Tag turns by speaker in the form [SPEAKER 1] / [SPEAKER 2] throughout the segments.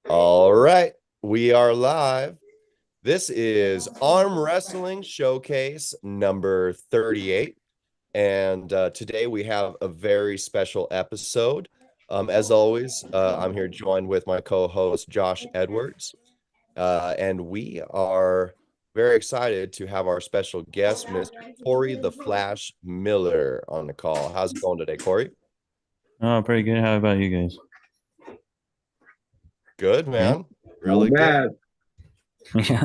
[SPEAKER 1] All right, we are live. This is Arm Wrestling Showcase number 38. And today we have a very special episode. As always, I'm here joined with my co-host, Josh Edwards. And we are very excited to have our special guest, Mr. Corey the Flash Miller, on the call. How's it going today, Corey?
[SPEAKER 2] Oh, pretty good. How about you guys?
[SPEAKER 1] Good, man. Really good.
[SPEAKER 2] Yeah.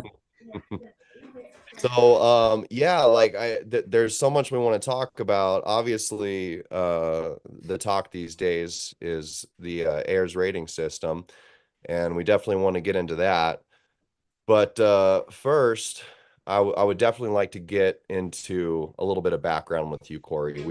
[SPEAKER 1] So, yeah, like there's so much we want to talk about. Obviously, the talk these days is the AERS rating system, and we definitely want to get into that. But first, I would definitely like to get into a little bit of background with you, Corey.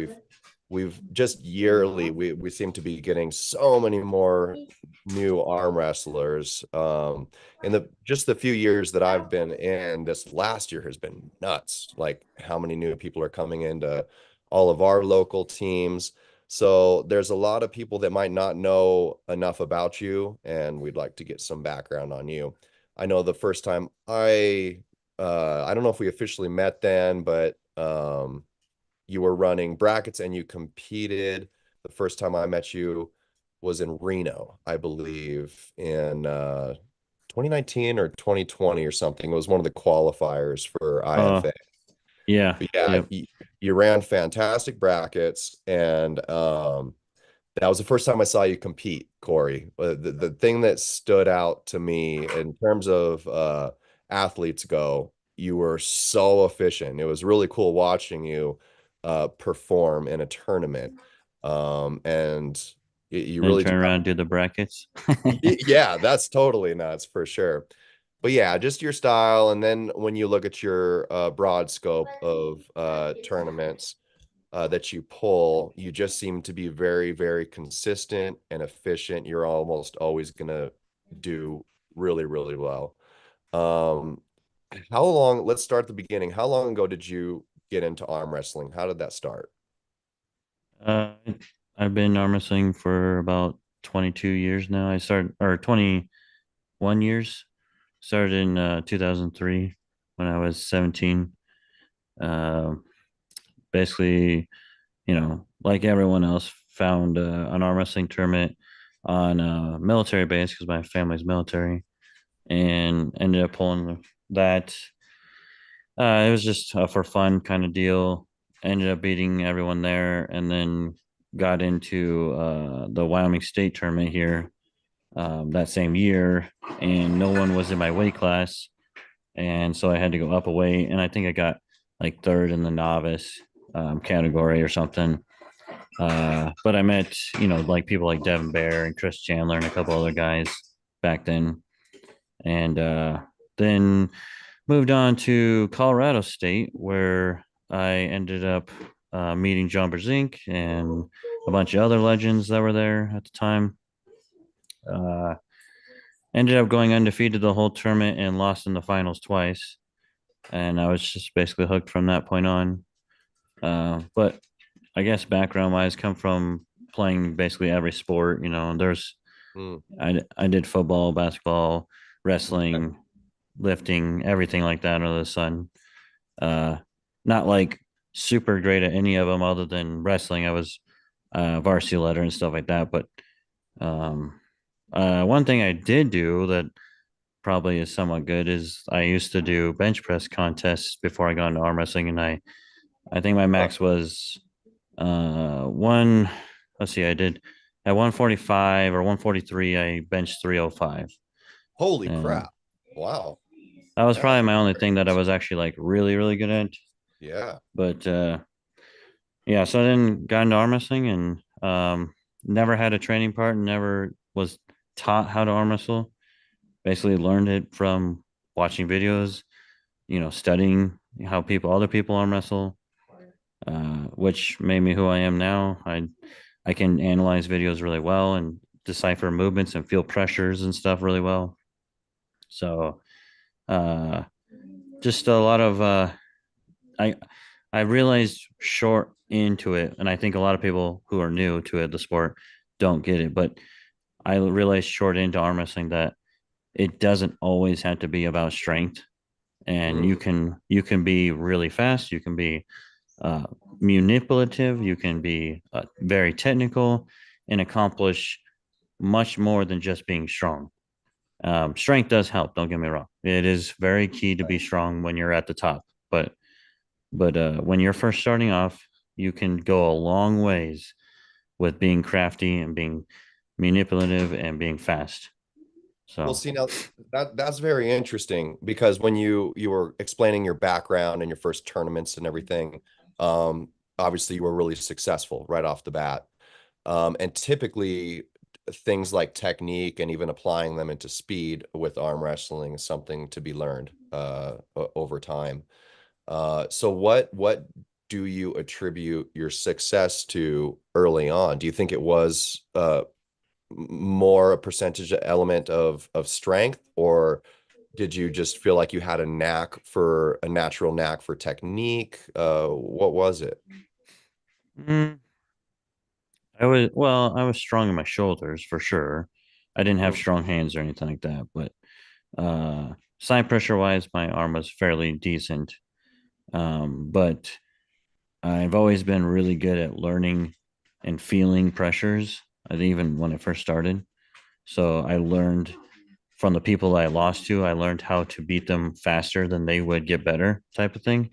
[SPEAKER 1] We've just yearly we seem to be getting so many more new arm wrestlers. In the few years that I've been in, this last year has been nuts. Like how many new people are coming into all of our local teams. So there's a lot of people that might not know enough about you, and we'd like to get some background on you. I know the first time I don't know if we officially met then, but you were running brackets and you competed. The first time I met you was in Reno, I believe, in 2019 or 2020 or something. It was one of the qualifiers for IFA.
[SPEAKER 2] Yeah.
[SPEAKER 1] But yeah,
[SPEAKER 2] Yep.
[SPEAKER 1] you ran fantastic brackets, and that was the first time I saw you compete, Corey. The thing that stood out to me in terms of athletes go, you were so efficient. It was really cool watching you perform in a tournament. And you
[SPEAKER 2] Then
[SPEAKER 1] really
[SPEAKER 2] turn
[SPEAKER 1] do
[SPEAKER 2] around and do the brackets.
[SPEAKER 1] yeah, that's totally nuts for sure. But yeah, just your style. And then when you look at your broad scope of tournaments that you pull, you just seem to be very, very consistent and efficient. You're almost always going to do really, really well. Um, how long, let's start at the beginning. How long ago did you get into arm wrestling? How did that start?
[SPEAKER 2] Uh, I've been arm wrestling for about 22 years now. I started, or 21 years. Started in 2003 when I was 17. Uh, Basically, like everyone else, found an arm wrestling tournament on a military base because my family's military, and ended up pulling that. It was just a for fun kind of deal. Ended up beating everyone there, and then got into the Wyoming State tournament here that same year, and no one was in my weight class, and so I had to go up a weight, and I think I got like third in the novice category or something. But I met, like people like Devin Bear and Chris Chandler and a couple other guys back then, and then moved on to Colorado State, where I ended up meeting John Brezink and a bunch of other legends that were there at the time. Uh, Ended up going undefeated the whole tournament and lost in the finals twice. And I was just basically hooked from that point on. But I guess background wise, come from playing basically every sport. There's
[SPEAKER 1] Mm.
[SPEAKER 2] I did football, basketball, wrestling, lifting, everything like that under the sun. Uh, Not like super great at any of them other than wrestling. I was varsity letter and stuff like that. But um, one thing I did do that probably is somewhat good is I used to do bench press contests before I got into arm wrestling, and I think my max was one. Let's see, I did at 145 or 143. I benched 305,
[SPEAKER 1] Holy
[SPEAKER 2] and
[SPEAKER 1] crap. Wow.
[SPEAKER 2] that was
[SPEAKER 1] That's
[SPEAKER 2] probably my only thing that I was actually like really really good at.
[SPEAKER 1] yeah.
[SPEAKER 2] But yeah, so I then got into arm wrestling and never had a training part, never was taught how to arm wrestle. Basically learned it from watching videos, studying how other people arm wrestle, which made me who I am now. I can analyze videos really well and decipher movements and feel pressures and stuff really well. So uh, just a lot of I I realized into it, and I think a lot of people who are new to it, the sport, don't get it. But I realized short into arm wrestling that it doesn't always have to be about strength, and
[SPEAKER 1] Mm.
[SPEAKER 2] you can be really fast, you can be uh, manipulative, you can be very technical, and accomplish much more than just being strong. Strength does help. Don't get me wrong; it is very key to be strong when you're at the top. But when you're first starting off, you can go a long ways with being crafty and being manipulative and being fast.
[SPEAKER 1] Well,
[SPEAKER 2] So
[SPEAKER 1] see now that's very interesting because when you were explaining your background and your first tournaments and everything, obviously you were really successful right off the bat. And typically things like technique and even applying them into speed with arm wrestling is something to be learned over time. So what do you attribute your success to early on? Do you think it was more a percentage element of strength, or did you just feel like you had a natural knack for technique? What was it?
[SPEAKER 2] mm, I was strong in my shoulders for sure. I didn't have
[SPEAKER 1] Mm,
[SPEAKER 2] strong hands or anything like that, but side pressure wise, my arm was fairly decent. But I've always been really good at learning and feeling pressures, even when I first started. So I learned from the people I lost to, I learned how to beat them faster than they would get better, type of thing.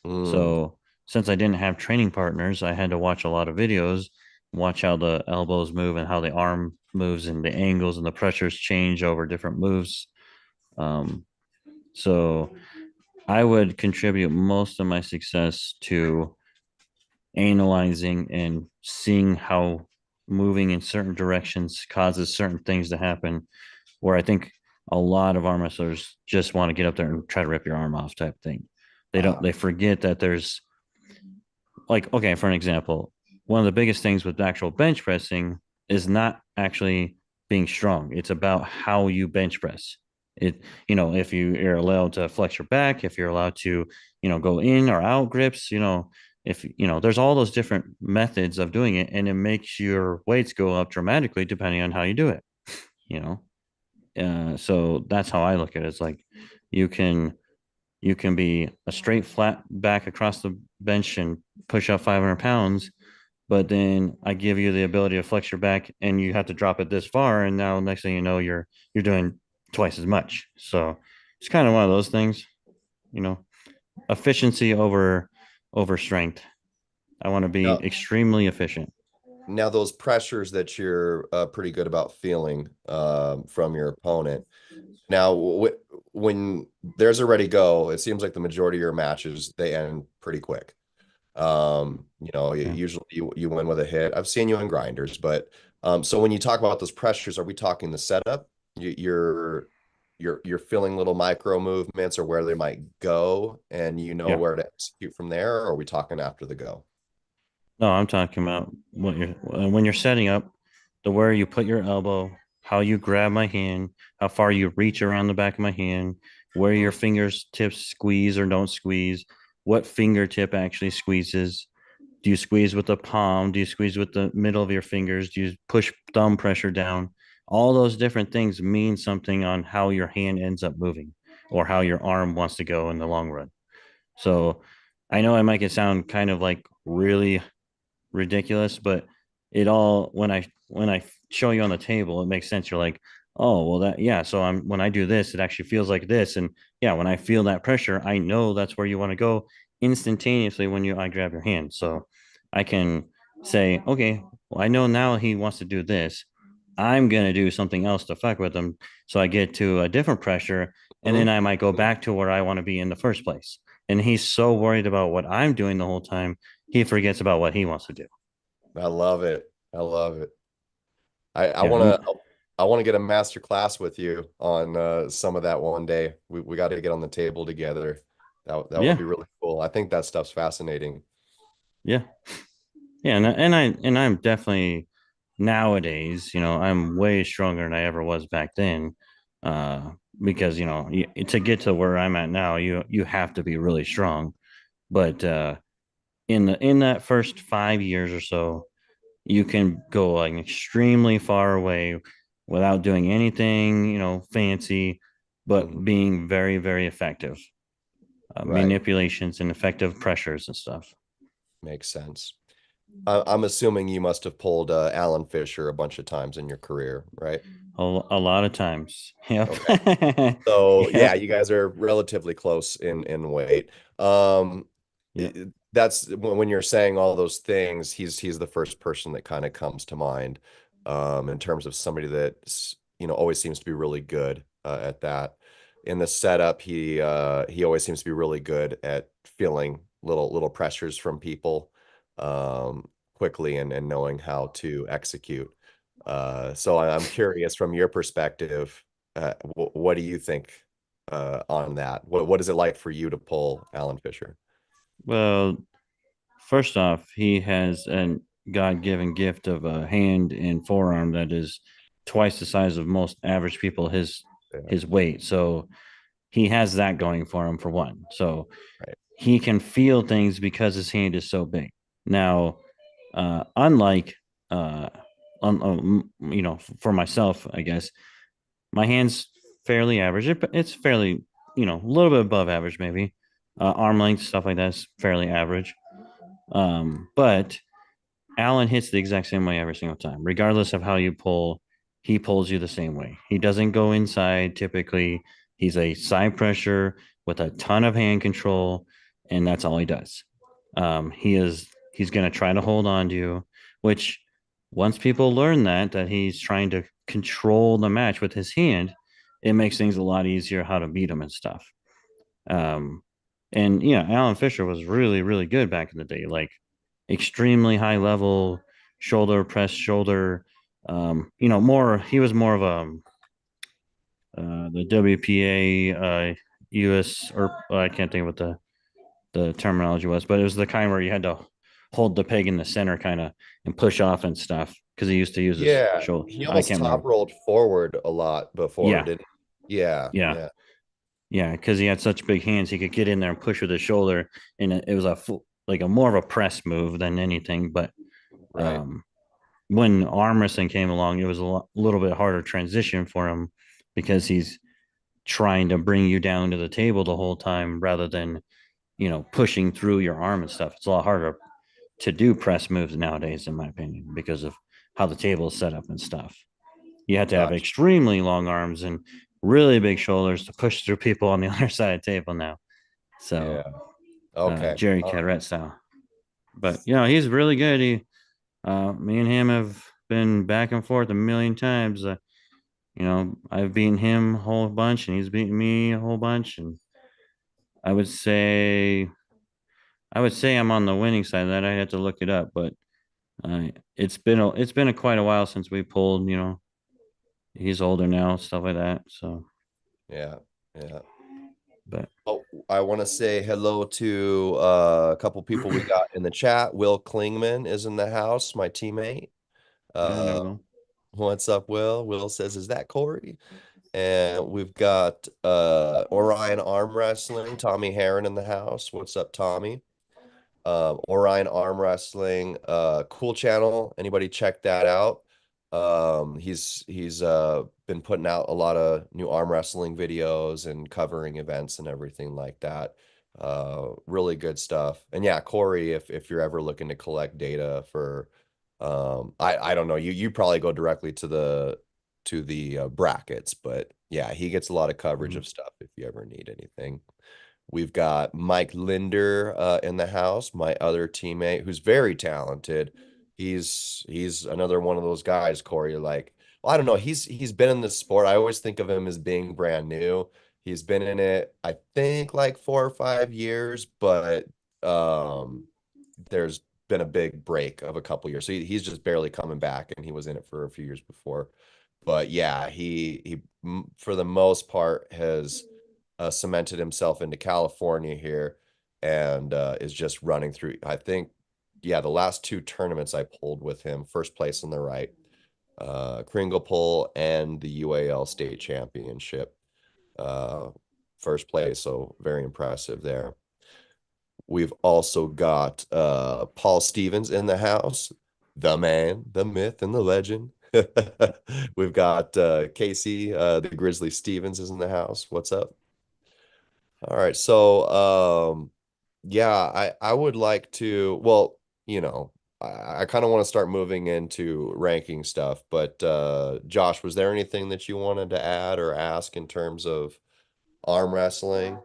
[SPEAKER 1] mm,
[SPEAKER 2] So since I didn't have training partners, I had to watch a lot of videos, watch how the elbows move and how the arm moves and the angles and the pressures change over different moves. Um, so I would contribute most of my success to analyzing and seeing how moving in certain directions causes certain things to happen. Where I think a lot of arm wrestlers just want to get up there and try to rip your arm off, type thing.
[SPEAKER 1] uh,
[SPEAKER 2] They forget that there's, like, okay, for an example, one of the biggest things with actual bench pressing is not actually being strong. It's about how you bench press. If you're allowed to flex your back, if you're allowed to, go in or out grips, if there's all those different methods of doing it, and it makes your weights go up dramatically depending on how you do it. You know, so that's how I look at it. It's like you can you can be a straight flat back across the bench and push up 500 pounds, but then I give you the ability to flex your back and you have to drop it this far, and now next thing you know, you're doing twice as much. So it's kind of one of those things, you know, efficiency over strength. I want to be
[SPEAKER 1] now,
[SPEAKER 2] extremely efficient.
[SPEAKER 1] now those pressures that you're pretty good about feeling from your opponent. Now, when there's a ready go, it seems like the majority of your matches they end pretty quick.
[SPEAKER 2] Yeah.
[SPEAKER 1] Usually you win with a hit. I've seen you in grinders, but so when you talk about those pressures, are we talking the setup? You're feeling little micro movements or where they might go, and you know
[SPEAKER 2] Yeah.
[SPEAKER 1] where to execute from there, or are we talking after the go?
[SPEAKER 2] No, I'm talking about when you're setting up, the where you put your elbow, how you grab my hand, how far you reach around the back of my hand, where your
[SPEAKER 1] Mm,
[SPEAKER 2] fingers tips squeeze or don't squeeze, what fingertip actually squeezes. Do you squeeze with the palm? Do you squeeze with the middle of your fingers? Do you push thumb pressure down? All those different things mean something on how your hand ends up moving or how your arm wants to go in the long run. So I know I make it sound kind of like really ridiculous, but it all when I show you on the table, it makes sense. You're like, oh well, that yeah. So I'm when I do this, it actually feels like this, and yeah, when I feel that pressure, I know that's where you want to go instantaneously when I grab your hand. So I can say, okay, well, I know now he wants to do this. I'm gonna do something else to fuck with him, so I get to a different pressure, and then
[SPEAKER 1] mm,
[SPEAKER 2] I might go back to where I want to be in the first place. And he's so worried about what I'm doing the whole time, he forgets about what he wants to do.
[SPEAKER 1] I love it. I love it. I
[SPEAKER 2] Yeah,
[SPEAKER 1] want to I want to get a master class with you on some of that one day. We got to get on the table together. That would
[SPEAKER 2] yeah,
[SPEAKER 1] be really cool. I think that stuff's fascinating.
[SPEAKER 2] yeah, yeah. And I'm definitely nowadays, I'm way stronger than I ever was back then. Because to get to where I'm at now, you have to be really strong. But in that first 5 years or so, you can go like extremely far away without doing anything, fancy, but
[SPEAKER 1] Mhm.
[SPEAKER 2] being very, very effective.
[SPEAKER 1] Right.
[SPEAKER 2] Manipulations and effective pressures and stuff.
[SPEAKER 1] Makes sense. I'm assuming you must have pulled Alan Fisher a bunch of times in your career, right?
[SPEAKER 2] A lot of times. Yep.
[SPEAKER 1] Okay. So yeah,
[SPEAKER 2] Yep.
[SPEAKER 1] you guys are relatively close in weight. Um,
[SPEAKER 2] Yep.
[SPEAKER 1] that's when you're saying all those things, he's the first person that kind of comes to mind, in terms of somebody that's, always seems to be really good at that. In the setup, he always seems to be really good at feeling little pressures from people quickly and knowing how to execute. So I'm curious from your perspective, what do you think on that? What is it like for you to pull Alan Fisher?
[SPEAKER 2] Well, first off, he has a God-given gift of a hand and forearm that is twice the size of most average people
[SPEAKER 1] Yeah,
[SPEAKER 2] his weight. So he has that going for him for one. So
[SPEAKER 1] right.
[SPEAKER 2] he can feel things because his hand is so big. Now, unlike for myself, I guess my hand's fairly average. It's fairly, a little bit above average, maybe. Arm length stuff like that's fairly average. But Allen hits the exact same way every single time, regardless of how you pull. He pulls you the same way. He doesn't go inside typically. He's a side pressure with a ton of hand control, and that's all he does. He's going to try to hold on to you, which once people learn that he's trying to control the match with his hand, it makes things a lot easier how to beat him and stuff. Um, and yeah, Alan Fisher was really, really good back in the day, like extremely high level shoulder press, shoulder. More he was more of a the WPA US or I can't think of what the terminology was, but it was the kind where you had to hold the peg in the center kind of and push off and stuff because he used to use his
[SPEAKER 1] Yeah,
[SPEAKER 2] shoulder.
[SPEAKER 1] he
[SPEAKER 2] I
[SPEAKER 1] almost
[SPEAKER 2] can't
[SPEAKER 1] top
[SPEAKER 2] remember.
[SPEAKER 1] rolled forward a lot before,
[SPEAKER 2] Yeah,
[SPEAKER 1] didn't he? Yeah,
[SPEAKER 2] yeah.
[SPEAKER 1] yeah,
[SPEAKER 2] Yeah, because he had such big hands, he could get in there and push with his shoulder, and it was like a more of a press move than anything. But
[SPEAKER 1] right.
[SPEAKER 2] um, when arm wrestling came along, it was little bit harder transition for him because he's trying to bring you down to the table the whole time rather than pushing through your arm and stuff. It's a lot harder to do press moves nowadays, in my opinion, because of how the table is set up and stuff. You have to have
[SPEAKER 1] Gotcha.
[SPEAKER 2] extremely long arms and really big shoulders to push through people on the other side of the table now. So
[SPEAKER 1] Yeah. Okay.
[SPEAKER 2] Jerry Cadret style. But he's really good. Me and him have been back and forth a million times. I've beaten him a whole bunch, and he's beaten me a whole bunch. And I would say, I would say I'm on the winning side of that. I had to look it up, but it's been quite a while since we pulled. He's older now, stuff like that. So,
[SPEAKER 1] Yeah. Yeah.
[SPEAKER 2] but
[SPEAKER 1] Oh, I want to say hello to a couple people we got in the chat. Will Klingman is in the house, my teammate.
[SPEAKER 2] yeah, I
[SPEAKER 1] Uh,
[SPEAKER 2] know. Well,
[SPEAKER 1] what's up, Will? Will says, "Is that Corey?" And we've got Orion Arm Wrestling, Tommy Heron in the house. What's up, Tommy? Orion Arm Wrestling, cool channel. Anybody check that out? He's been putting out a lot of new arm wrestling videos and covering events and everything like that. Really good stuff. And yeah, Corey, if you're ever looking to collect data for, I don't know, you probably go directly to the brackets, but yeah, he gets a lot of coverage
[SPEAKER 2] mhm.
[SPEAKER 1] of stuff if you ever need anything. We've got Mike Linder in the house, my other teammate, who's very talented. He's another one of those guys, Corey. Like, well, I don't know. He's been in the sport. I always think of him as being brand new. He's been in it, I think, like 4 or 5 years, but um, there's been a big break of a couple years. So he's just barely coming back, and he was in it for a few years before. But yeah, he for the most part has cemented himself into California here and is just running through. I think, yeah, the last two tournaments I pulled with him, first place in the right, Kringle Pull and the UAL State Championship, uh, first place. So very impressive there. We've also got Paul Stevens in the house, the man, the myth, and the legend. We've got Casey, the Grizzly Stevens is in the house. What's up? All right. So yeah, I would like to, well, you know, I kind of want to start moving into ranking stuff, but Josh, was there anything that you wanted to add or ask in terms of arm wrestling?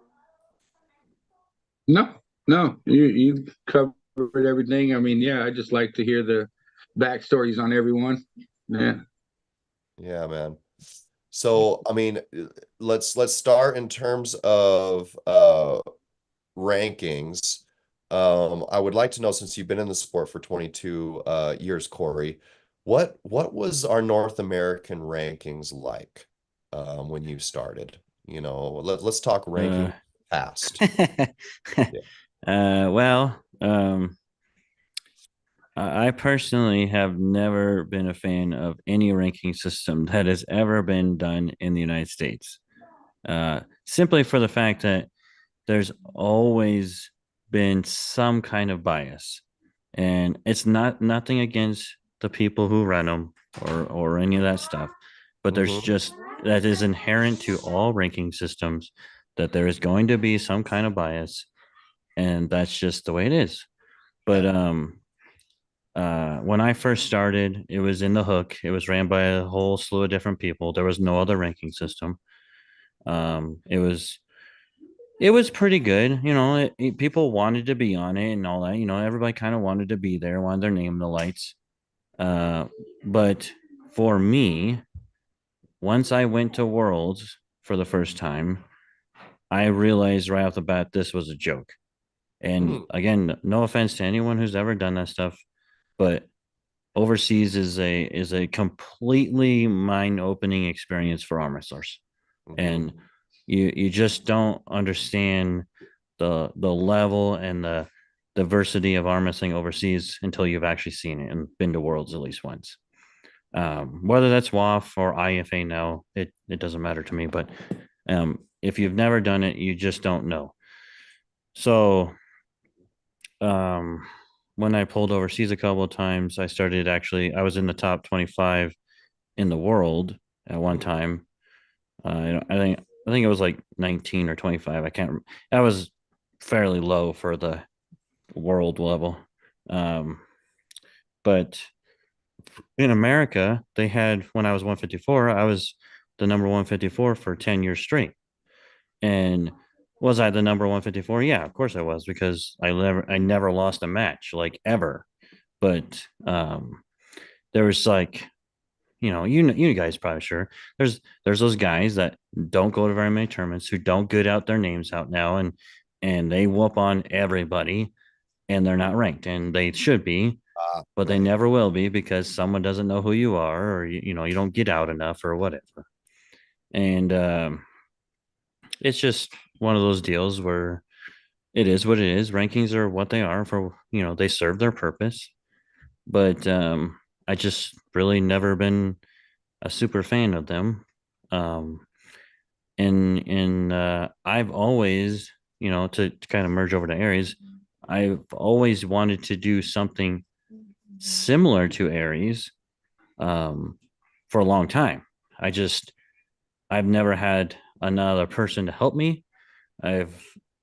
[SPEAKER 3] No, no, you covered everything. I mean, yeah, I just like to hear the backstories on everyone. Yeah.
[SPEAKER 1] Yeah, man. So, I mean, let's start in terms of rankings. I would like to know, since you've been in the sport for 22 years, Corey, what was our North American rankings like when you started? You know, let's talk
[SPEAKER 2] Uh,
[SPEAKER 1] ranking past. Yeah.
[SPEAKER 2] well, I personally have never been a fan of any ranking system that has ever been done in the United States. Simply for the fact that there's always been some kind of bias, and it's not nothing against the people who run them or any of that stuff, but there's
[SPEAKER 1] Hmm.
[SPEAKER 2] just that is inherent to all ranking systems that there is going to be some kind of bias, and that's just the way it is. But
[SPEAKER 1] Yeah.
[SPEAKER 2] when I first started, it was in the hook. It was ran by a whole slew of different people. There was no other ranking system. It was pretty good. People wanted to be on it and all that. Everybody kind of wanted to be there, wanted their name in the lights. Uh, but for me, once I went to Worlds for the first time, I realized right off the bat this was a joke. And
[SPEAKER 1] Mm,
[SPEAKER 2] again, no offense to anyone who's ever done that stuff, but overseas is a completely mind-opening experience for arm wrestlers.
[SPEAKER 1] hmm.
[SPEAKER 2] And you just don't understand the level and the diversity of arm wrestling overseas until you've actually seen it and been to Worlds at least once. Whether that's WAF or IFA now, it doesn't matter to me. But if you've never done it, you just don't know. So um, when I pulled overseas a couple of times, I was in the top 25 in the world at one
[SPEAKER 1] Mm.
[SPEAKER 2] time. I think it was like 19 or 25. I can't. That was fairly low for the world level. Um, but in America, they had when I was 154, I was the number 154 for 10 years straight. And was I the number 154? Yeah, of course I was because I never lost a match like ever. But there was like you guys probably sure there's those guys that don't go to very many tournaments who don't get out their names out now and they whoop on everybody and they're not ranked and they should be,
[SPEAKER 1] Ah,
[SPEAKER 2] but they
[SPEAKER 1] right.
[SPEAKER 2] never will be because someone doesn't know who you are or you don't get out enough or whatever. And it's just one of those deals where it is what it is. Rankings are what they are for they serve their purpose. But I just really never been a super fan of them. Um, and I've always, to kind of merge over to Aries, I've always wanted to do something similar to Aries um, for a long time. I've never had another person to help me. I've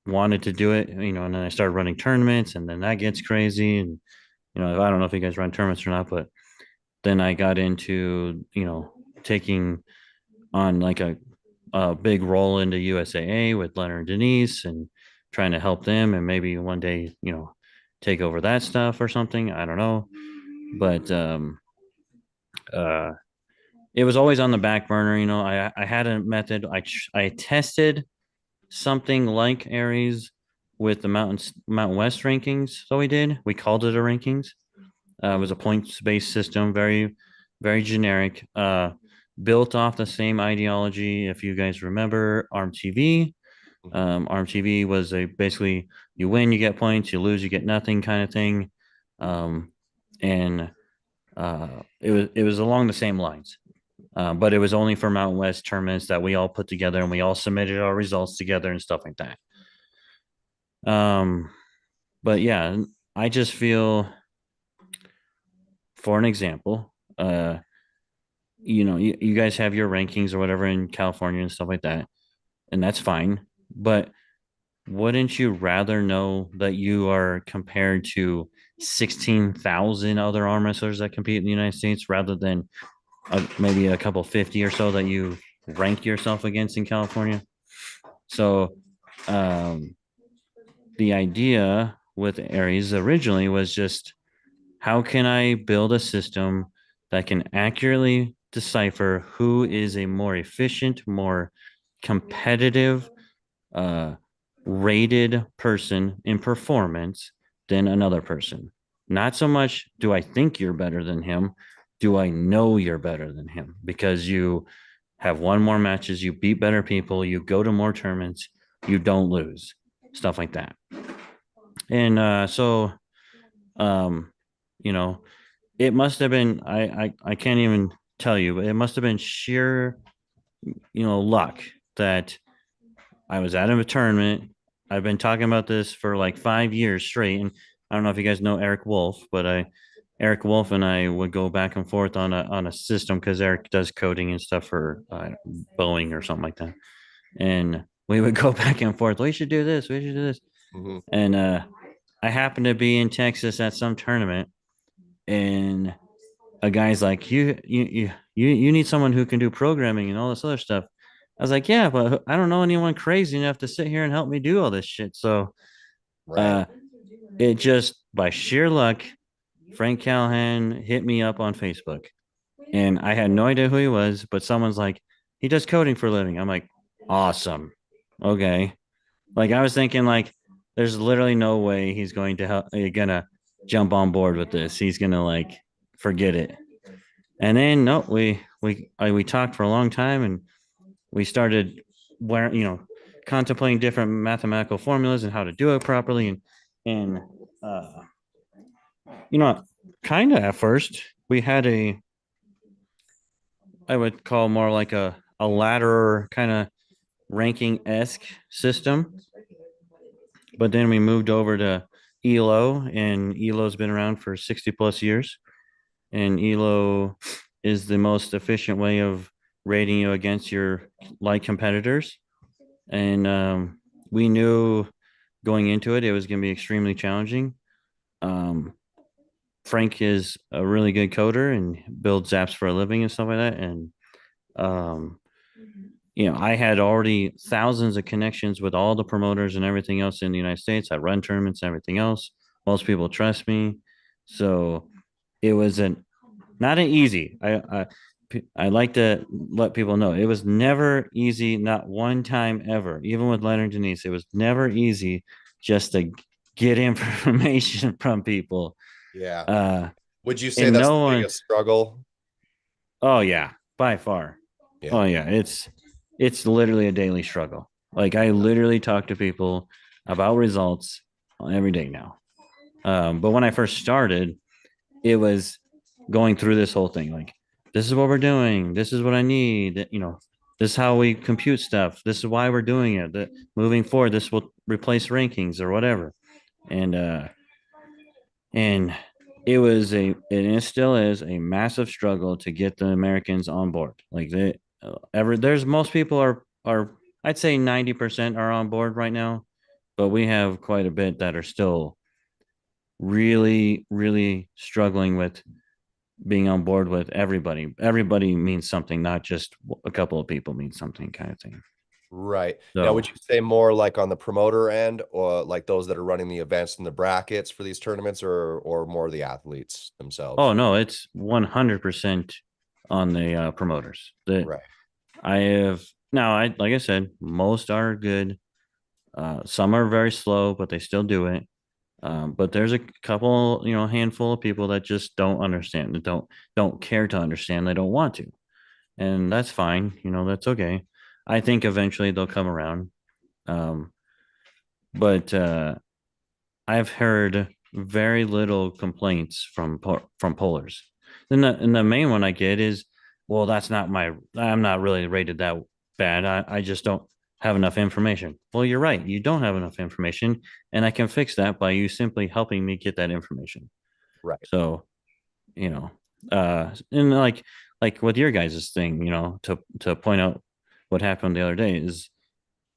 [SPEAKER 2] wanted to do it, and then I started running tournaments, and then that gets crazy. And I don't know if you guys run tournaments or not, but then I got into taking on like a big role into USAA with Leonard and Denise and trying to help them and maybe one day, take over that stuff or something. I don't know. But uh, it was always on the back burner. I had a method. I tested something like Aries with the Mountain West rankings. So we called it a rankings. It was a points based system, very, very generic, built off the same ideology. If you guys remember Armtv,
[SPEAKER 1] Mhm.
[SPEAKER 2] Armtv was a basically you win, you get points, you lose, you get nothing kind of thing. And it was along the same lines. But it was only for Mountain West tournaments that we all put together and we all submitted our results together and stuff like that. Um, But yeah, I just feel, for an example, you guys have your rankings or whatever in California and stuff like that, and that's fine. But wouldn't you rather know that you are compared to 16,000 other arm wrestlers that compete in the United States rather than maybe a couple 50 or so that you rank yourself against in California? So, um, the idea with AERS originally was just, how can I build a system that can accurately decipher who is a more efficient, more competitive, uh, rated person in performance than another person? Not so much do I think you're better than him, do I know you're better than him because you have won more matches, you beat better people, you go to more tournaments, you don't lose, stuff like that. And um, you know, it must have been, I can't even tell you, but it must have been sheer, luck that I was out of a tournament. I've been talking about this for like 5 years straight. And I don't know if you guys know Eric Wolf, but Eric Wolf and I would go back and forth on a system because Eric does coding and stuff for Boeing or something like that. And we would go back and forth. We should do this. We should do this.
[SPEAKER 1] Mhm.
[SPEAKER 2] And I happened to be in Texas at some tournament, and a guy's like, you need someone who can do programming and all this other stuff. I was like, yeah, but I don't know anyone crazy enough to sit here and help me do all this shit. So
[SPEAKER 1] Right.
[SPEAKER 2] it just, by sheer luck, Frank Callahan hit me up on Facebook, and I had no idea who he was, but someone's like, he does coding for a living. I'm like, awesome. Okay. Like, I was thinking, like, there's literally no way he's going to help, gonna jump on board with this. He's gonna, like, forget it. And then no, we talked for a long time, and we started contemplating different mathematical formulas and how to do it properly. And uh, you know, kind of at first we had I would call more like a ladder kind of ranking esque system. But then we moved over to ELO, and ELO's been around for 60 plus years. And ELO is the most efficient way of rating you against your like competitors. And we knew going into it, it was going to be extremely challenging. Um, Frank is a really good coder and builds apps for a living and stuff like that. And um, I had already thousands of connections with all the promoters and everything else in the United States. I run tournaments and everything else. Most people trust me. So it was not an easy. I like to let people know it was never easy, not one time ever. Even with Leonard Denise, it was never easy just to get information from people.
[SPEAKER 1] Yeah. Would you say
[SPEAKER 2] And
[SPEAKER 1] that's
[SPEAKER 2] no
[SPEAKER 1] the
[SPEAKER 2] one,
[SPEAKER 1] biggest struggle?
[SPEAKER 2] oh yeah, by far.
[SPEAKER 1] Yeah.
[SPEAKER 2] Oh yeah, it's literally a daily struggle. Like, I literally talk to people about results every day now. But when I first started, it was going through this whole thing. Like, this is what we're doing. This is what I need. This is how we compute stuff. This is why we're doing it. That moving forward, this will replace rankings or whatever. And and and it still is a massive struggle to get the Americans on board. Like, there's most people are I'd say 90% are on board right now, but we have quite a bit that are still really, really struggling with being on board with everybody. Everybody means something, not just a couple of people mean something, kind of thing.
[SPEAKER 1] Right. Now,
[SPEAKER 2] So,
[SPEAKER 1] would you say more like on the promoter end, or like those that are running the events and the brackets for these tournaments, or more the athletes
[SPEAKER 2] oh
[SPEAKER 1] themselves?
[SPEAKER 2] no, it's 100% on the promoters. That
[SPEAKER 1] Right.
[SPEAKER 2] I have now. I like I said, most are good. Some are very slow, but they still do it. But there's a couple, handful of people that just don't understand, that don't care to understand, they don't want to, and that's fine. That's okay. I think eventually they'll come around. Um, but I've heard very little complaints from pullers. And the main one I get is, well, I'm not really rated that bad. I just don't. have enough information. Well, you're right. You don't have enough information, and I can fix that by you simply helping me get that information.
[SPEAKER 1] Right.
[SPEAKER 2] So, and like with your guys' thing, to point out what happened the other day is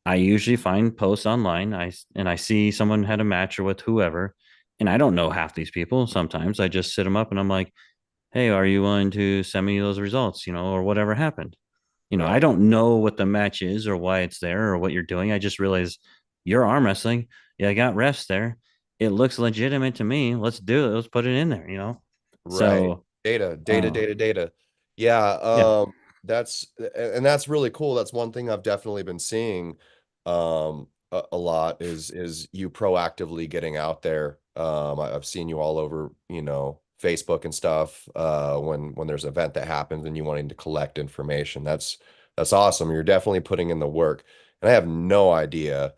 [SPEAKER 2] I usually find posts online. I see someone had a match or with whoever, and I don't know half these people. Sometimes I just sit them up and I'm like, "Hey, are you willing to send me those results? Or whatever happened." I
[SPEAKER 1] Right.
[SPEAKER 2] don't know what the match is or why it's there or what you're doing. I just realize you're arm wrestling. Yeah, I got refs there. It looks legitimate to me. Let's do it. Let's put it in there.
[SPEAKER 1] Right.
[SPEAKER 2] So, uh,
[SPEAKER 1] Data. Yeah.
[SPEAKER 2] yeah,
[SPEAKER 1] That's really cool. That's one thing I've definitely been seeing a lot is you proactively getting out there. I've seen you all over, Facebook and stuff, when there's an event that happens and you wanting to collect information. That's awesome. You're definitely putting in the work. And I have no idea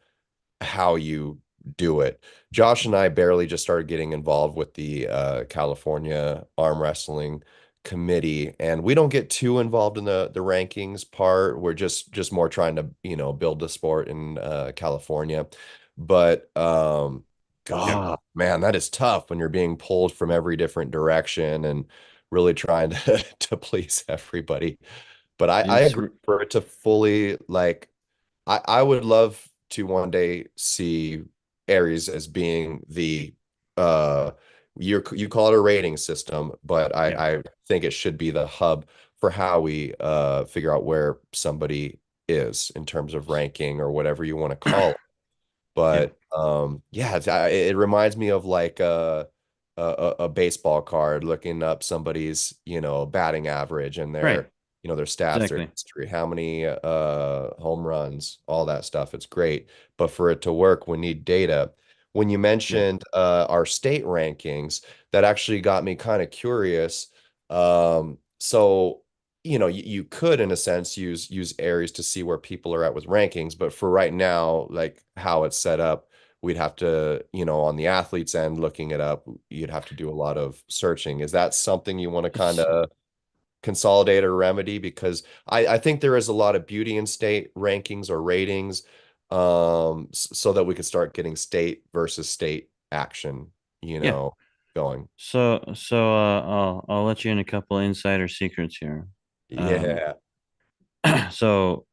[SPEAKER 1] how you do it. Josh and I barely just started getting involved with the California Arm Wrestling Committee, and we don't get too involved in the rankings part. We're just more trying to, build the sport in California. But
[SPEAKER 2] yeah,
[SPEAKER 1] God, man, that is tough when you're being pulled from every different direction and really trying to to please everybody. But I
[SPEAKER 2] it's
[SPEAKER 1] agree for it to fully like I would love to one day see Aries as being the uh you call it a rating system, but
[SPEAKER 2] yeah,
[SPEAKER 1] I think it should be the hub for how we figure out where somebody is in terms of ranking or whatever you want to call it.
[SPEAKER 2] yeah,
[SPEAKER 1] But yeah, it reminds me of like a baseball card looking up somebody's, batting average and
[SPEAKER 2] right,
[SPEAKER 1] their stats, their
[SPEAKER 2] exactly,
[SPEAKER 1] history, how many home runs, all that stuff. It's great. But for it to work, we need data. When you
[SPEAKER 2] yeah,
[SPEAKER 1] mentioned our state rankings, that actually got me kind of curious. So you could in a sense use Aries to see where people are at with rankings, but for right now, like how it's set up, we'd have to, on the athlete's end looking it up, you'd have to do a lot of searching. Is that something you want to kind
[SPEAKER 2] it's
[SPEAKER 1] of consolidate or remedy? Because I think there is a lot of beauty in state rankings or ratings, so that we could start getting state versus state action,
[SPEAKER 2] yeah.
[SPEAKER 1] going.
[SPEAKER 2] So I'll let you in a couple insider secrets here. Um,
[SPEAKER 1] Yeah.
[SPEAKER 2] so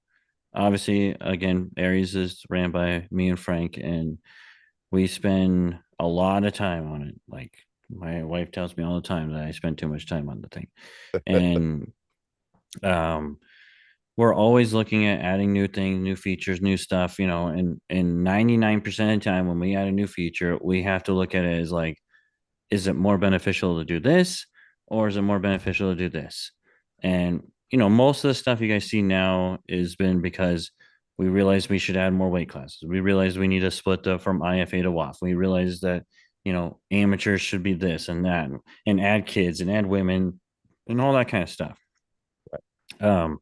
[SPEAKER 2] obviously, again, Aries is ran by me and Frank, and we spend a lot of time on it. Like my wife tells me all the time that I spend too much time on the thing, and um, we're always looking at adding new things, new features, new stuff. And 99% of the time when we add a new feature, we have to look at it as like, is it more beneficial to do this or is it more beneficial to do this? And most of the stuff you guys see now has been because we realized we should add more weight classes. We realized we need to split from IFA to WAF. We realized that amateurs should be this and that, and add kids and add women and all that kind of stuff. Um,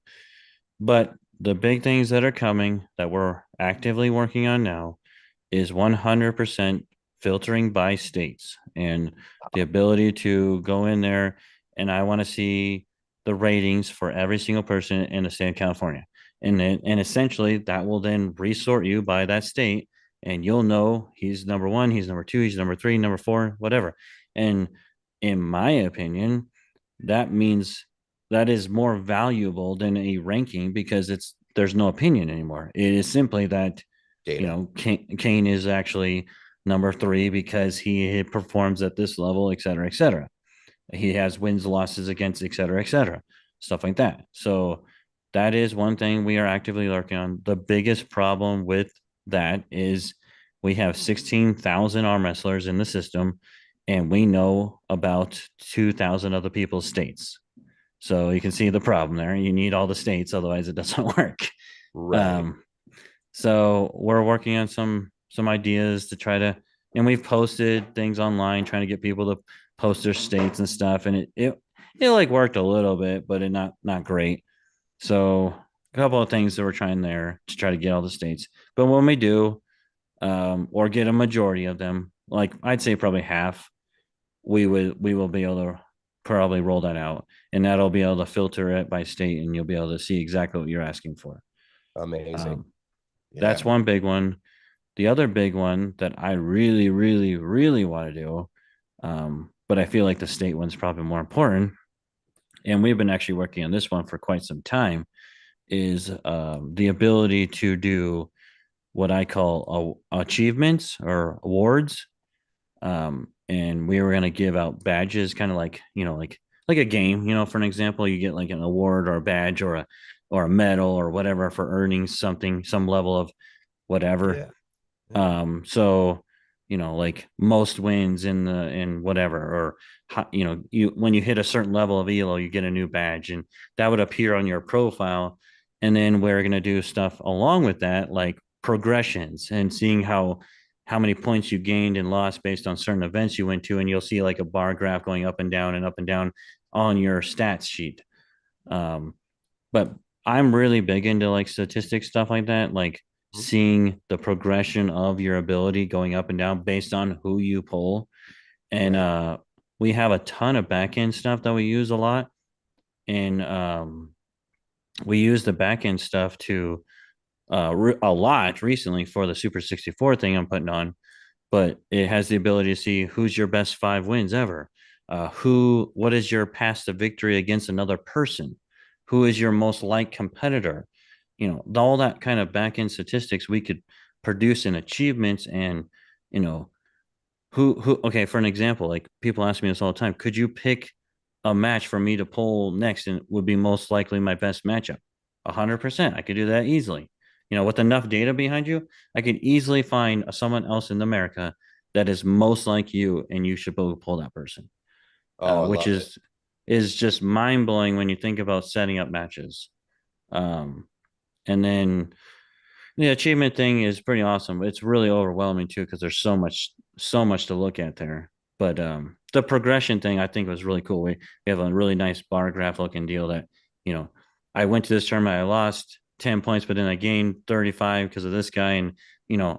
[SPEAKER 2] but the big things that are coming that we're actively working on now is 100% filtering by states and the ability to go in there. And I want to see the ratings for every single person in the state of California. And essentially that will then resort you by that state, and you'll know he's number one, he's number two, he's number three, number four, whatever. And in my opinion, that means that is more valuable than a ranking because there's no opinion anymore. It is simply that
[SPEAKER 1] Data.
[SPEAKER 2] Kane is actually number three because he performs at this level, et cetera, et cetera. He has wins, losses against, et cetera, stuff like that. So that is one thing we are actively working on. The biggest problem with that is we have 16,000 arm wrestlers in the system, and we know about 2,000 other people's states. So you can see the problem there. You need all the states, otherwise it doesn't work.
[SPEAKER 1] Right.
[SPEAKER 2] Um, so we're working on some ideas to try to, and we've posted things online trying to get people to post their states and stuff, and it like worked a little bit, but it not great. So a couple of things that we're trying there to try to get all the states. But when we do, or get a majority of them, like I'd say probably half, we will be able to probably roll that out, and that'll be able to filter it by state, and you'll be able to see exactly what you're asking for.
[SPEAKER 1] Amazing.
[SPEAKER 2] Um, That's
[SPEAKER 1] Yeah.
[SPEAKER 2] one big one. The other big one that I really, really, really want to do, but I feel like the state one's probably more important, and we've been actually working on this one for quite some time, is the ability to do what I call achievements or awards. And we were going to give out badges, kind of like, like a game, for an example, you get like an award or a badge or a medal or whatever for earning something, some level of whatever.
[SPEAKER 1] Yeah. Yeah.
[SPEAKER 2] So, like most wins in whatever, or you when you hit a certain level of elo, you get a new badge, and that would appear on your profile. And then we're going to do stuff along with that, like progressions and seeing how many points you gained and lost based on certain events you went to, and you'll see like a bar graph going up and down on your stats sheet. Um, but I'm really big into like statistics stuff like that, like
[SPEAKER 1] Mhm.
[SPEAKER 2] seeing the progression of your ability going up and down based on who you pull. And
[SPEAKER 1] Right.
[SPEAKER 2] we have a ton of back end stuff that we use a lot. And we use the back end stuff to a lot recently for the Super 64 thing I'm putting on, but it has the ability to see who's your best 5 wins ever. What is your path to victory against another person? Who is your most liked competitor? All that kind of back end statistics we could produce in achievements. And, you know, okay, for an example, like people ask me this all the time, could you pick a match for me to pull next and would be most likely my best matchup? 100%. I could do that easily. With enough data behind you, I could easily find someone else in America that is most like you, and you should go pull that person.
[SPEAKER 1] Oh, I
[SPEAKER 2] Which
[SPEAKER 1] love it.
[SPEAKER 2] is just mind blowing when you think about setting up matches. Um, and then the achievement thing is pretty awesome. It's really overwhelming too because there's so much to look at there. But the progression thing I think was really cool. We have a really nice bar graph looking deal that, you know, I went to this tournament, I lost 10 points, but then I gained 35 because of this guy, and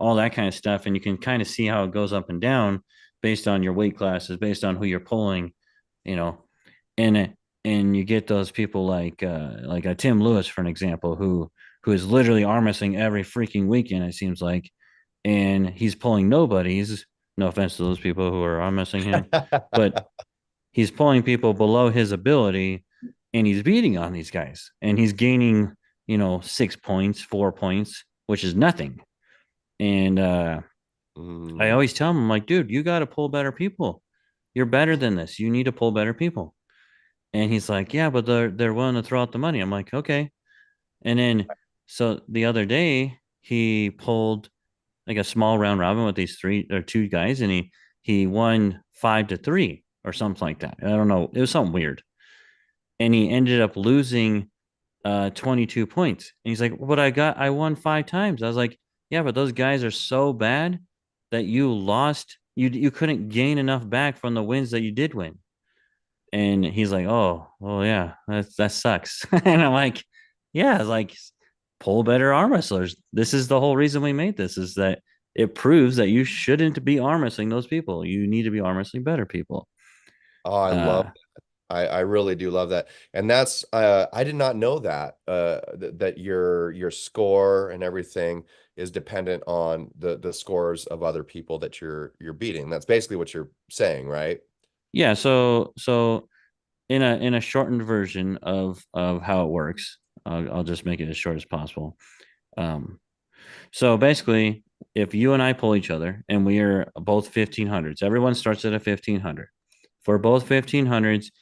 [SPEAKER 2] all that kind of stuff. And you can kind of see how it goes up and down based on your weight classes, based on who you're pulling, you know, and and you get those people like a Tim Lewis, for an example, who is literally arm wrestling every freaking weekend, it seems like, and he's pulling nobodies. No offense to those people who are arm wrestling him, but he's pulling people below his ability, and he's beating on these guys, and he's gaining 6 points, 4 points, which is nothing. And I
[SPEAKER 1] Mm.
[SPEAKER 2] always tell him, I'm like, dude, you got to pull better people. You're better than this. You need to pull better people. And he's like, yeah, but they're willing to throw out the money. I'm like, okay. And then so the other day he pulled like a small round robin with these three or two guys, and he won 5-3 or something like that. I don't know. It was something weird. And he ended up losing 22 points. And he's like, but I won 5 times. I was like, yeah, but those guys are so bad that you lost. You couldn't gain enough back from the wins that you did win. And he's like, oh, well, yeah, that sucks. And I'm like, yeah, it's like pull better arm wrestlers. This is the whole reason we made this, is that it proves that you shouldn't be arm wrestling those people. You need to be arm wrestling better people.
[SPEAKER 1] Oh, I love
[SPEAKER 2] Uh,
[SPEAKER 1] I really do love that. And that's I did not know that that your score and everything is dependent on the scores of other people that you're beating. That's basically what you're saying, right?
[SPEAKER 2] yeah. So in a shortened version of how it works, I'll just make it as short as possible. Um, So basically, if you and I pull each other and we are both 1500s, everyone starts at a 1500. For both 1500s,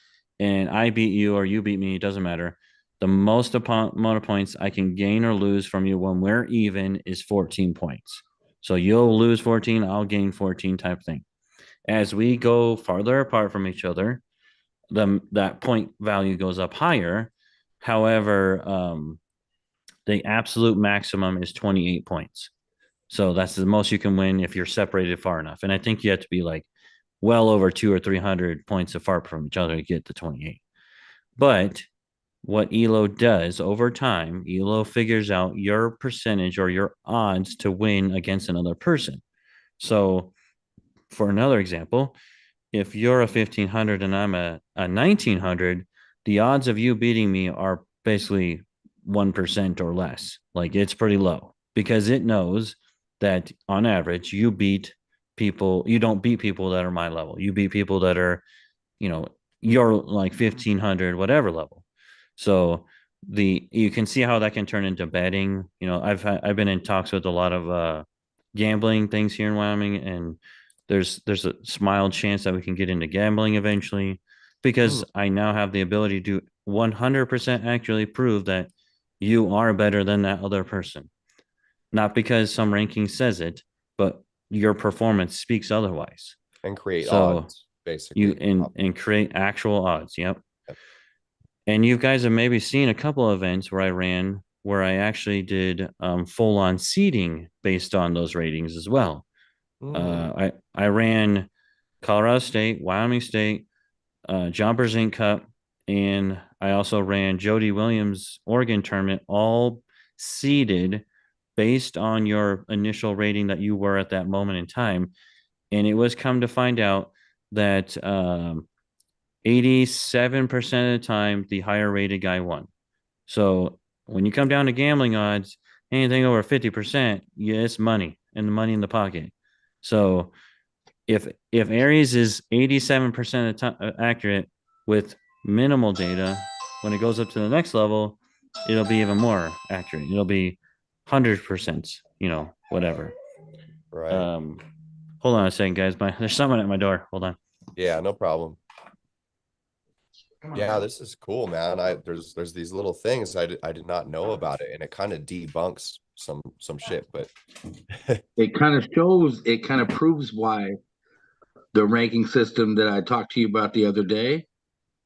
[SPEAKER 2] and I beat you or you beat me, it doesn't matter. The most amount of points I can gain or lose from you when we're even is 14 points. So you'll lose 14, I'll gain 14 type thing. As we go farther apart from each other, that point value goes up higher. However, the absolute maximum is 28 points. So that's the most you can win if you're separated far enough. And I think you have to be like well over 200 or 300 points apart from each other to get to 28. But what ELO does over time, ELO figures out your percentage or your odds to win against another person. So for another example, if you're a 1500 and I'm a 1900, the odds of you beating me are basically 1% or less. Like it's pretty low. because it knows that on average you don't beat people that are my level. You beat people that are, you're like 1500 whatever level. So you can see how that can turn into betting. I've been in talks with a lot of gambling things here in Wyoming, and there's a mild chance that we can get into gambling eventually, because I now have the ability to 100% accurately prove that you are better than that other person. Not because some ranking says it, but your performance speaks otherwise.
[SPEAKER 1] And create
[SPEAKER 2] So
[SPEAKER 1] odds, basically.
[SPEAKER 2] and create actual odds. Yep.
[SPEAKER 1] Yep.
[SPEAKER 2] And you guys have maybe seen a couple of events where I ran where I actually did full on seeding based on those ratings as well. I ran Colorado State, Wyoming State, Jumpers Inc. Cup, and I also ran Jody Williams Oregon tournament, all seeded based on your initial rating that you were at that moment in time. And it was come to find out that 87% of the time, the higher rated guy won. So when you come down to gambling odds, anything over 50%, yeah, it's money and the money in the pocket. So if Aries is 87% of the time accurate with minimal data, when it goes up to the next level, it'll be even more accurate. It'll be 100%, whatever.
[SPEAKER 1] Right.
[SPEAKER 2] Hold on a second, guys. There's someone at my door. Hold on.
[SPEAKER 1] Yeah, no problem. Yeah, this is cool, man. There's these little things I did not know about it, and it kind of debunks some shit, but
[SPEAKER 3] It kind of proves why the ranking system that I talked to you about the other day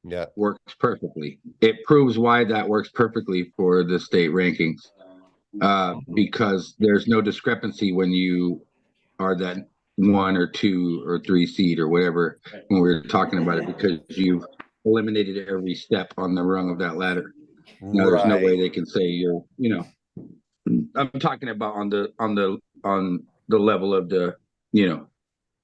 [SPEAKER 1] yeah,
[SPEAKER 3] works perfectly. It proves why that works perfectly for the state rankings, because there's no discrepancy when you are that 1 or 2 or 3 seed or whatever when we were talking about it, because you've eliminated every step on the rung of that ladder. Now there's no way they can say you're, I'm talking about on the level of the,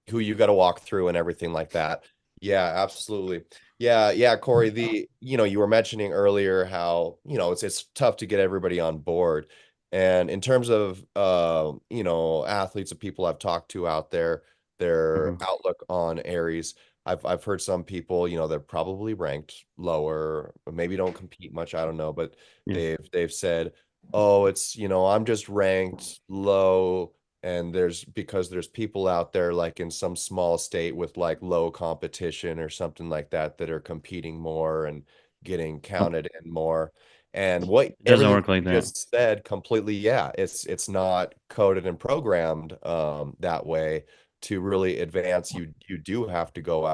[SPEAKER 1] who you got to walk through and everything like that. Yeah, absolutely. Yeah, Corey, you were mentioning earlier how, it's tough to get everybody on board. And in terms of athletes and people I've talked to out there, their outlook on Aries, I've heard some people, they're probably ranked lower, or maybe don't compete much, I don't know, but they've said, oh, it's, I'm just ranked low, and because there's people out there like in some small state with like low competition or something like that are competing more and getting counted in more. And what
[SPEAKER 2] It doesn't
[SPEAKER 1] everything
[SPEAKER 2] work like
[SPEAKER 1] you
[SPEAKER 2] that.
[SPEAKER 1] just said completely, yeah, it's not coded and programmed that way to really advance. You do have to go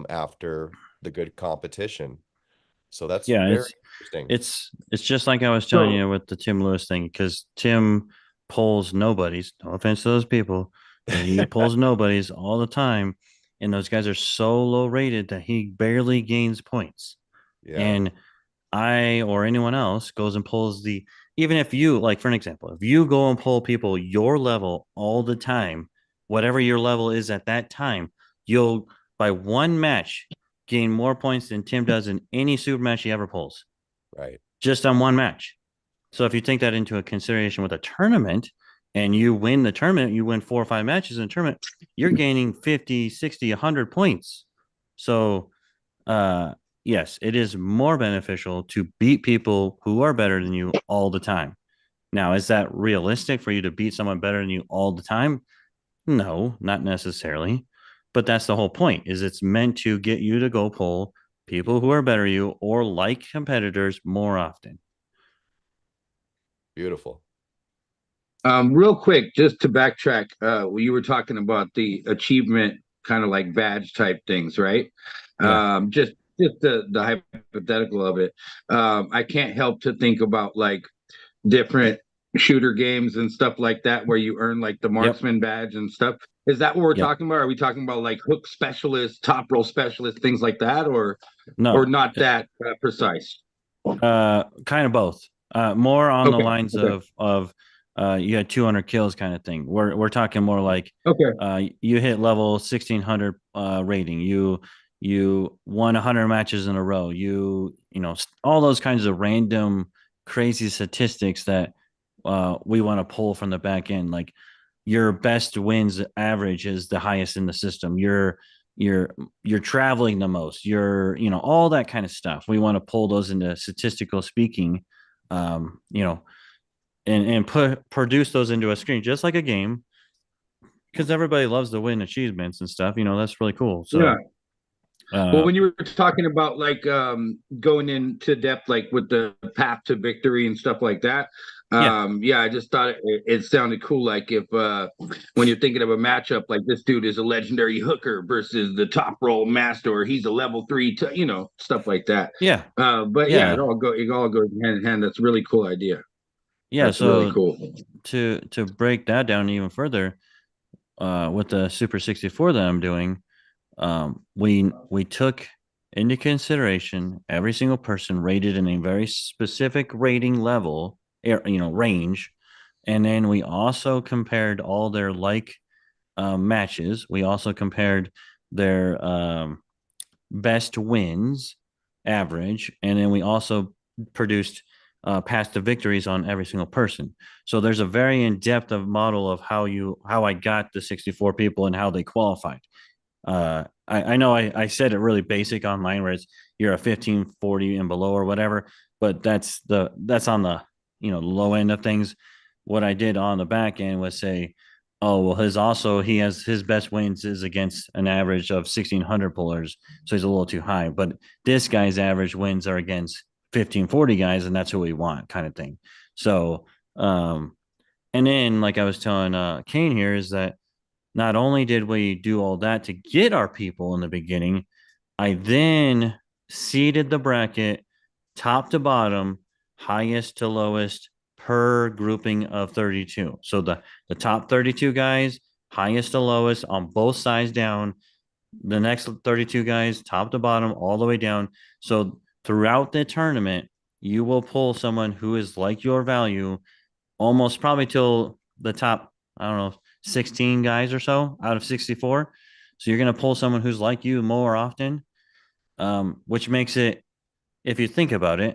[SPEAKER 1] after the good competition. So that's
[SPEAKER 2] Yeah,
[SPEAKER 1] very interesting.
[SPEAKER 2] it's just like I was telling you with the Tim Lewis thing, because Tim pulls nobodies. No offense to those people, but he pulls nobodies all the time, and those guys are so low rated that he barely gains points.
[SPEAKER 1] Yeah.
[SPEAKER 2] And I or anyone else goes and pulls even if you, like, for an example, if you go and pull people your level all the time, whatever your level is at that time, you'll by one match gain more points than Tim does in any super match he ever pulls.
[SPEAKER 1] Right.
[SPEAKER 2] Just on one match. So if you take that into a consideration with a tournament and you win the tournament, you win 4 or 5 matches in a tournament, you're gaining 50, 60, 100 points. So, yes, it is more beneficial to beat people who are better than you all the time. Now, is that realistic for you to beat someone better than you all the time? No, not necessarily. But that's the whole point, is it's meant to get you to go pull people who are better than you or like competitors more often.
[SPEAKER 1] Beautiful.
[SPEAKER 3] Real quick, just to backtrack, you were talking about the achievement kind of like badge type things, right?
[SPEAKER 2] Yeah.
[SPEAKER 3] Just the hypothetical of it. I can't help to think about like different shooter games and stuff like that where you earn like the marksman badge and stuff. Is that what we're talking about? Are we talking about like hook specialist, top roll specialist, things like that, or
[SPEAKER 2] No,
[SPEAKER 3] not that precise?
[SPEAKER 2] kind of both. More on the
[SPEAKER 3] Okay.
[SPEAKER 2] lines
[SPEAKER 3] Okay.
[SPEAKER 2] of you had 200 kills kind of thing. We're talking more like
[SPEAKER 3] Okay.
[SPEAKER 2] you hit level 1600 rating. You won 100 matches in a row. You know all those kinds of random crazy statistics that we want to pull from the back end. Like your best wins average is the highest in the system. You're traveling the most. You're, all that kind of stuff. We want to pull those into statistical speaking, you know, and produce those into a screen, just like a game, because everybody loves the win achievements and stuff. That's really cool.
[SPEAKER 3] Yeah.
[SPEAKER 2] So,
[SPEAKER 3] Well, when you were talking about like going into depth, like with the path to victory and stuff like that,
[SPEAKER 2] yeah,
[SPEAKER 3] yeah, I just thought it sounded cool. Like if when you're thinking of a matchup, like this dude is a legendary hooker versus the top roll master, or he's a level 3, stuff like that.
[SPEAKER 2] yeah,
[SPEAKER 3] But yeah,
[SPEAKER 2] yeah,
[SPEAKER 3] it all goes hand in hand. That's a really cool idea.
[SPEAKER 2] yeah.
[SPEAKER 3] That's really
[SPEAKER 2] So
[SPEAKER 3] cool.
[SPEAKER 2] to break that down even further, with the Super 64 that I'm doing, we took into consideration every single person rated in a very specific rating level, range, and then we also compared all their matches. We also compared their best wins average, and then we also produced past the victories on every single person. So there's a very in-depth of model of how I got the 64 people and how they qualified. I know I said it really basic online where it's you're a 1540 and below or whatever, but that's on the low end of things. What I did on the back end was say, oh well, he has his best wins is against an average of 1600 pullers, so he's a little too high. But this guy's average wins are against 1540 guys, and that's who we want, kind of thing. So, and then like I was telling Kane here is that not only did we do all that to get our people in the beginning, I then seeded the bracket top to bottom, highest to lowest per grouping of 32. So the top 32 guys, highest to lowest on both sides down. The next 32 guys, top to bottom, all the way down. So throughout the tournament, you will pull someone who is like your value almost probably till the top, I don't know, 16 guys or so out of 64. So you're going to pull someone who's like you more often, which makes it, if you think about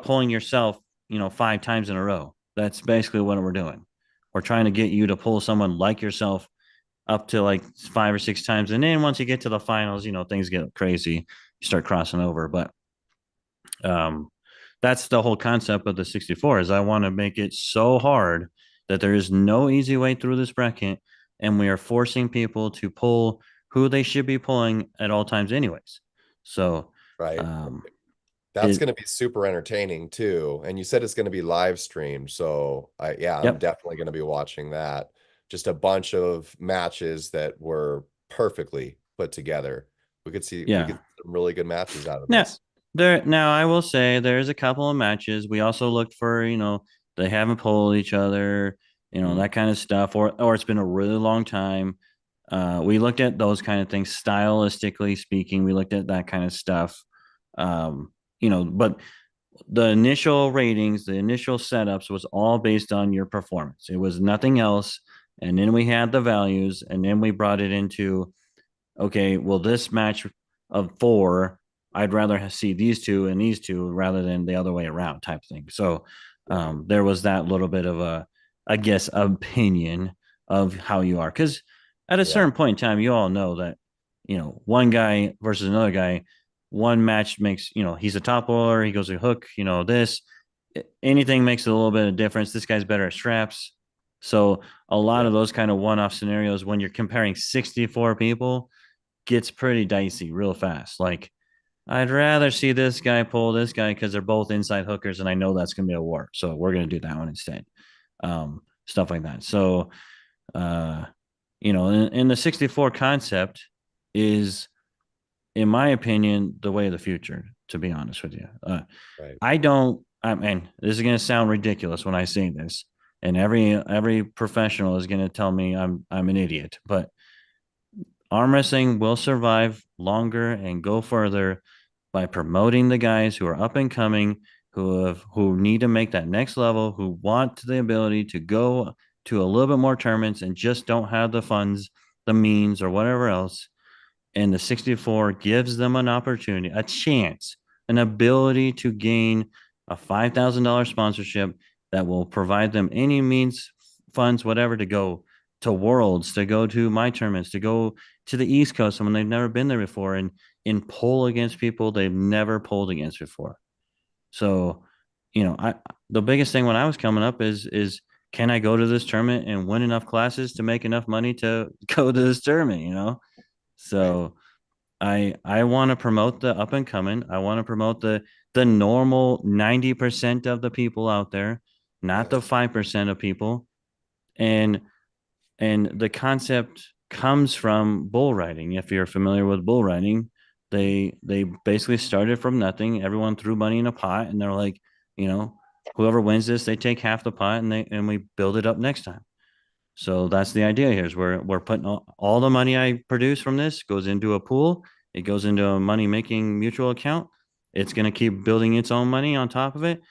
[SPEAKER 2] pulling yourself, 5 times in a row. That's basically what we're doing. We're trying to get you to pull someone like yourself up to like 5 or 6 times. And then once you get to the finals, things get crazy. You start crossing over. But um, that's the whole concept of the 64 is I want to make it so hard that there is no easy way through this bracket, and we are forcing people to pull who they should be pulling at all times anyways. So
[SPEAKER 1] Right.
[SPEAKER 2] um
[SPEAKER 1] That's
[SPEAKER 2] it
[SPEAKER 1] going to be super entertaining too. And you said it's going to be live streamed. So I'm
[SPEAKER 2] yep,
[SPEAKER 1] definitely going to be watching that. Just a bunch of matches that were perfectly put together. We
[SPEAKER 2] yeah.
[SPEAKER 1] could some really good matches out of
[SPEAKER 2] Now,
[SPEAKER 1] this.
[SPEAKER 2] now I will say there's a couple of matches. We also looked for, they haven't pulled each other,
[SPEAKER 1] Mm,
[SPEAKER 2] that kind of stuff, or it's been a really long time. We looked at those kind of things, stylistically speaking. We looked at that kind of stuff. But the initial ratings, the initial setups was all based on your performance. It was nothing else. And then we had the values, and then we brought it into, okay, well, this match of four, I'd rather see these two and these two rather than the other way around type thing. So
[SPEAKER 1] right.
[SPEAKER 2] there was that little bit of I guess, opinion of how you are. Because at a
[SPEAKER 1] Yeah.
[SPEAKER 2] certain point in time, you all know that, one guy versus another guy, one match makes, he's a top roller, he goes a hook, this, anything makes a little bit of difference. This guy's better at straps. So a lot
[SPEAKER 1] Yeah.
[SPEAKER 2] of those kind of one-off scenarios when you're comparing 64 people gets pretty dicey real fast. Like I'd rather see this guy pull this guy because they're both inside hookers, and I know that's gonna be a war. So we're gonna do that one instead. Stuff like that. So uh, in the 64 concept is, in my opinion, the way of the future, to be honest with you.
[SPEAKER 1] Right.
[SPEAKER 2] I mean, this is gonna sound ridiculous when I say this, and every professional is gonna tell me I'm an idiot, but arm wrestling will survive longer and go further by promoting the guys who are up and coming, who need to make that next level, who want the ability to go to a little bit more tournaments and just don't have the funds, the means, or whatever else. And the 64 gives them an opportunity, a chance, an ability to gain a $5,000 sponsorship that will provide them any means, funds, whatever, to go to Worlds, to go to my tournaments, to go to the East Coast when they've never been there before, and pull against people they've never pulled against before. So, the biggest thing when I was coming up is can I go to this tournament and win enough classes to make enough money to go to this tournament? So I want to promote the up and coming. I want to promote the normal 90% of the people out there, not the 5% of people. And the concept comes from bull riding. If you're familiar with bull riding, they basically started from nothing. Everyone threw money in a pot, and they're like, whoever wins this, they take half the pot, and we build it up next time. So that's the idea here. Is we're putting all the money I produce from this goes into a pool. It goes into a money making mutual account. It's going to keep building its own money on top of it,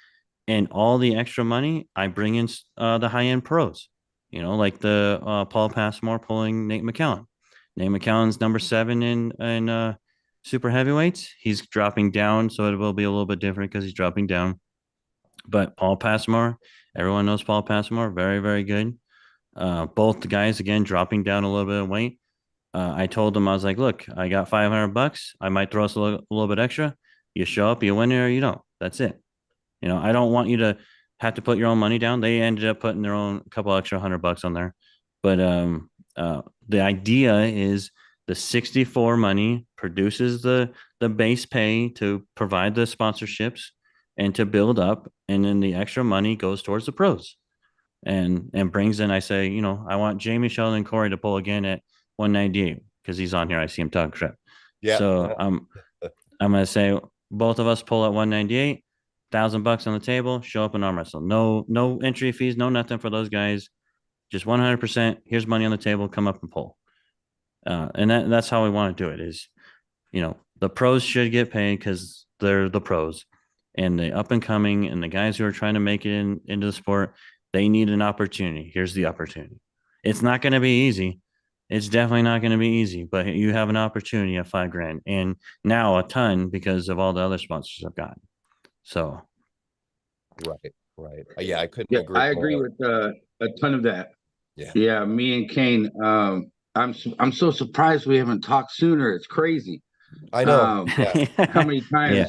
[SPEAKER 2] and all the extra money I bring in the high end pros. Like the Paul Passmore pulling Nate McCallum. Nate McCallum's number 7 in super heavyweights. He's dropping down, so it will be a little bit different because he's dropping down. But Paul Passmore, everyone knows Paul Passmore, very, very good. Both the guys, again, dropping down a little bit of weight. I told them, I was like, look, I got $500. I might throw us a little bit extra. You show up, you win it, or you don't. That's it. I don't want you to have to put your own money down. They ended up putting their own couple extra $100 on there. But the idea is the 64 money produces the base pay to provide the sponsorships and to build up. And then the extra money goes towards the pros and brings in, I say, I want Jamie, Sheldon, and Corey to pull again at 198 because he's on here. I see him talking crap.
[SPEAKER 1] Yeah.
[SPEAKER 2] So I'm going to say both of us pull at 198, $1,000 on the table, show up in arm wrestle. No entry fees, no nothing for those guys. Just 100%. Here's money on the table. Come up and pull. And that's how we want to do it is, the pros should get paid because they're the pros, and the up and coming and the guys who are trying to make it into the sport, they need an opportunity. Here's the opportunity. It's not going to be easy. It's definitely not going to be easy, but you have an opportunity at $5,000 and now a ton because of all the other sponsors I've gotten. So.
[SPEAKER 1] Right. Yeah, I couldn't agree.
[SPEAKER 3] I agree with a ton of that. Yeah. Me and Kane. I'm so surprised we haven't talked sooner. It's crazy.
[SPEAKER 1] I know.
[SPEAKER 3] How many times?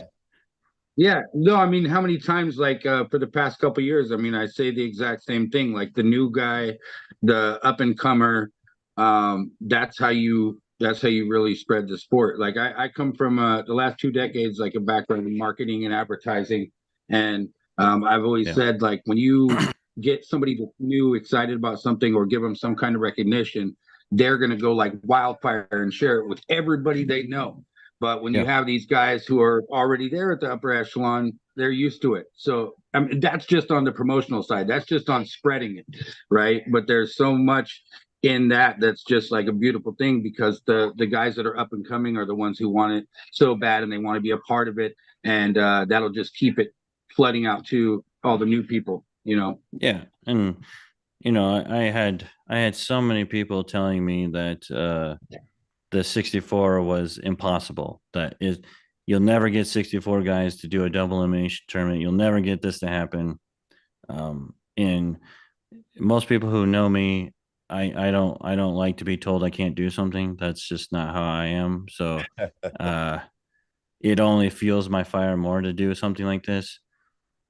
[SPEAKER 3] Yeah. No, I mean, how many times, like, for the past couple of years, I mean, I say the exact same thing, like the new guy, the up and comer. That's how you really spread the sport. Like I come from the last 2 decades, like a background in marketing and advertising. And I've always said, like, when you get somebody that's new, excited about something, or give them some kind of recognition, they're going to go like wildfire and share it with everybody they know. But when you have these guys who are already there at the upper echelon, they're used to it. So I mean, that's just on the promotional side. That's just on spreading it, right? But there's so much in that's just like a beautiful thing, because the guys that are up and coming are the ones who want it so bad and they want to be a part of it. And that'll just keep it flooding out to all the new people,
[SPEAKER 2] Yeah. And, I had so many people telling me that the 64 was impossible. You'll never get 64 guys to do a double elimination tournament. You'll never get this to happen. And most people who know me, I don't like to be told I can't do something. That's just not how I am. So it only fuels my fire more to do something like this.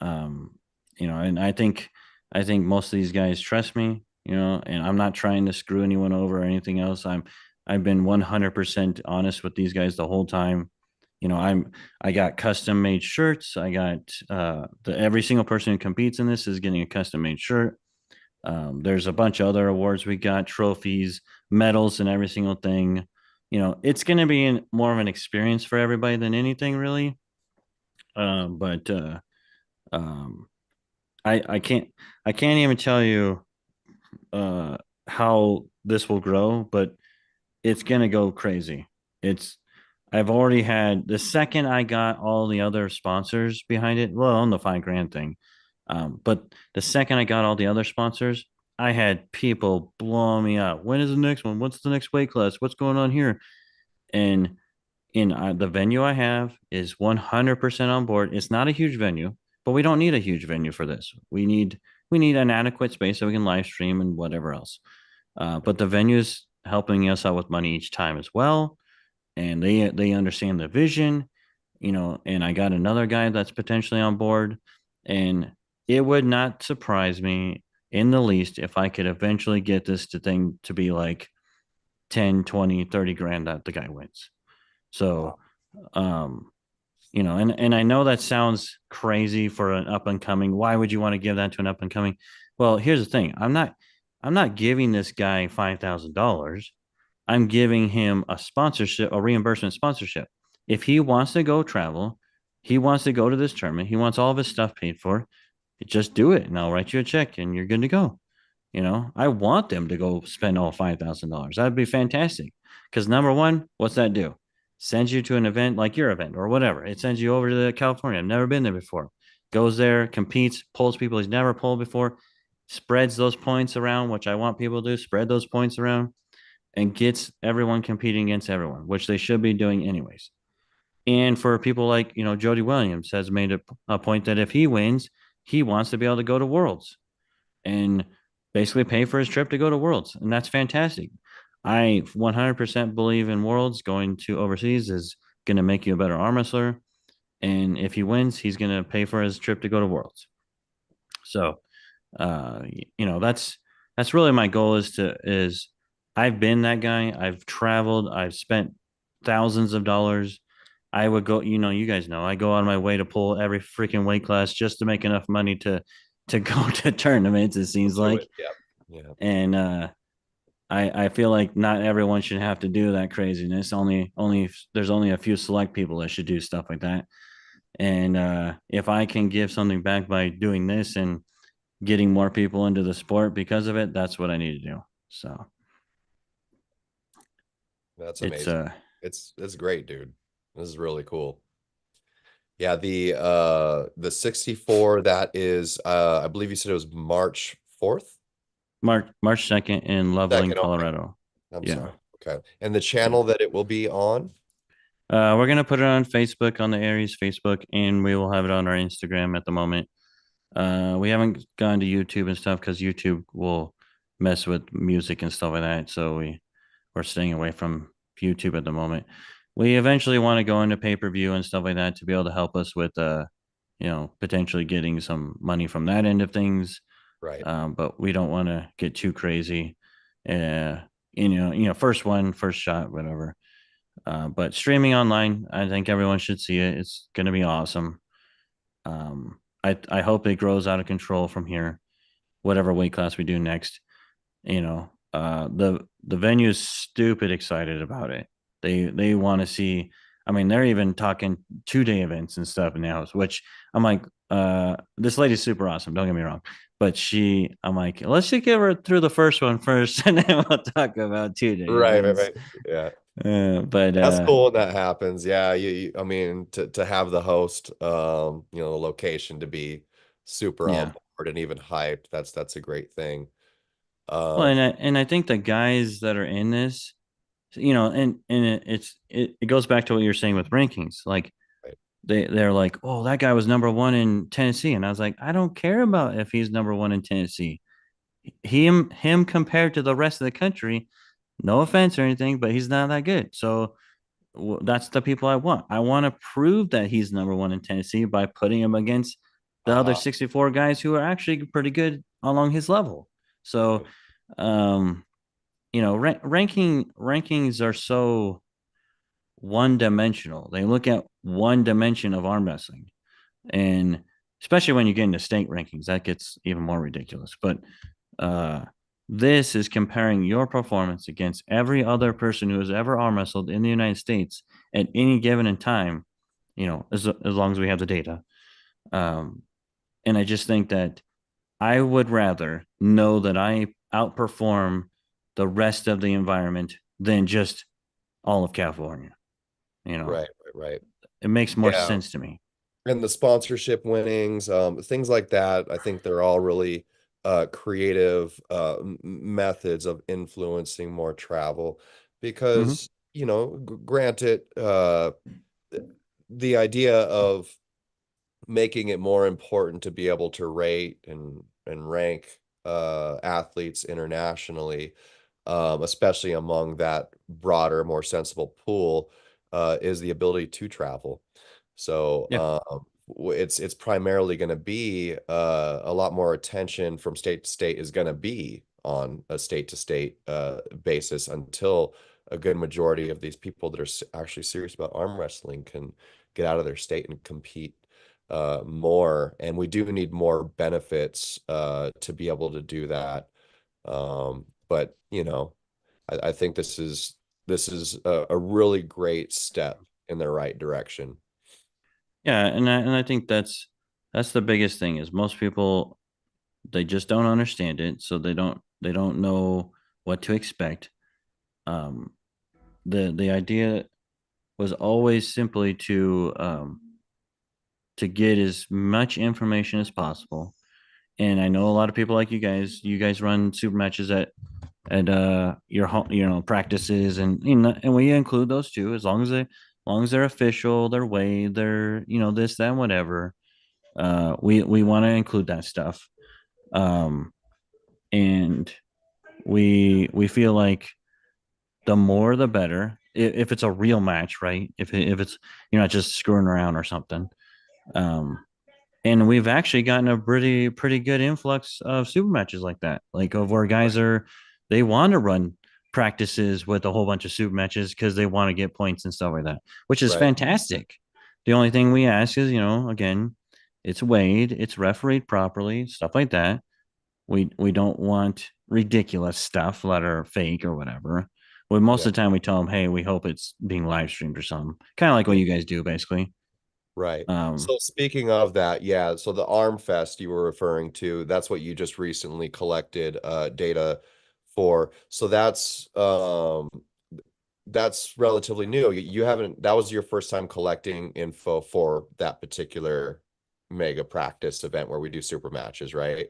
[SPEAKER 2] And I think most of these guys trust me, and I'm not trying to screw anyone over or anything else. I've been 100% honest with these guys the whole time. I got custom made shirts. I got every single person who competes in this is getting a custom made shirt. There's a bunch of other awards. We got trophies, medals, and every single thing. It's going to be more of an experience for everybody than anything, really. But I can't even tell you how this will grow, but it's going to go crazy. I've already had, the second I got all the other sponsors behind it, well, on the $5,000 thing. But the second I got all the other sponsors, I had people blowing me out. When is the next one? What's the next weight class? What's going on here? And in the venue I have is 100% on board. It's not a huge venue. but we don't need a huge venue for this. We need an adequate space so we can live stream and whatever else. But the venue's helping us out with money each time as well, and they understand the vision, and I got another guy that's potentially on board, and it would not surprise me in the least if I could eventually get this thing to be like 10, 20, 30 grand that the guy wins. So, um, and I know that sounds crazy for an up and coming. Why would you want to give that to an up and coming? Well, here's the thing. I'm not giving this guy $5,000. I'm giving him a sponsorship, a reimbursement sponsorship. If he wants to go travel, he wants to go to this tournament, he wants all of his stuff paid for, just do it and I'll write you a check and you're good to go. I want them to go spend all $5,000. That'd be fantastic. Because number one, what's that do? Sends you to an event like your event or whatever. It sends you over to California. I've never been there before. Goes there, competes, pulls people he's never pulled before, spreads those points around, which I want people to do, spread those points around, and gets everyone competing against everyone, which they should be doing anyways. And for people like, Jody Williams has made a point that if he wins, he wants to be able to go to Worlds and basically pay for his trip to go to Worlds. And that's fantastic. I 100% believe in Worlds. Going to overseas is going to make you a better arm wrestler. And if he wins, he's going to pay for his trip to go to Worlds. So, that's really my goal is I've been that guy. I've traveled. I've spent thousands of dollars. I would go, you guys know, I go on my way to pull every freaking weight class just to make enough money to go to tournaments, it seems like.
[SPEAKER 1] Yeah.
[SPEAKER 2] And I feel like not everyone should have to do that craziness. There's only a few select people that should do stuff like that. And if I can give something back by doing this and getting more people into the sport because of it, that's what I need to do. So
[SPEAKER 1] That's amazing. It's great, dude. This is really cool. Yeah, the 64, that is I believe you said it was March 4th?
[SPEAKER 2] March 2nd in Loveland, Colorado.
[SPEAKER 1] I'm sorry. Okay. And the channel that it will be on?
[SPEAKER 2] We're gonna put it on Facebook, on the AERS Facebook, and we will have it on our Instagram at the moment. We haven't gone to YouTube and stuff because YouTube will mess with music and stuff like that. So we're staying away from YouTube at the moment. We eventually want to go into pay-per-view and stuff like that to be able to help us with potentially getting some money from that end of things.
[SPEAKER 1] Right.
[SPEAKER 2] But we don't want to get too crazy. First shot, whatever. But streaming online, I think everyone should see it. It's going to be awesome. I hope it grows out of control from here, whatever weight class we do next. The venue is stupid excited about it. They want to see. I mean, they're even talking 2-day events and stuff now, which I'm like, this lady's super awesome. Don't get me wrong, but I'm like, let's just get her through the first one first, and then we'll talk about 2-day.
[SPEAKER 1] Right. Yeah.
[SPEAKER 2] But
[SPEAKER 1] that's cool when that happens. Yeah, I mean, to have the host, the location to be super on board and even hyped. That's a great thing.
[SPEAKER 2] Well, and I think the guys that are in this, and it goes back to what you're saying with rankings. Like
[SPEAKER 1] right.
[SPEAKER 2] they're like, oh, that guy was number 1 in Tennessee, and I was like, I don't care about if he's number 1 in Tennessee. Him compared to the rest of the country, no offense or anything, but he's not that good. So that's the people I want. I want to prove that he's number 1 in Tennessee by putting him against the other 64 guys who are actually pretty good along his level. So, rankings are so one-dimensional. They look at one dimension of arm wrestling, and especially when you get into state rankings, that gets even more ridiculous. But this is comparing your performance against every other person who has ever arm wrestled in the United States at any given time, as long as we have the data. And I just think that I would rather know that I outperform the rest of the environment than just all of California.
[SPEAKER 1] Right.
[SPEAKER 2] It makes more sense to me.
[SPEAKER 1] And the sponsorship winnings, things like that, I think they're all really creative methods of influencing more travel because, granted, the idea of making it more important to be able to rate and rank athletes internationally, especially among that broader, more sensible pool, is the ability to travel. So
[SPEAKER 2] Yeah.
[SPEAKER 1] it's primarily going to be a lot more attention from state to state is going to be on a state to state basis until a good majority of these people that are actually serious about arm wrestling can get out of their state and compete more. And we do need more benefits to be able to do that. But you know, I think this is a really great step in the right direction.
[SPEAKER 2] Yeah, and I think that's the biggest thing is most people they just don't understand it, so they don't know what to expect. Um, the idea was always simply to get as much information as possible. And I know a lot of people like you guys run super matches at your home, practices, and and we include those too, as long as they're official, they're weighed, they're this, that, and whatever. We want to include that stuff. Um, and we feel like the more the better. If it's a real match, right? If it's you're not just screwing around or something. Um, and we've actually gotten a pretty good influx of super matches like that, like of where guys are they want to run practices with a whole bunch of super matches because they want to get points and stuff like that, which is
[SPEAKER 1] Right.
[SPEAKER 2] fantastic. The only thing we ask is, again, it's weighed, it's refereed properly, stuff like that. We don't want ridiculous stuff that are fake or whatever. But most
[SPEAKER 1] Yeah.
[SPEAKER 2] of the time we tell them, hey, we hope it's being live streamed or something, kind of like what
[SPEAKER 1] Yeah.
[SPEAKER 2] you guys do basically.
[SPEAKER 1] Right.
[SPEAKER 2] um
[SPEAKER 1] So speaking of that, yeah, so the Arm Fest you were referring to, that's what you just recently collected data for. So that's relatively new. You haven't, that was your first time collecting info for that particular mega practice event where we do super matches, right?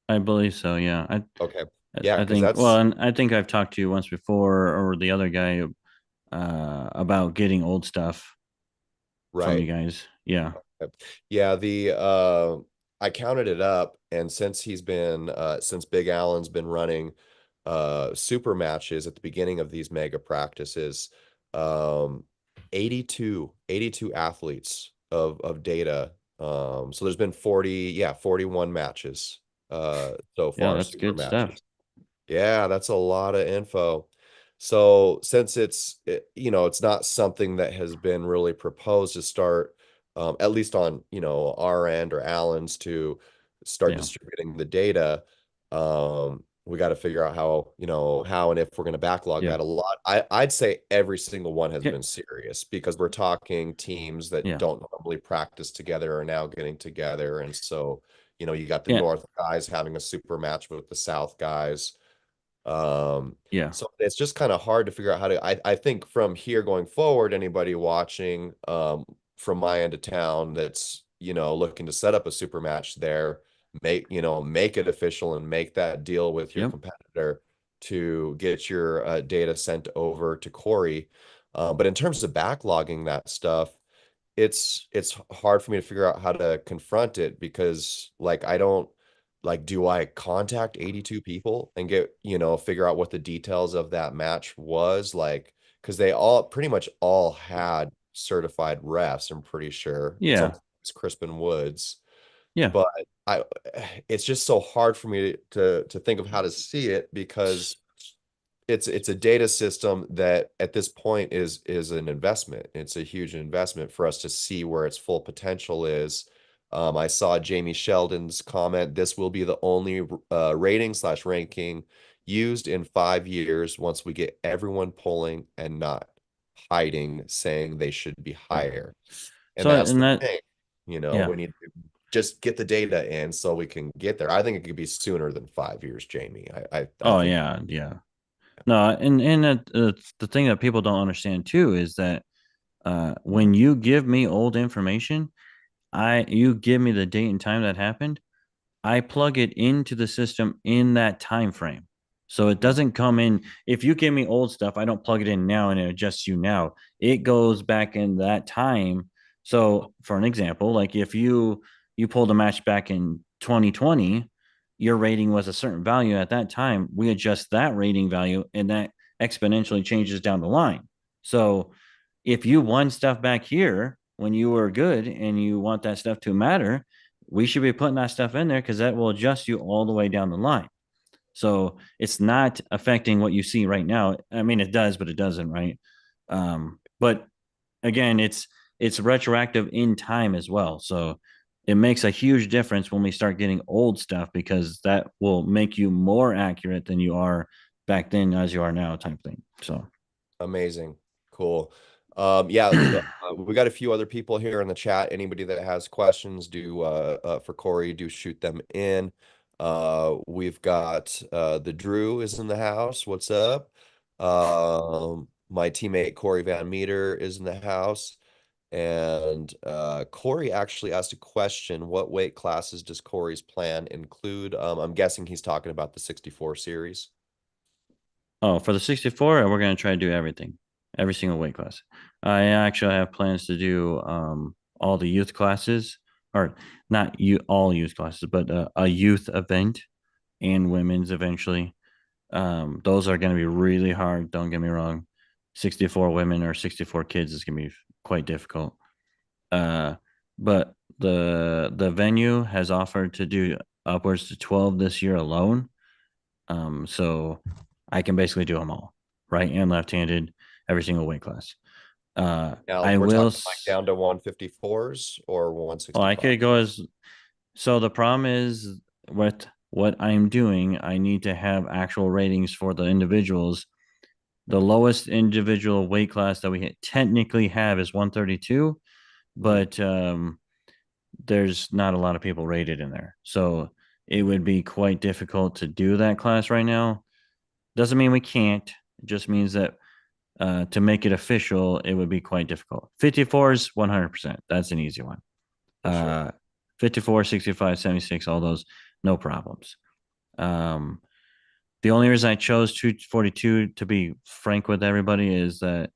[SPEAKER 2] I believe so. Yeah.
[SPEAKER 1] Okay. Yeah,
[SPEAKER 2] I
[SPEAKER 1] because
[SPEAKER 2] think, well,
[SPEAKER 1] that's
[SPEAKER 2] and I think I've talked to you once before, or the other guy, about getting old stuff from you
[SPEAKER 1] right.
[SPEAKER 2] guys. Yeah.
[SPEAKER 1] Yeah, the I counted it up, and since Big Allen's been running super matches at the beginning of these mega practices, um 82 athletes of data. So there's been 41 matches so
[SPEAKER 2] Yeah.
[SPEAKER 1] far,
[SPEAKER 2] That's
[SPEAKER 1] super
[SPEAKER 2] good stuff.
[SPEAKER 1] matches. Yeah, that's a lot of info. So since it's not something that has been really proposed to start, at least on, our end or Allen's to start
[SPEAKER 2] Yeah.
[SPEAKER 1] distributing the data, we got to figure out how and if we're going to backlog
[SPEAKER 2] Yeah.
[SPEAKER 1] that a lot. I'd say every single one has
[SPEAKER 2] Yeah.
[SPEAKER 1] been serious because we're talking teams that
[SPEAKER 2] Yeah.
[SPEAKER 1] don't normally practice together are now getting together. And so, you got the
[SPEAKER 2] Yeah.
[SPEAKER 1] North guys having a super match with the South guys.
[SPEAKER 2] Yeah.
[SPEAKER 1] So it's just kind of hard to figure out how to. I think from here going forward, anybody watching from my end of town that's looking to set up a super match there, make it official and make that deal with your
[SPEAKER 2] Yep.
[SPEAKER 1] competitor to get your data sent over to Corey. But in terms of backlogging that stuff, it's hard for me to figure out how to confront it because like I don't like do I contact 82 people and figure out what the details of that match was like because they all pretty much all had certified refs, I'm pretty sure.
[SPEAKER 2] Yeah.
[SPEAKER 1] Sometimes Crispin Woods,
[SPEAKER 2] Yeah.
[SPEAKER 1] but I it's just so hard for me to think of how to see it because
[SPEAKER 2] S-
[SPEAKER 1] it's a data system that at this point is an investment. It's a huge investment for us to see where its full potential is. I saw Jamie Sheldon's comment. This will be the only rating slash ranking used in 5 years once we get everyone pulling and not hiding, saying they should be
[SPEAKER 2] Yeah.
[SPEAKER 1] higher. And
[SPEAKER 2] So,
[SPEAKER 1] that's
[SPEAKER 2] and
[SPEAKER 1] the
[SPEAKER 2] that,
[SPEAKER 1] thing.
[SPEAKER 2] yeah.
[SPEAKER 1] We need to just get the data in so we can get there. I think it could be sooner than 5 years, Jamie. I
[SPEAKER 2] Oh,
[SPEAKER 1] think.
[SPEAKER 2] yeah. Yeah. No, the thing that people don't understand too is that when you give me old information, you give me the date and time that happened, I plug it into the system in that time frame. So it doesn't come in. If you give me old stuff, I don't plug it in now and it adjusts you now. It goes back in that time So for an example, like if you pulled a match back in 2020, your rating was a certain value at that time. We adjust that rating value, and that exponentially changes down the line. So if you won stuff back here when you were good and you want that stuff to matter, we should be putting that stuff in there because that will adjust you all the way down the line. So it's not affecting what you see right now. I mean, it does, but it doesn't, right? But again, it's retroactive in time as well. So it makes a huge difference when we start getting old stuff because that will make you more accurate than you are back then as you are now, type thing. So
[SPEAKER 1] Amazing. Cool. Yeah, we got a few other people here in the chat. Anybody that has questions, do for Corey, do shoot them in. We've got the Drew is in the house. What's up? My teammate Corey Van Meter is in the house. And Corey actually asked a question. What weight classes does Corey's plan include? I'm guessing he's talking about the 64 series.
[SPEAKER 2] oh, for the 64, we're gonna try to do everything, every single weight class. I actually have plans to do all the youth classes, or not you all youth classes, but a youth event and women's eventually. Those are going to be really hard. Don't get me wrong. 64 women or 64 kids is going to be quite difficult. But the venue has offered to do upwards to 12 this year alone. So I can basically do them all, right and left-handed, every single weight class.
[SPEAKER 1] Now
[SPEAKER 2] I
[SPEAKER 1] we're
[SPEAKER 2] will.
[SPEAKER 1] talking like down to 154s or
[SPEAKER 2] Well,
[SPEAKER 1] 165.
[SPEAKER 2] I could go as. So the problem is with what I'm doing, I need to have actual ratings for the individuals. The lowest individual weight class that we technically have is 132, but there's not a lot of people rated in there. So it would be quite difficult to do that class right now. Doesn't mean we can't. It just means that to make it official, it would be quite difficult. 54s, 100%. That's an easy one.
[SPEAKER 1] For sure.
[SPEAKER 2] 54, 65, 76, all those, no problems. The only reason I chose 242, to be frank with everybody, is that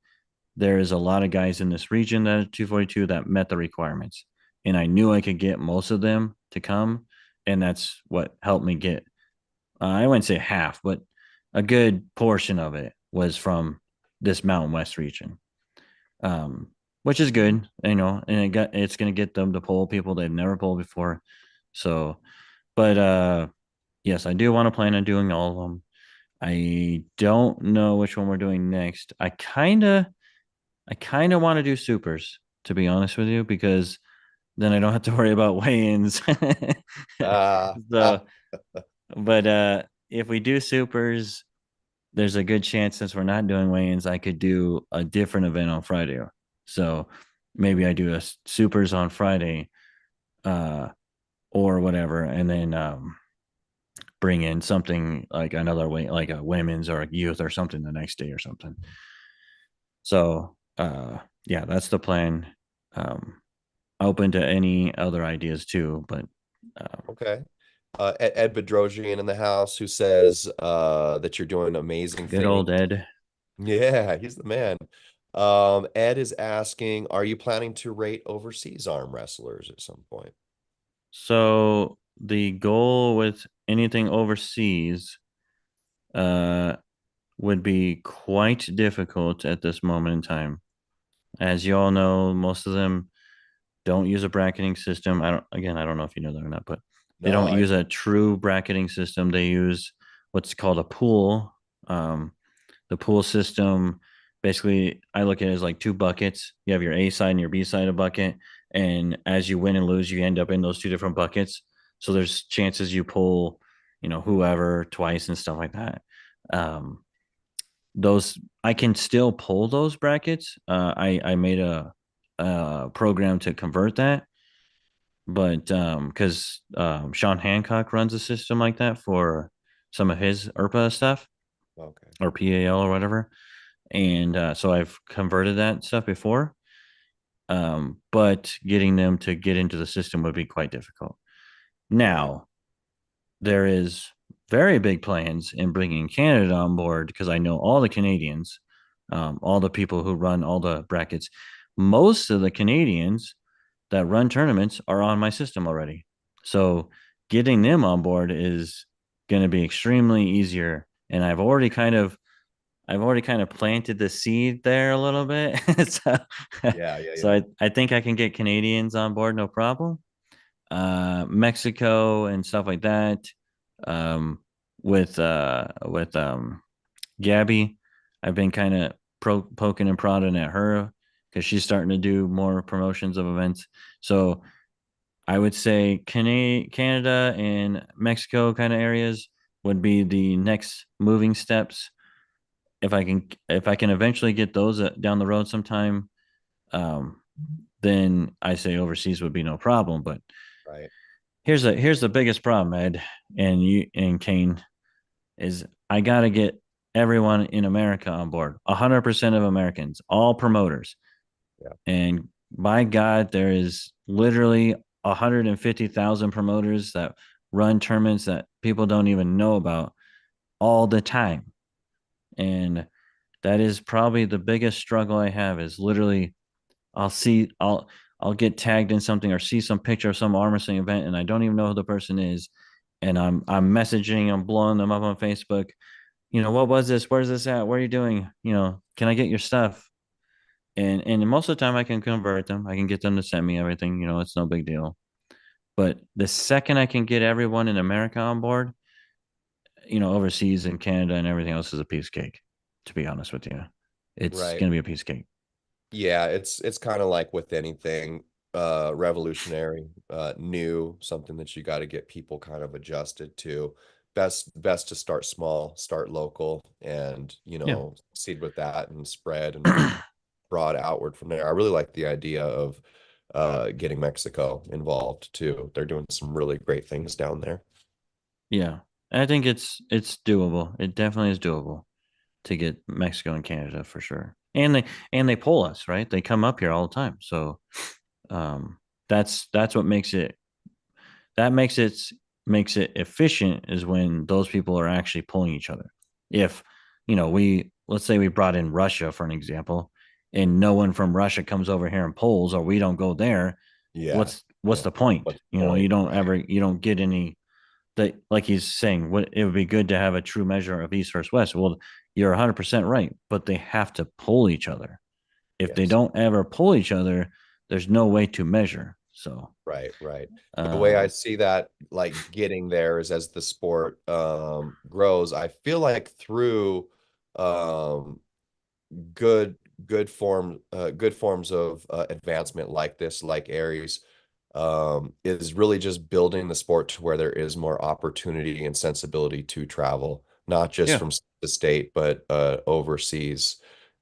[SPEAKER 2] there is a lot of guys in this region that are 242 that met the requirements. And I knew I could get most of them to come. And that's what helped me get, I wouldn't say half, but a good portion of it was from this Mountain West region, which is good, and it's going to get them to pull people they've never pulled before. So, but yes, I do want to plan on doing all of them. I don't know which one we're doing next. I kind of want to do supers, to be honest with you, because then I don't have to worry about weigh-ins.
[SPEAKER 1] Uh,
[SPEAKER 2] So, but if we do supers, there's a good chance, since we're not doing weigh-ins, I could do a different event on Friday. So maybe I do a supers on Friday, or whatever, and then bring in something like another way, like a women's or a youth or something the next day or something. So yeah, that's the plan. Open to any other ideas too, but
[SPEAKER 1] okay. Ed Bedrosian in the house, who says that you're doing amazing
[SPEAKER 2] good
[SPEAKER 1] things.
[SPEAKER 2] old Ed.
[SPEAKER 1] Yeah, he's the man. Ed is asking, are you planning to rate overseas arm wrestlers at some point?
[SPEAKER 2] So the goal with anything overseas would be quite difficult at this moment in time. As you all know, most of them don't use a bracketing system. I don't know if you know that or not, but they
[SPEAKER 1] No,
[SPEAKER 2] don't use a true bracketing system. They use what's called a pool. The pool system, basically, I look at it as like two buckets. You have your A side and your B side of bucket, and as you win and lose, you end up in those two different buckets. So there's chances you pull, whoever twice and stuff like that. Those I can still pull those brackets. I made a program to convert that, but because Sean Hancock runs a system like that for some of his ERPA stuff,
[SPEAKER 1] okay.
[SPEAKER 2] or PAL or whatever, and so I've converted that stuff before. But getting them to get into the system would be quite difficult. Now, there is very big plans in bringing Canada on board, because I know all the Canadians, all the people who run all the brackets. Most of the Canadians that run tournaments are on my system already. So getting them on board is going to be extremely easier. And I've already kind of planted the seed there a little bit. so
[SPEAKER 1] Yeah, yeah,
[SPEAKER 2] so
[SPEAKER 1] yeah.
[SPEAKER 2] I think I can get Canadians on board, no problem. Mexico and stuff like that. Um, with Gabby, I've been kind of poking and prodding at her because she's starting to do more promotions of events. So I would say Canada and Mexico kind of areas would be the next moving steps. If I can eventually get those down the road sometime, um, then I say overseas would be no problem. But
[SPEAKER 1] Right.
[SPEAKER 2] here's the biggest problem, Ed, and you and Kane, is I got to get everyone in America on board. 100% of Americans, all promoters.
[SPEAKER 1] Yeah.
[SPEAKER 2] And by God, there is literally 150,000 promoters that run tournaments that people don't even know about all the time. And that is probably the biggest struggle I have is literally I'll see I'll get tagged in something or see some picture of some arm wrestling event and I don't even know who the person is. And I'm messaging, I'm blowing them up on Facebook. What was this? Where's this at? What are you doing? Can I get your stuff? And most of the time I can convert them. I can get them to send me everything. It's no big deal. But the second I can get everyone in America on board, overseas in Canada and everything else is a piece of cake, to be honest with you. It's
[SPEAKER 1] Right.
[SPEAKER 2] gonna be a piece of cake.
[SPEAKER 1] Yeah, it's kind of like with anything revolutionary, new, something that you got to get people kind of adjusted to. Best to start small, start local, and
[SPEAKER 2] Yeah.
[SPEAKER 1] seed with that and spread and broad outward from there. I really like the idea of getting Mexico involved too. They're doing some really great things down there.
[SPEAKER 2] Yeah. I think it's doable. It definitely is doable to get Mexico and Canada for sure. And they pull us, right? They come up here all the time. So um that's what makes it efficient is when those people are actually pulling each other. If we let's say we brought in Russia for an example, and no one from Russia comes over here and pulls, or we don't go there,
[SPEAKER 1] Yeah.
[SPEAKER 2] what's
[SPEAKER 1] Yeah.
[SPEAKER 2] the point?
[SPEAKER 1] What's the point? Right.
[SPEAKER 2] You don't get any that, like he's saying, what it would be good to have a true measure of East versus West. Well, you're 100% right, but they have to pull each other. If they
[SPEAKER 1] Yes.
[SPEAKER 2] don't ever pull each other, there's no way to measure. So
[SPEAKER 1] Right, right. The way I
[SPEAKER 2] um
[SPEAKER 1] see that, like getting there is as the sport grows. I feel like through um good good forms of advancement like this, like Aries, is really just building the sport to where there is more opportunity and sensibility to travel, not just
[SPEAKER 2] yeah.
[SPEAKER 1] from the state, but overseas.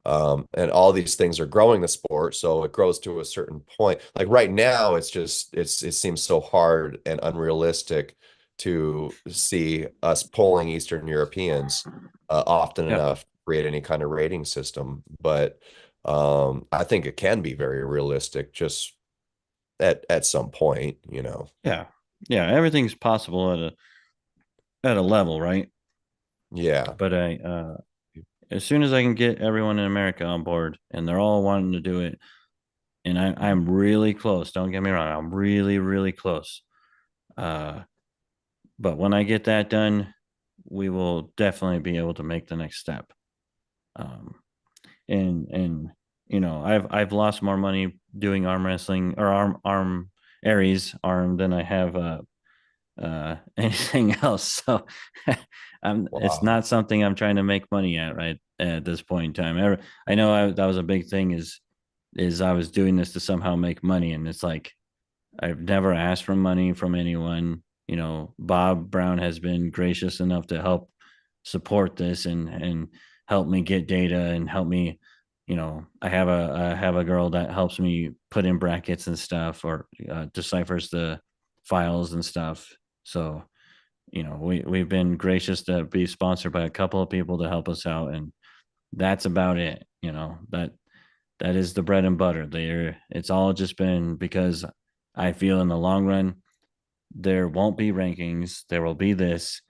[SPEAKER 1] And all these things are growing the sport, so it grows to a certain point. Like right now, it seems so hard and unrealistic to see us pulling Eastern Europeans often
[SPEAKER 2] Yeah.
[SPEAKER 1] enough to create any kind of rating system. But I think it can be very realistic just at some point.
[SPEAKER 2] Yeah. Yeah, everything's possible at a level, right?
[SPEAKER 1] Yeah.
[SPEAKER 2] But as soon as I can get everyone in America on board and they're all wanting to do it, and I'm really close, don't get me wrong, I'm really, really close. Uh, but when I get that done, we will definitely be able to make the next step. Um, and I've lost more money doing arm wrestling or arm Aries arm than I have anything else. So it's
[SPEAKER 1] Wow.
[SPEAKER 2] not something I'm trying to make money at right at this point in time. I know that was a big thing is I was doing this to somehow make money, and it's like I've never asked for money from anyone. Bob Brown has been gracious enough to help support this and help me get data and help me. I have a girl that helps me put in brackets and stuff, or deciphers the files and stuff. So we've been gracious to be sponsored by a couple of people to help us out, and that's about it. That is the bread and butter there. It's all just been because I feel in the long run there won't be rankings. There will be this.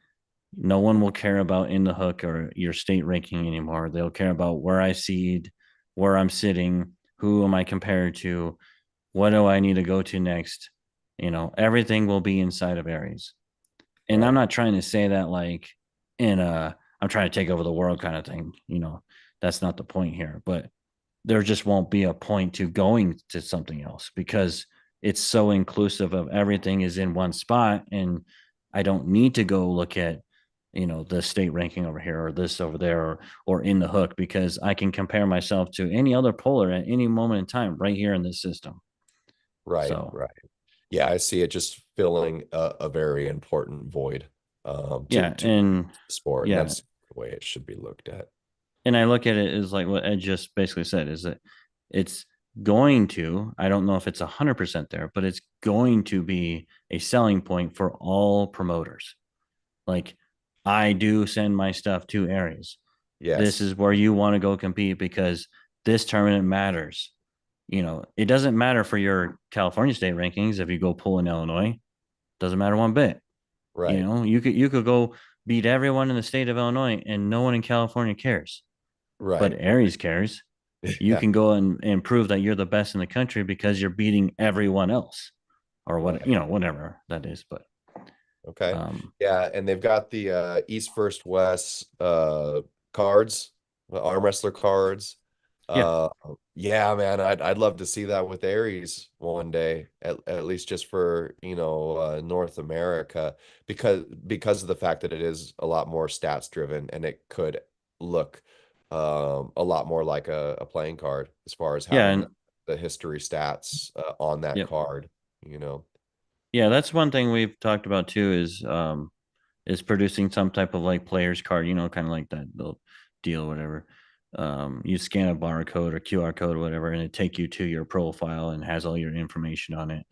[SPEAKER 2] No one will care about in the hook or your state ranking anymore. They'll care about where I seed, where I'm sitting, who am I compared to, what do I need to go to next? Everything will be inside of Aries. And I'm
[SPEAKER 1] Right.
[SPEAKER 2] not trying to say that like in a I'm trying to take over the world kind of thing. That's not the point here. But there just won't be a point to going to something else because it's so inclusive of everything is in one spot. And I don't need to go look at, the state ranking over here or this over there or in the hook because I can compare myself to any other puller at any moment in time right here in this system.
[SPEAKER 1] Right.
[SPEAKER 2] So
[SPEAKER 1] Right. Yeah, I see it just filling a very important void
[SPEAKER 2] yeah,
[SPEAKER 1] to
[SPEAKER 2] and
[SPEAKER 1] the sport, and
[SPEAKER 2] yeah,
[SPEAKER 1] that's the way it should be looked at.
[SPEAKER 2] and I look at it as like what Ed just basically said is that it's going to, I don't know if it's 100% there, but it's going to be a selling point for all promoters. Like, I do send my stuff to Aries. This
[SPEAKER 1] Yes.
[SPEAKER 2] is where you want to go compete because this tournament matters. It doesn't matter for your California state rankings if you go pull in Illinois. Doesn't matter one bit.
[SPEAKER 1] Right.
[SPEAKER 2] You could go beat everyone in the state of Illinois and no one in California cares. But
[SPEAKER 1] Right.
[SPEAKER 2] Aries cares. You
[SPEAKER 1] Yeah.
[SPEAKER 2] can go and prove that you're the best in the country because you're beating everyone else or what,
[SPEAKER 1] Right.
[SPEAKER 2] whatever that is. But
[SPEAKER 1] Okay.
[SPEAKER 2] um,
[SPEAKER 1] Yeah, and they've got the East First West cards, the arm wrestler cards.
[SPEAKER 2] yeah,
[SPEAKER 1] Uh yeah, man, I'd love to see that with Aries one day, at least just for, North America, because of the fact that it is a lot more stats driven and it could look a lot more like a playing card as far as
[SPEAKER 2] yeah,
[SPEAKER 1] having
[SPEAKER 2] and
[SPEAKER 1] the history stats on that
[SPEAKER 2] yep,
[SPEAKER 1] card, you know.
[SPEAKER 2] yeah. That's one thing we've talked about too is producing some type of like players card. Kind of like that little deal, whatever. You scan a barcode or QR code or whatever, and it take you to your profile and has all your information on it,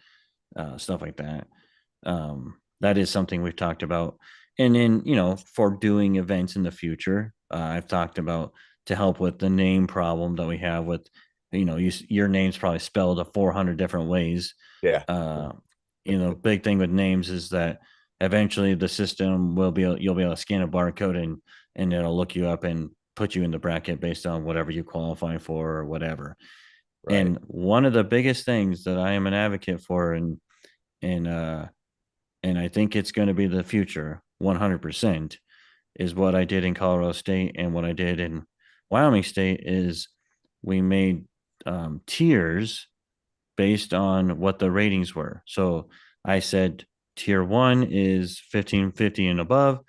[SPEAKER 2] stuff like that. That is something we've talked about. And then, for doing events in the future, I've talked about to help with the name problem that we have with, your name's probably spelled 400 different ways.
[SPEAKER 1] Yeah.
[SPEAKER 2] Uh, big thing with names is that eventually the system you'll be able to scan a barcode and it'll look you up and put you in the bracket based on whatever you qualify for or whatever.
[SPEAKER 1] Right.
[SPEAKER 2] And one of the biggest things that I am an advocate for and and I think it's going to be the future 100% is what I did in Colorado State and what I did in Wyoming State is we made tiers based on what the ratings were. So I said tier 1 is 1550 and above,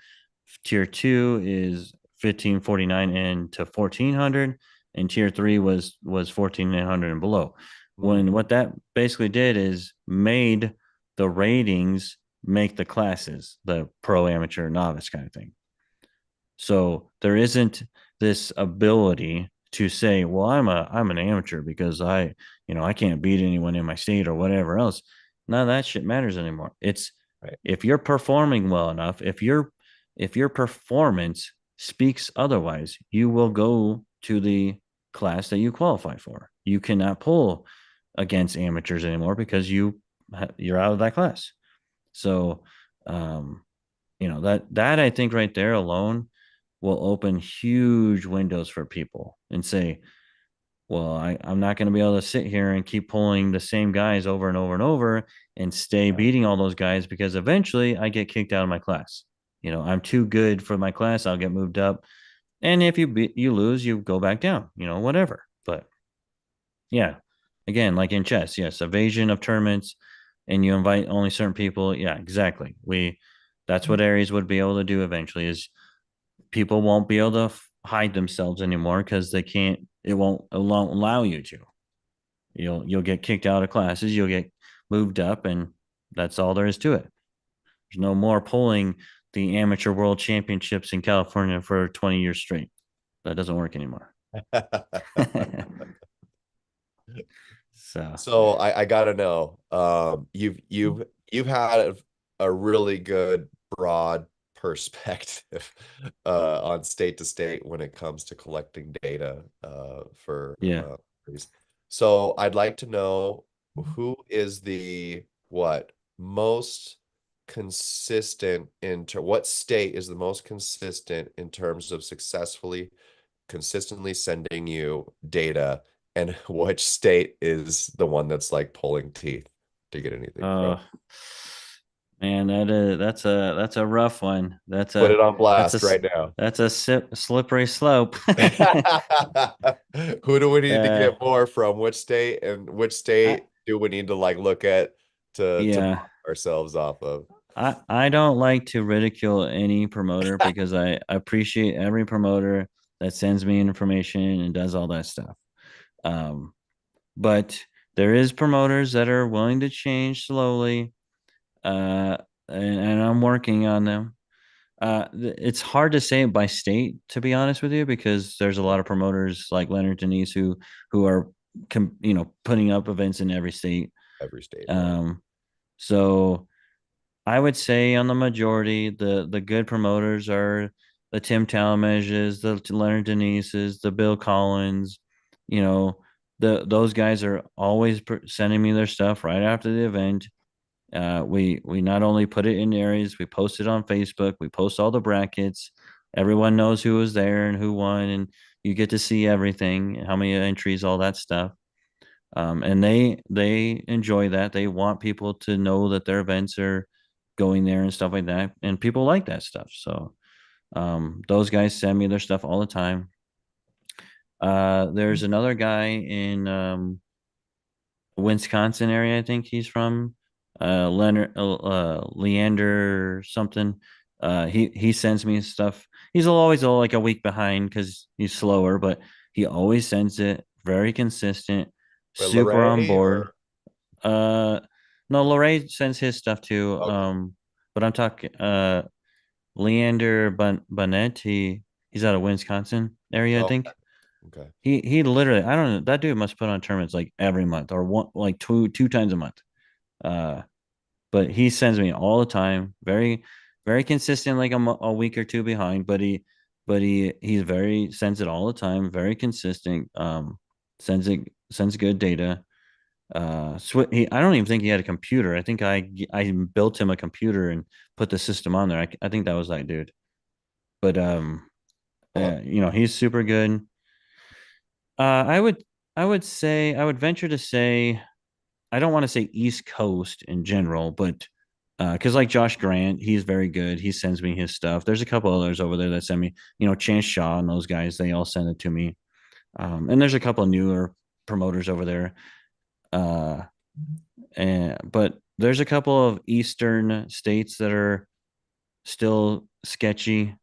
[SPEAKER 2] tier 2 is 1549 and to 1400, and tier 3 was 1400 and below. When
[SPEAKER 1] Mhm.
[SPEAKER 2] what that basically did is made the ratings make the classes, the pro, amateur, novice kind of thing. So there isn't this ability to say, well, I'm an amateur because I can't beat anyone in my state or whatever else. None of that shit matters anymore. It's
[SPEAKER 1] Right.
[SPEAKER 2] if you're performing well enough, if your performance speaks otherwise, you will go to the class that you qualify for. You cannot pull against amateurs anymore because you're out of that class. So, um, that I think right there alone will open huge windows for people and say, well, I'm not going to be able to sit here and keep pulling the same guys over and over and over and stay
[SPEAKER 1] Yeah.
[SPEAKER 2] beating all those guys because eventually I get kicked out of my class. I'm too good for my class. I'll get moved up. And if you lose, you go back down, whatever. But yeah, again, like in chess, yes, evasion of tournaments and you invite only certain people. Yeah, exactly. That's what Aries would be able to do eventually is people won't be able to hide themselves anymore because it won't allow you to. You'll get kicked out of classes, you'll get moved up, and that's all there is to it. There's no more pulling the amateur world championships in California for 20 years straight. That doesn't work anymore. So
[SPEAKER 1] So I gotta know, you've had a really good broad perspective on state to state when it comes to collecting data for
[SPEAKER 2] yeah.
[SPEAKER 1] these. So I'd like to know who is the what most consistent what state is the most consistent in terms of consistently sending you data And which state is the one that's like pulling teeth to get anything from?
[SPEAKER 2] Man, that's a rough one.
[SPEAKER 1] Put it on
[SPEAKER 2] That's
[SPEAKER 1] blast right now.
[SPEAKER 2] slippery slope.
[SPEAKER 1] Who do we need to
[SPEAKER 2] uh,
[SPEAKER 1] get more from? Which state, and which
[SPEAKER 2] I,
[SPEAKER 1] state do we need to like look at to
[SPEAKER 2] yeah,
[SPEAKER 1] bounce ourselves off of?
[SPEAKER 2] I don't like to ridicule any promoter because I appreciate every promoter that sends me information and does all that stuff. Um, but there is promoters that are willing to change slowly, uh, and I'm working on them. It's hard to say by state, to be honest with you, because there's a lot of promoters like Leonard Denise who are putting up events in every state.
[SPEAKER 1] Every state, right?
[SPEAKER 2] So I would say on the majority, the good promoters are the Tim Talmages, the Leonard Denises, the Bill Collins. You know, those guys are always sending me their stuff right after the event. We not only put it in areas, we post it on Facebook, we post all the brackets. Everyone knows who was there and who won, and you get to see everything, how many entries, all that stuff. And they enjoy that. They want people to know that their events are going there and stuff like that, and people like that stuff. So those guys send me their stuff all the time. There's another guy in Wisconsin area. I think he's from Leander something. He sends me stuff. He's always like a week behind because he's slower, but he always sends it. Very consistent,
[SPEAKER 1] Or
[SPEAKER 2] super on
[SPEAKER 1] Lorray
[SPEAKER 2] board.
[SPEAKER 1] or
[SPEAKER 2] No, Lorray sends his stuff too.
[SPEAKER 1] okay.
[SPEAKER 2] But I'm talking Leander Bonnet. He's out of Wisconsin area, I
[SPEAKER 1] Okay.
[SPEAKER 2] think.
[SPEAKER 1] Okay.
[SPEAKER 2] He literally, I don't know, that dude must put on tournaments like every month or one like two times a month. Uh, but he sends me all the time, very consistent, like a week or two behind, but he's very sends it all the time, very consistent. Sends good data. I don't even think he had a computer. I think I built him a computer and put the system on there. I think that was that dude. But
[SPEAKER 1] Huh.
[SPEAKER 2] he's super good. I would venture to say I don't want to say East Coast in general, but because like Josh Grant, he's very good. He sends me his stuff. There's a couple others over there that send me, Chance Shaw and those guys. They all send it to me. And there's a couple of newer promoters over there. Uh, but there's a couple of Eastern states that are still sketchy.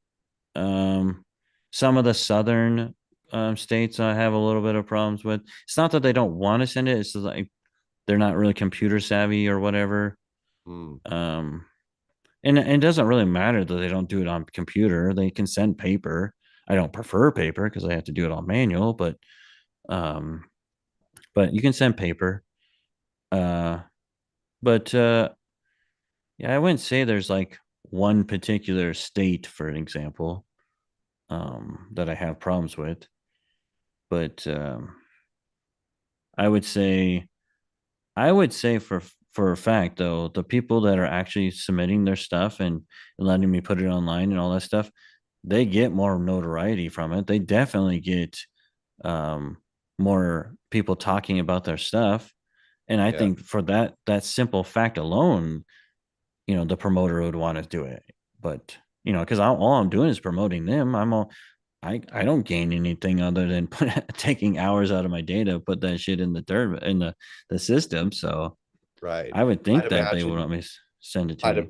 [SPEAKER 2] Um, some of the Southern states I have a little bit of problems with. It's not that they don't want to send it. It's just like they're not really computer savvy or whatever.
[SPEAKER 1] Hmm.
[SPEAKER 2] And it doesn't really matter that they don't do it on computer. They can send paper. I don't prefer paper because I have to do it on manual, um, but you can send paper. Uh, but yeah, I wouldn't say there's like one particular state, for an example, that I have problems with. But I would say I would say for a fact though, the people that are actually submitting their stuff and letting me put it online and all that stuff, they get more notoriety from it. They definitely get um, more people talking about their stuff. And I
[SPEAKER 1] Yeah.
[SPEAKER 2] think for that simple fact alone, the promoter would want to do it. But because all I'm doing is promoting them. I don't gain anything other than taking hours out of my data, put that shit in the dirt in the system. So
[SPEAKER 1] Right.
[SPEAKER 2] I would
[SPEAKER 1] I'd
[SPEAKER 2] think that they would
[SPEAKER 1] imagine
[SPEAKER 2] want me to send it to
[SPEAKER 1] I'd
[SPEAKER 2] me.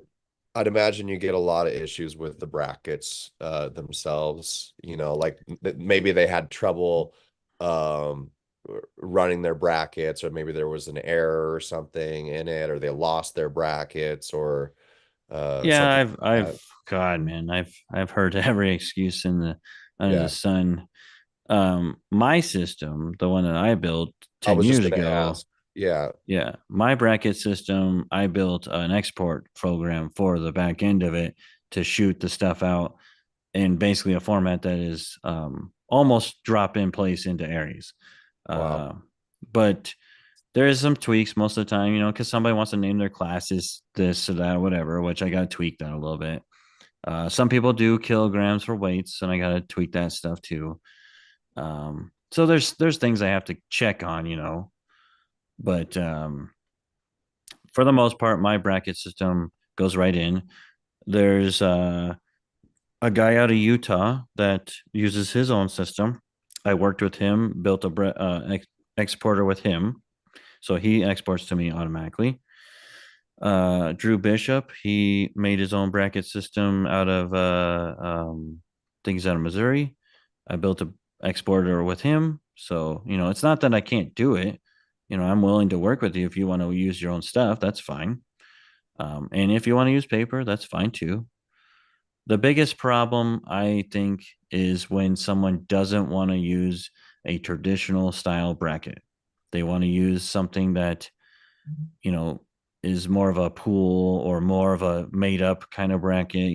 [SPEAKER 1] I'd imagine you get a lot of issues with the brackets themselves, like maybe they had trouble um running their brackets, or maybe there was an error or something in it, or they lost their brackets, or
[SPEAKER 2] Yeah,
[SPEAKER 1] something like that.
[SPEAKER 2] God, man, I've heard every excuse in the under the
[SPEAKER 1] Yeah.
[SPEAKER 2] sun. My system, the one that I built
[SPEAKER 1] I
[SPEAKER 2] 10
[SPEAKER 1] was just
[SPEAKER 2] years
[SPEAKER 1] gonna
[SPEAKER 2] ago,
[SPEAKER 1] ask. Yeah.
[SPEAKER 2] yeah, my bracket system, I built an export program for the back end of it to shoot the stuff out in basically a format that is almost drop in place into Aries.
[SPEAKER 1] Wow.
[SPEAKER 2] Uh, but there is some tweaks most of the time, because somebody wants to name their classes this or that, or whatever, which I got to tweak that a little bit. Some people do kilograms for weights, and I got to tweak that stuff too. So there's things I have to check on, but for the most part, my bracket system goes right in. There's a guy out of Utah that uses his own system. I worked with him, built a exporter with him, so he exports to me automatically. Drew Bishop, he made his own bracket system out of things out of Missouri. I built a exporter with him, so it's not that I can't do it. I'm willing to work with you if you want to use your own stuff. That's fine. And if you want to use paper, that's fine too. The biggest problem, I think, is when someone doesn't want to use a traditional style bracket. They want to use something that, you know, is more of a pool or more of a made up kind of bracket,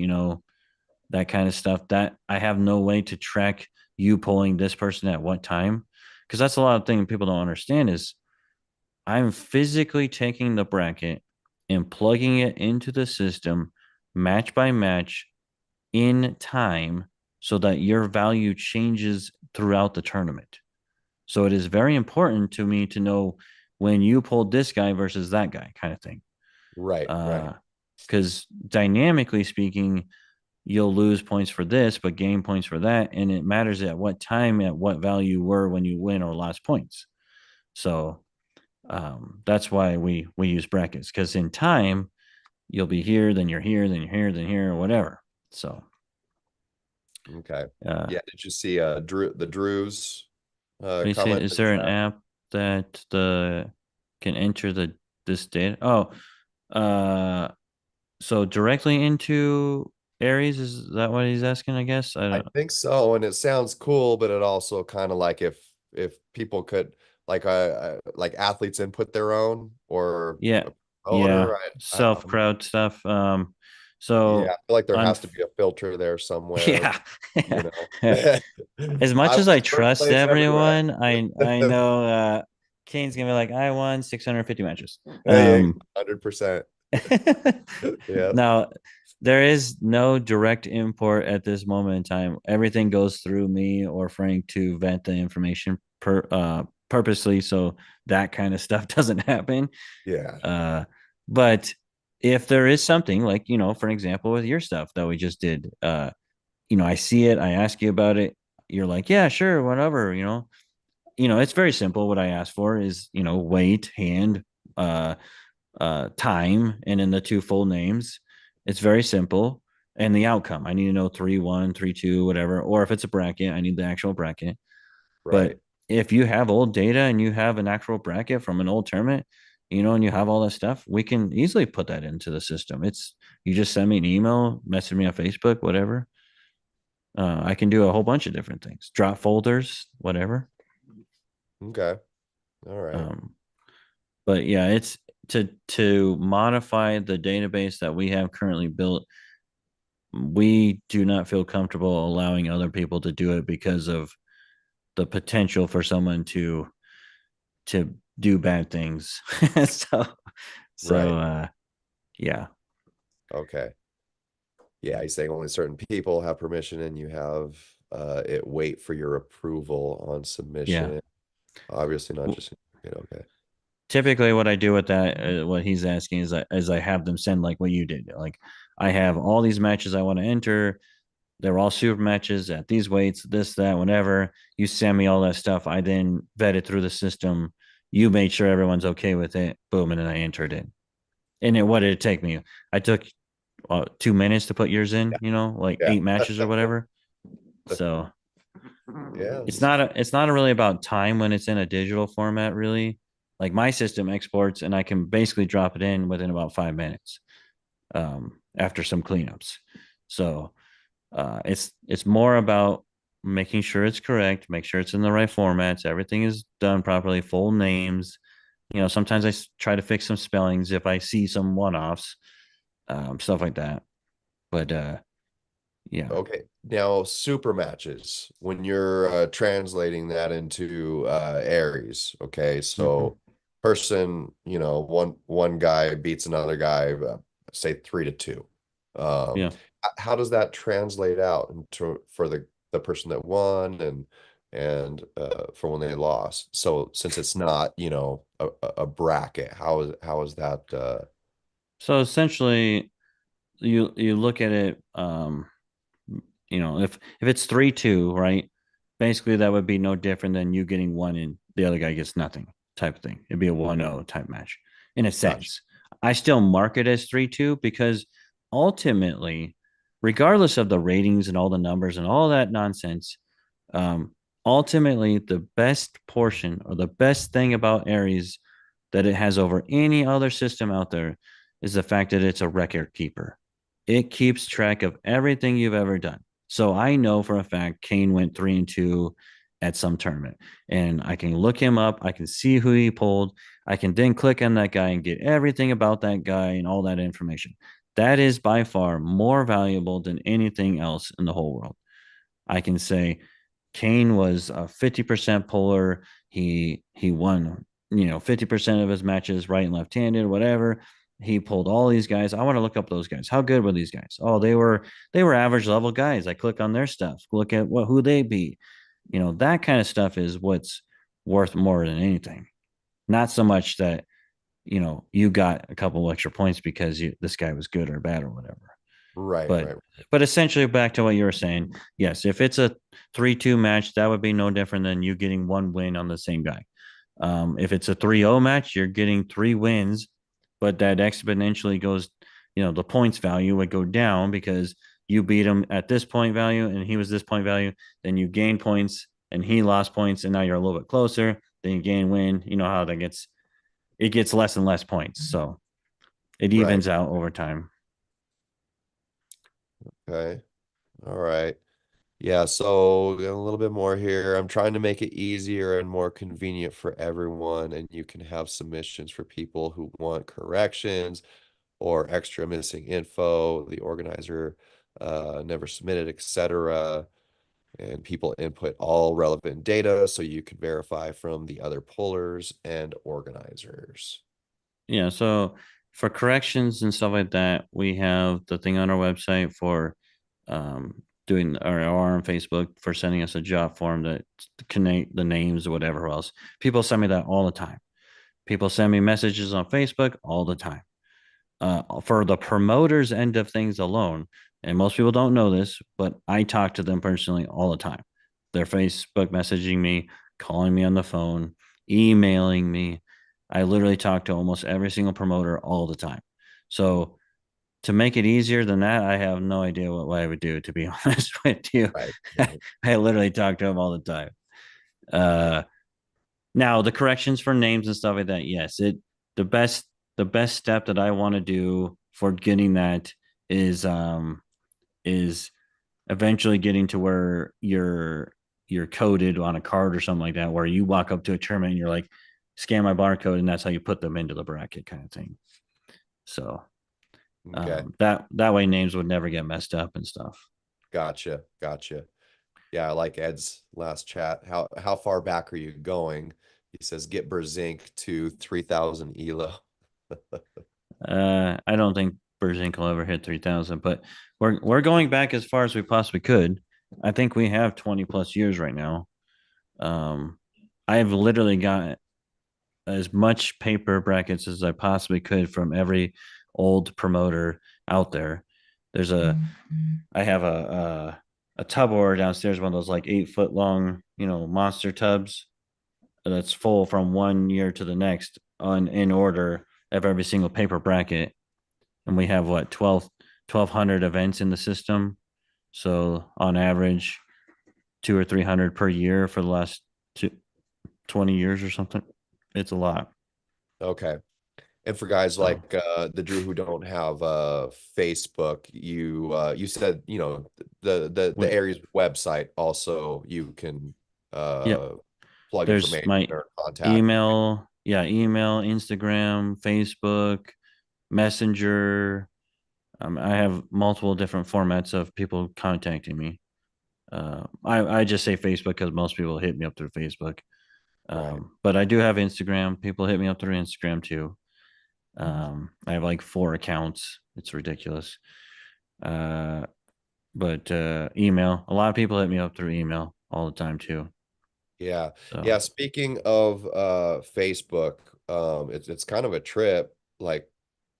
[SPEAKER 2] that kind of stuff. That I have no way to track you pulling this person at what time. Because that's a lot of things people don't understand is I'm physically taking the bracket and plugging it into the system match by match in time so that your value changes throughout the tournament. So it is very important to me to know when you pulled this guy versus that guy kind of thing.
[SPEAKER 1] Right.
[SPEAKER 2] Because dynamically speaking, you'll lose points for this, but gain points for that. And it matters at what time, at what value you were when you win or lost points. So that's why we use brackets, because in time, you'll be here, then you're here, then you're here, then here, or whatever. So
[SPEAKER 1] Okay. Yeah. Did you see Drew's
[SPEAKER 2] comment? Is there an
[SPEAKER 1] chat?
[SPEAKER 2] app that can enter this data? Oh, so directly into Aries, is that what he's asking? I guess
[SPEAKER 1] I think so, and it sounds cool, but it also kind of like if people could like athletes input their own or
[SPEAKER 2] yeah,
[SPEAKER 1] a promoter,
[SPEAKER 2] self crowd stuff.
[SPEAKER 1] Yeah,
[SPEAKER 2] So
[SPEAKER 1] I feel like there
[SPEAKER 2] on
[SPEAKER 1] has to be a filter there somewhere,
[SPEAKER 2] yeah.
[SPEAKER 1] you know.
[SPEAKER 2] As much
[SPEAKER 1] I
[SPEAKER 2] as I
[SPEAKER 1] want first
[SPEAKER 2] trust
[SPEAKER 1] place everywhere.
[SPEAKER 2] everyone, I know Kane's gonna be like, I won 650 matches.
[SPEAKER 1] Hey, 100%. Yeah,
[SPEAKER 2] Now there is no direct import at this moment in time. Everything goes through me or Frank to vet the information purposely so that kind of stuff doesn't happen.
[SPEAKER 1] yeah,
[SPEAKER 2] But if there is something like, for an example, with your stuff that we just did, I see it, I ask you about it, you're like, yeah, sure, whatever, it's very simple. What I ask for is, weight, hand, uh, time, and in the two full names. It's very simple. And the outcome, I need to know 3-1, 3-2, whatever. Or if it's a bracket, I need the actual bracket.
[SPEAKER 1] right.
[SPEAKER 2] But if you have old data and you have an actual bracket from an old tournament, and you have all that stuff, we can easily put that into the system. You just send me an email, message me on Facebook, whatever. I can do a whole bunch of different things, drop folders, whatever.
[SPEAKER 1] Okay. All right.
[SPEAKER 2] But yeah, it's to modify the database that we have currently built. We do not feel comfortable allowing other people to do it because of the potential for someone to do bad things. so
[SPEAKER 1] Right.
[SPEAKER 2] Yeah.
[SPEAKER 1] Okay. Yeah, he's saying only certain people have permission and you have it wait for your approval on
[SPEAKER 2] Yeah.
[SPEAKER 1] submission. Obviously not just okay.
[SPEAKER 2] Typically what I do with that, what he's asking is I have them send like what you did. Like I have all these matches I want to enter. They're all super matches at these weights, this, that, whatever. You send me all that stuff. I then vet it through the system. You made sure everyone's okay with it. Boom. And then I entered it. And what did it take me? I took 2 minutes to put yours in, like
[SPEAKER 1] Yeah.
[SPEAKER 2] 8 matches or whatever. So
[SPEAKER 1] Yeah.
[SPEAKER 2] it's not really about time when it's in a digital format, really. Like my system exports and I can basically drop it in within about 5 minutes after some cleanups. So it's more about making sure it's correct, make sure it's in the right formats, everything is done properly, full names. Sometimes I try to fix some spellings if I see some one-offs, stuff like that. But yeah.
[SPEAKER 1] Okay. Now, super matches, when you're translating that into Aries, okay? So person, one guy beats another guy, say 3-2.
[SPEAKER 2] Yeah.
[SPEAKER 1] How does that translate out into for the person that won? And and for when they lost. So since it's not, you know, a bracket, how is that
[SPEAKER 2] So essentially, you look at it, if it's 3-2, right? Basically, that would be no different than you getting one and the other guy gets nothing type of thing. It'd be a 1-0 type match in a
[SPEAKER 1] gotcha?
[SPEAKER 2] sense. I still mark it as 3-2 because ultimately, regardless of the ratings and all the numbers and all that nonsense, um, ultimately the best portion or the best thing about Aries that it has over any other system out there is the fact that it's a record keeper. It keeps track of everything you've ever done. So I know for a fact Kane went 3-2 at some tournament, and I can look him up. I can see who he pulled. I can then click on that guy and get everything about that guy and all that information. That is by far more valuable than anything else in the whole world. I can say Kane was a 50% puller. He won, 50% of his matches right and left-handed, whatever. He pulled all these guys. I want to look up those guys. How good were these guys? Oh, they were average level guys. I click on their stuff, look at who they beat. That kind of stuff is what's worth more than anything. Not so much that, you got a couple extra points because this guy was good or bad or whatever.
[SPEAKER 1] Right,
[SPEAKER 2] But
[SPEAKER 1] right,
[SPEAKER 2] but essentially back to what you were saying, yes, if it's a 3-2 match, that would be no different than you getting one win on the same guy. If it's a 3-0 match, you're getting 3 wins, but that exponentially goes, the points value would go down because you beat him at this point value and he was this point value. Then you gain points and he lost points, and now you're a little bit closer. Then you gain win. You know how that gets, it gets less and less points. So it
[SPEAKER 1] right.
[SPEAKER 2] evens out over time.
[SPEAKER 1] Okay. All right. Yeah, so a little bit more here. I'm trying to make it easier and more convenient for everyone, and you can have submissions for people who want corrections or extra missing info, the organizer never submitted, etc. And people input all relevant data so you can verify from the other pullers and organizers.
[SPEAKER 2] Yeah, so for corrections and stuff like that, we have the thing on our website for doing, or on Facebook for sending us a job form that connect the names or whatever else. People send me that all the time. People send me messages on Facebook all the time. For the promoters end of things alone, and most people don't know this, but I talk to them personally all the time. They're Facebook messaging me, calling me on the phone, emailing me. I literally talk to almost every single promoter all the time. So to make it easier than that, I have no idea what I would do, to be honest with you.
[SPEAKER 1] Right, right.
[SPEAKER 2] I literally talk to them all the time. Uh, Now the corrections for names and stuff like that, yes, the best the best step that I want to do for getting that is eventually getting to where you're coded on a card or something like that, where you walk up to a tournament and you're like, scan my barcode, and that's how you put them into the bracket kind of thing. So
[SPEAKER 1] Okay.
[SPEAKER 2] that way names would never get messed up and stuff.
[SPEAKER 1] Gotcha. Gotcha. Yeah, I like Ed's last chat. How far back are you going? He says get Berzink to 3,000 ELO.
[SPEAKER 2] I don't think Berzink will ever hit 3,000, but we're going back as far as we possibly could. I think we have 20 plus years right now. Um, I've literally got as much paper brackets as I possibly could from every old promoter out there. There's I have a tub order downstairs, one of those like 8 foot long, monster tubs that's full from one year to the next on in order of every single paper bracket. And we have what 1,200 events in the system. So on average, 200 or 300 per year for the last 20 years or something. It's a lot.
[SPEAKER 1] Okay. And for guys
[SPEAKER 2] So
[SPEAKER 1] like the Drew who don't have Facebook, you said, the
[SPEAKER 2] we,
[SPEAKER 1] Aries website also you can
[SPEAKER 2] yep,
[SPEAKER 1] uh plug
[SPEAKER 2] there's
[SPEAKER 1] information
[SPEAKER 2] my
[SPEAKER 1] or contact.
[SPEAKER 2] email. Yeah, email, Instagram, Facebook, Messenger. I have multiple different formats of people contacting me. I just say Facebook because most people hit me up through Facebook.
[SPEAKER 1] Right.
[SPEAKER 2] But I do have Instagram. People hit me up through Instagram too. I have like 4 accounts. It's ridiculous. But email. A lot of people hit me up through email all the time too.
[SPEAKER 1] Yeah.
[SPEAKER 2] So
[SPEAKER 1] Yeah. Speaking of Facebook, it's kind of a trip. Like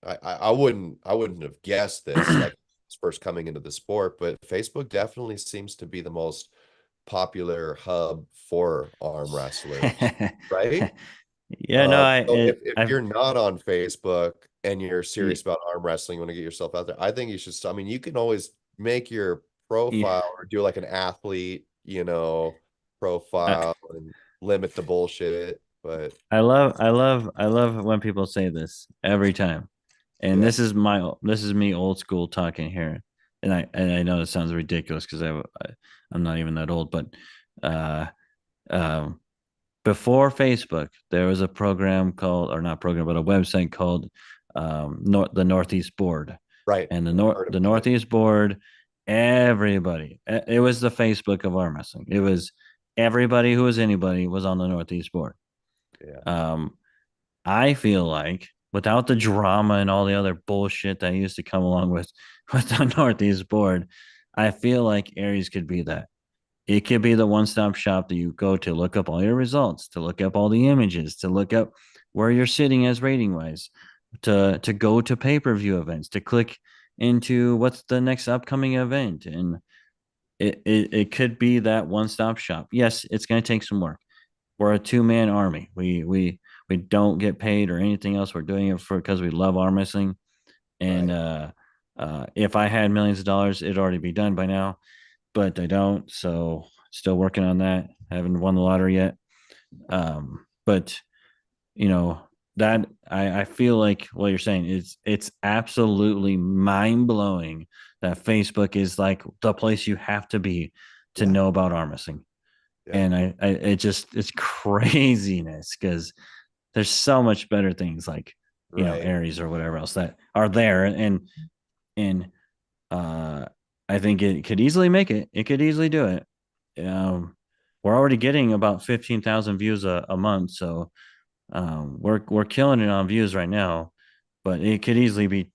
[SPEAKER 1] I wouldn't have guessed this like first coming into the sport, but Facebook definitely seems to be the most popular hub for arm wrestlers, right?
[SPEAKER 2] yeah, no,
[SPEAKER 1] So if
[SPEAKER 2] I've
[SPEAKER 1] you're not on Facebook and you're
[SPEAKER 2] yeah,
[SPEAKER 1] serious about arm wrestling, you want to get yourself out there, I think you should. I mean, you can always make your
[SPEAKER 2] yeah,
[SPEAKER 1] profile or do like an athlete,
[SPEAKER 2] I,
[SPEAKER 1] profile and limit the bullshit. But
[SPEAKER 2] I love when people say this every time. And
[SPEAKER 1] yeah,
[SPEAKER 2] this is me old school talking here. And I know this sounds ridiculous because I'm not even that old, but uh um before Facebook, there was a program called, or not program, but a website called the Northeast Board.
[SPEAKER 1] right.
[SPEAKER 2] And
[SPEAKER 1] I've heard
[SPEAKER 2] the
[SPEAKER 1] about it.
[SPEAKER 2] Northeast Board, everybody, it was the Facebook of arm wrestling. It was everybody who was anybody was on the Northeast Board.
[SPEAKER 1] Yeah,
[SPEAKER 2] Um, I feel like without the drama and all the other bullshit that used to come along with the Northeast Board, I feel like Aries could be that. It could be the one-stop shop that you go to look up all your results, to look up all the images, to look up where you're sitting as rating wise, to go to pay-per-view events, to click into what's the next upcoming event. And it could be that one-stop shop. Yes, it's going to take some work. We're a two-man army. We don't get paid or anything else. We're doing it for because we love arm wrestling. And
[SPEAKER 1] right.
[SPEAKER 2] if I had millions of dollars, it'd already be done by now, but I don't. So still working on that. I haven't won the lottery yet. But you know that I feel like what you're saying is it's absolutely mind blowing that Facebook is like the place you have to be to
[SPEAKER 1] Yeah,
[SPEAKER 2] know about arm wrestling.
[SPEAKER 1] yeah,
[SPEAKER 2] And it's craziness because there's so much better things like
[SPEAKER 1] right.
[SPEAKER 2] Aries or whatever else that are there, and uh I think it could easily make it. It could easily do it. Um, we're already getting about 15,000 views a month, so we're killing it on views right now, but it could easily be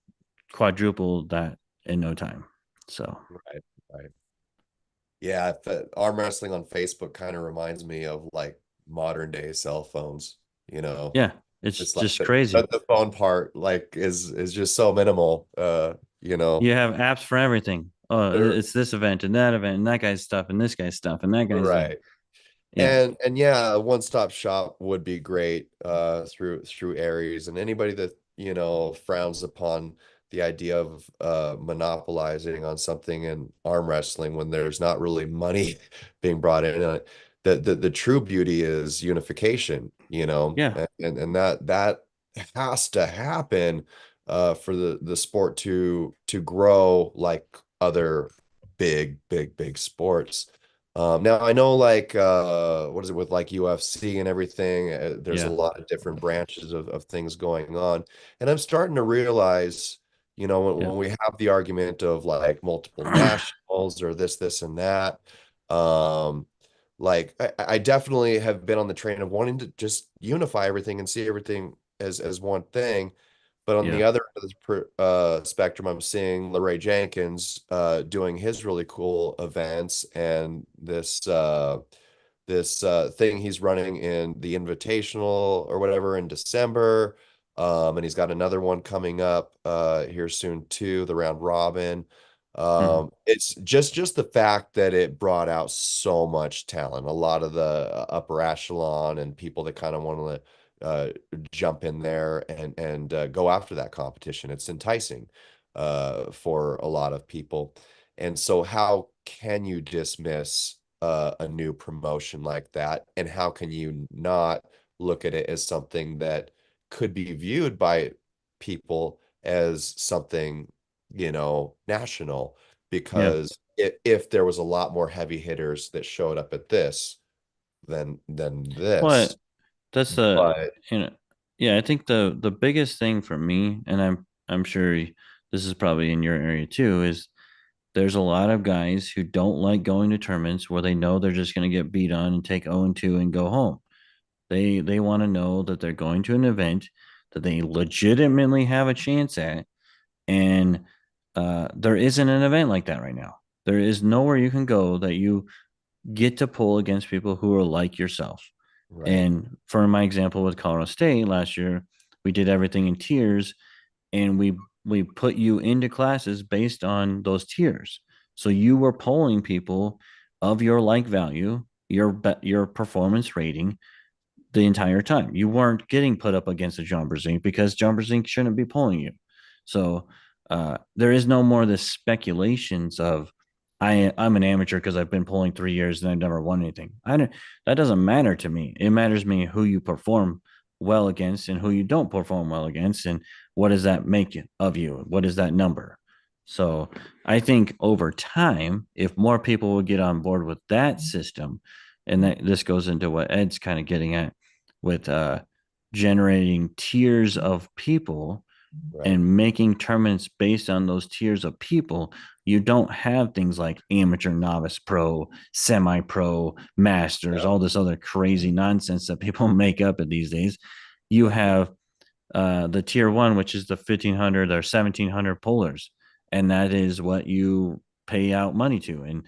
[SPEAKER 2] quadrupled that in no time. So
[SPEAKER 1] Right, right. Yeah, arm wrestling on Facebook kind of reminds me of like modern day cell phones, you know.
[SPEAKER 2] yeah, it's
[SPEAKER 1] It's like
[SPEAKER 2] just
[SPEAKER 1] the,
[SPEAKER 2] crazy.
[SPEAKER 1] the phone part like is just so minimal. You know.
[SPEAKER 2] You have apps for everything. Oh,
[SPEAKER 1] They're-
[SPEAKER 2] it's this event and that guy's stuff and this guy's stuff and that guy's that.
[SPEAKER 1] right.
[SPEAKER 2] Yeah,
[SPEAKER 1] And yeah, a one-stop shop would be great through Aries, and anybody that, frowns upon the idea of monopolizing on something in arm wrestling when there's not really money being brought in. The true beauty is unification,
[SPEAKER 2] yeah,
[SPEAKER 1] and that has to happen for the sport to grow like other big sports. Now I know like what is it with like UFC and everything, there's a
[SPEAKER 2] yeah,
[SPEAKER 1] lot of different branches of things going on. And I'm starting to realize,
[SPEAKER 2] yeah,
[SPEAKER 1] when we have the argument of like multiple nationals or this and that, um like I definitely have been on the train of wanting to just unify everything and see everything as one thing. But on the
[SPEAKER 2] yeah.
[SPEAKER 1] other end of the spectrum, I'm seeing LeRae Jenkins doing his really cool events and this thing he's running in the Invitational or whatever in December. And he's got another one coming up here soon too, the round robin.
[SPEAKER 2] Mhm.
[SPEAKER 1] It's just the fact that it brought out so much talent, a lot of the upper echelon and people that kind of want to jump in there and go after that competition. It's enticing for a lot of people. And so how can you dismiss a new promotion like that? And how can you not look at it as something that could be viewed by people as something, national?
[SPEAKER 2] Yeah.
[SPEAKER 1] Because if there was a lot more heavy hitters that showed up at this than
[SPEAKER 2] Well,
[SPEAKER 1] this,
[SPEAKER 2] that's the
[SPEAKER 1] but
[SPEAKER 2] you know, yeah. I think the biggest thing for me, and I'm sure this is probably in your area too, is there's a lot of guys who don't like going to tournaments where they know they're just going to get beat on and take 0-2 and go home. They want to know that they're going to an event that they legitimately have a chance at, and there isn't an event like that right now. There is nowhere you can go that you get to pull against people who are like yourself.
[SPEAKER 1] Right.
[SPEAKER 2] And for my example with Colorado State last year, we did everything in tiers, and we put you into classes based on those tiers. So you were polling people of your like value, your performance rating the entire time. You weren't getting put up against a John Brzezinski because John Brzezinski shouldn't be pulling you. So there is no more the speculations of I'm an amateur because I've been pulling 3 years and I've never won anything. I don't. That doesn't matter to me. It matters to me who you perform well against and who you don't perform well against, and what does that make of you? What is that number? So I think over time, if more people would get on board with that system, and that this goes into what Ed's kind of getting at with generating tiers of people
[SPEAKER 1] Right.
[SPEAKER 2] and making tournaments based on those tiers of people, you don't have things like amateur, novice, pro, semi pro, masters,
[SPEAKER 1] Yeah.
[SPEAKER 2] all this other crazy nonsense that people make up at these days. You have the tier one, which is the 1,500 or 1,700 pullers, and that is what you pay out money to. And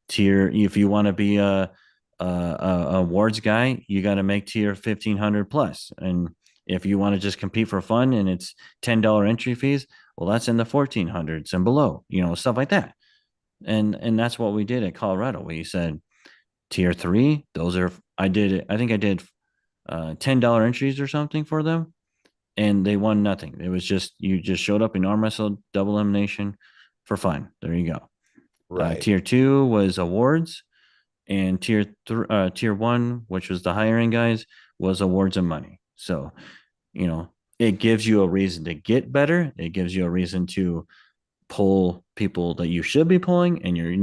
[SPEAKER 2] tier, if you want to be a awards guy, you got to make tier 1,500 plus. And if you want to just compete for fun and it's $10 entry fees, well, that's in the 1,400s and below, stuff like that. And that's what we did at Colorado. We said tier three, those are I did it. I think I did $10 entries or something for them, and they won nothing. It was just you just showed up in arm wrestle double elimination for fun. There you go.
[SPEAKER 1] Right.
[SPEAKER 2] Tier two was awards, and tier one, which was the hiring guys, was awards and money. So it gives you a reason to get better. It gives you a reason to pull people that you should be pulling, and you're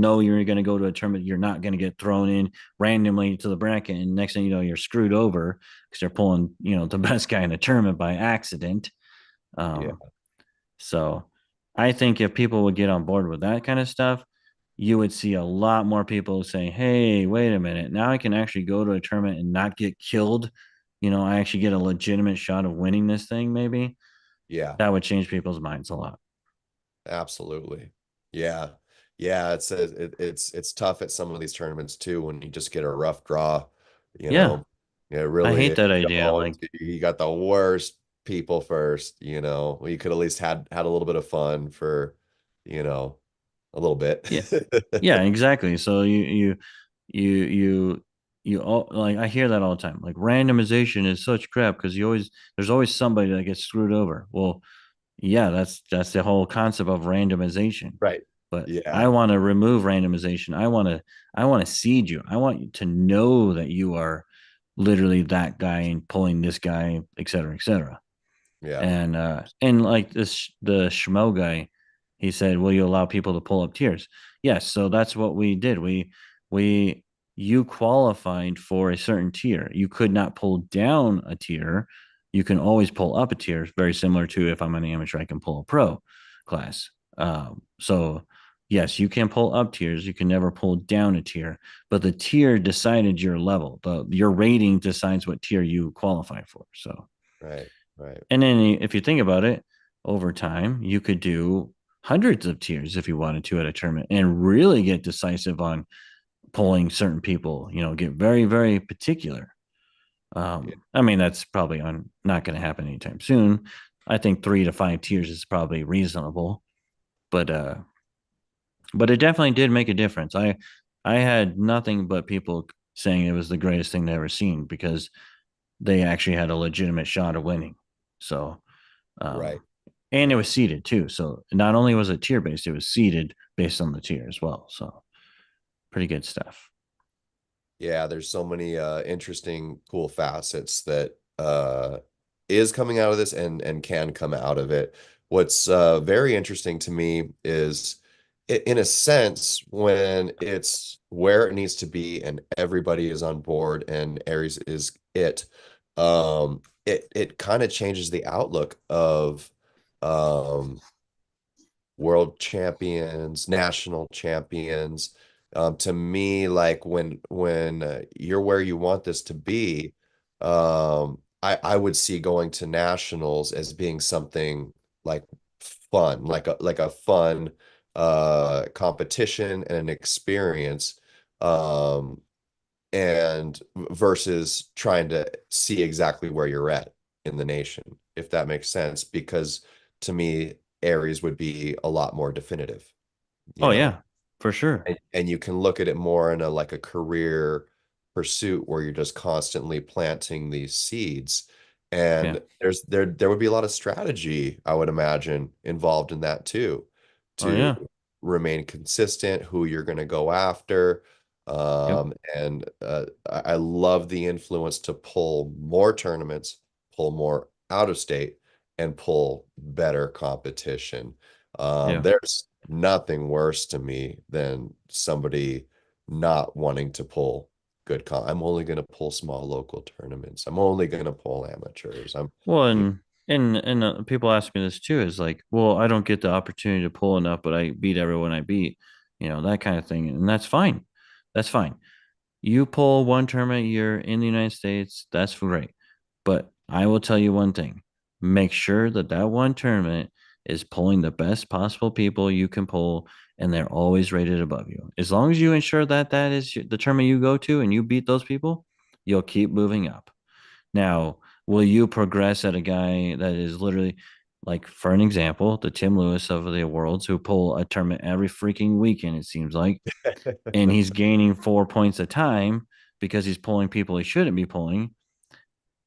[SPEAKER 2] going to go to a tournament. You're not going to get thrown in randomly to the bracket, and next thing you know, you're screwed over because they're pulling the best guy in the tournament by accident.
[SPEAKER 1] Yeah.
[SPEAKER 2] So I think if people would get on board with that kind of stuff, you would see a lot more people saying, hey, wait a minute, now I can actually go to a tournament and not get killed. I actually get a legitimate shot of winning this thing. Maybe
[SPEAKER 1] Yeah.
[SPEAKER 2] that would change people's minds a lot.
[SPEAKER 1] Absolutely. Yeah. Yeah. It's tough at some of these tournaments too when you just get a rough draw, you
[SPEAKER 2] Yeah,
[SPEAKER 1] know. Yeah, it
[SPEAKER 2] I
[SPEAKER 1] really
[SPEAKER 2] hate
[SPEAKER 1] is.
[SPEAKER 2] that idea. Like,
[SPEAKER 1] You got the worst people first, you know. Well, you could at least had a little bit of fun for, you know, a little bit.
[SPEAKER 2] yeah, yeah, exactly. So you you you all like I hear that all the time. Like randomization is such crap because there's always somebody that gets screwed over. Well, yeah, that's the whole concept of randomization.
[SPEAKER 1] Right.
[SPEAKER 2] But I
[SPEAKER 1] Yeah.
[SPEAKER 2] want to remove randomization. I want to seed you. I want you to know that you are literally that guy and pulling this guy, et cetera, et cetera.
[SPEAKER 1] Yeah.
[SPEAKER 2] And like the Schmo guy, he said, will you allow people to pull up tiers? Yes. So that's what we did. We you qualified for a certain tier. You could not pull down a tier. You can always pull up a tier, very similar to if I'm an amateur, I can pull a pro class. So yes, you can pull up tiers. You can never pull down a tier, but the tier decided your level. Your rating decides what tier you qualify for. So
[SPEAKER 1] Right. Right.
[SPEAKER 2] and then if you think about it, over time, you could do hundreds of tiers if you wanted to at a tournament and really get decisive on pulling certain people, get very, very particular.
[SPEAKER 1] Yeah.
[SPEAKER 2] I mean, that's probably not going to happen anytime soon. I think 3 to 5 tiers is probably reasonable, but but it definitely did make a difference. I had nothing but people saying it was the greatest thing they ever seen because they actually had a legitimate shot of winning. So
[SPEAKER 1] Right.
[SPEAKER 2] and it was seeded too. So not only was it tier based, it was seeded based on the tier as well. So pretty good stuff.
[SPEAKER 1] Yeah, there's so many interesting, cool facets that is coming out of this and can come out of it. What's very interesting to me is in a sense when it's where it needs to be and everybody is on board and Aries is it kind of changes the outlook of um world champions, national champions. To me, like when you're where you want this to be, I would see going to nationals as being something like fun, like a fun competition and an experience. and versus trying to see exactly where you're at in the nation, if that makes sense. Because to me, Aries would be a lot more definitive, you
[SPEAKER 2] Oh
[SPEAKER 1] know,
[SPEAKER 2] yeah, for sure.
[SPEAKER 1] and you can look at it more in a like a career pursuit where you're just constantly planting these seeds.
[SPEAKER 2] Yeah.
[SPEAKER 1] And there would be a lot of strategy, I would imagine, involved in that too,
[SPEAKER 2] Oh
[SPEAKER 1] to
[SPEAKER 2] yeah.
[SPEAKER 1] remain consistent, who you're going to go after.
[SPEAKER 2] Yep.
[SPEAKER 1] And I love the influence to pull more tournaments, pull more out of state, and pull better competition.
[SPEAKER 2] Yeah.
[SPEAKER 1] There's nothing worse to me than somebody not wanting to pull good I'm only going to pull small local tournaments. I'm only going to pull amateurs.
[SPEAKER 2] Well,
[SPEAKER 1] You
[SPEAKER 2] and people ask me this too, is like, well, I don't get the opportunity to pull enough, but I beat everyone I beat, that kind of thing. And that's fine. That's fine. You pull one tournament a year in the United States, that's great. But I will tell you one thing: make sure that that one tournament is pulling the best possible people you can pull, and they're always rated above you. As long as you ensure that that is the tournament you go to and you beat those people, you'll keep moving up. Now, will you progress at a guy that is literally, like, for an example, the Tim Lewis of the worlds, who pull a tournament every freaking weekend, it seems like, and he's gaining 4 points a time because he's pulling people he shouldn't be pulling.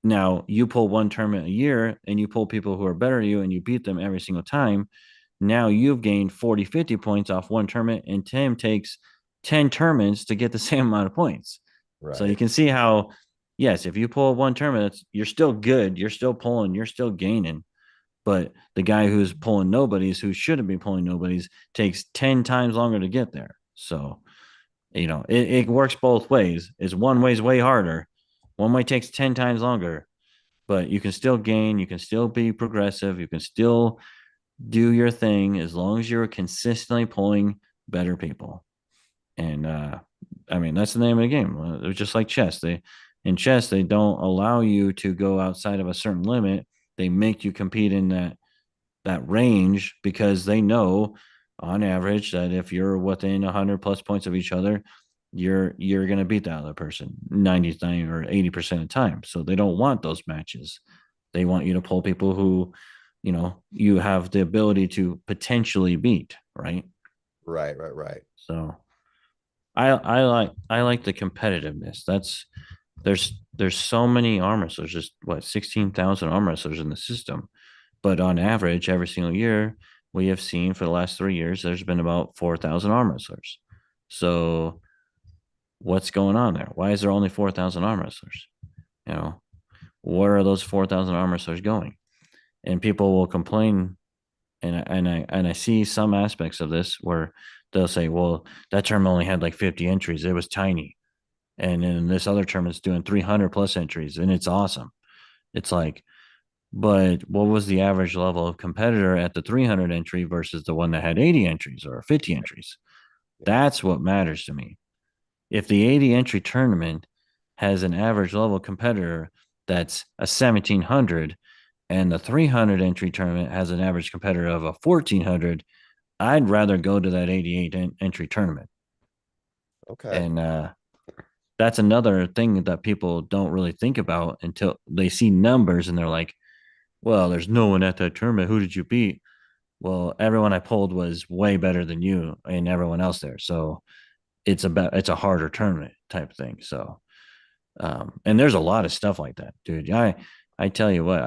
[SPEAKER 2] Now, you pull one tournament a year and you pull people who are better than you and you beat them every single time. Now you've gained 40, 50 points off one tournament, and Tim takes 10 tournaments to get the same amount of points. So you
[SPEAKER 1] right,
[SPEAKER 2] can see how, yes, if you pull one tournament, you're still good, you're still pulling, you're still gaining. But the guy who's pulling nobodies, who shouldn't be pulling nobodies, takes 10 times longer to get there. So, it works both ways. It's one way's way harder. One way takes 10 times longer, but you can still gain, you can still be progressive, you can still do your thing as long as you're consistently pulling better people. And I mean, that's the name of the game. It's just like chess. In chess, they don't allow you to go outside of a certain limit. They make you compete in that range because they know on average that if you're within 100 plus points of each other, you're going to beat that other person 99 or 80% of the time. So they don't want those matches. They want you to pull people who, you have the ability to potentially beat, right?
[SPEAKER 1] right.
[SPEAKER 2] So I like the competitiveness. There's so many arm wrestlers, just what, 16,000 arm wrestlers in the system. But on average, every single year, we have seen for the last 3 years, there's been about 4,000 arm wrestlers. So what's going on there? Why is there only 4,000 arm wrestlers? You know, where are those 4,000 arm wrestlers going? And people will complain, and I see some aspects of this where they'll say, well, that term only had like 50 entries. It was tiny. And then this other term is doing 300 plus entries, and it's awesome. It's like, but what was the average level of competitor at the 300 entry versus the one that had 80 entries or 50 entries? That's what matters to me. If the 80 entry tournament has an average level competitor that's a 1700, and the 300 entry tournament has an average competitor of a 1400, I'd rather go to that 88 entry tournament.
[SPEAKER 1] Okay.
[SPEAKER 2] And that's another thing that people don't really think about until they see numbers and they're like, well, there's no one at that tournament. Who did you beat? Well, everyone I pulled was way better than you and everyone else there. So it's a harder tournament type thing. So and there's a lot of stuff like that, dude. I tell you what,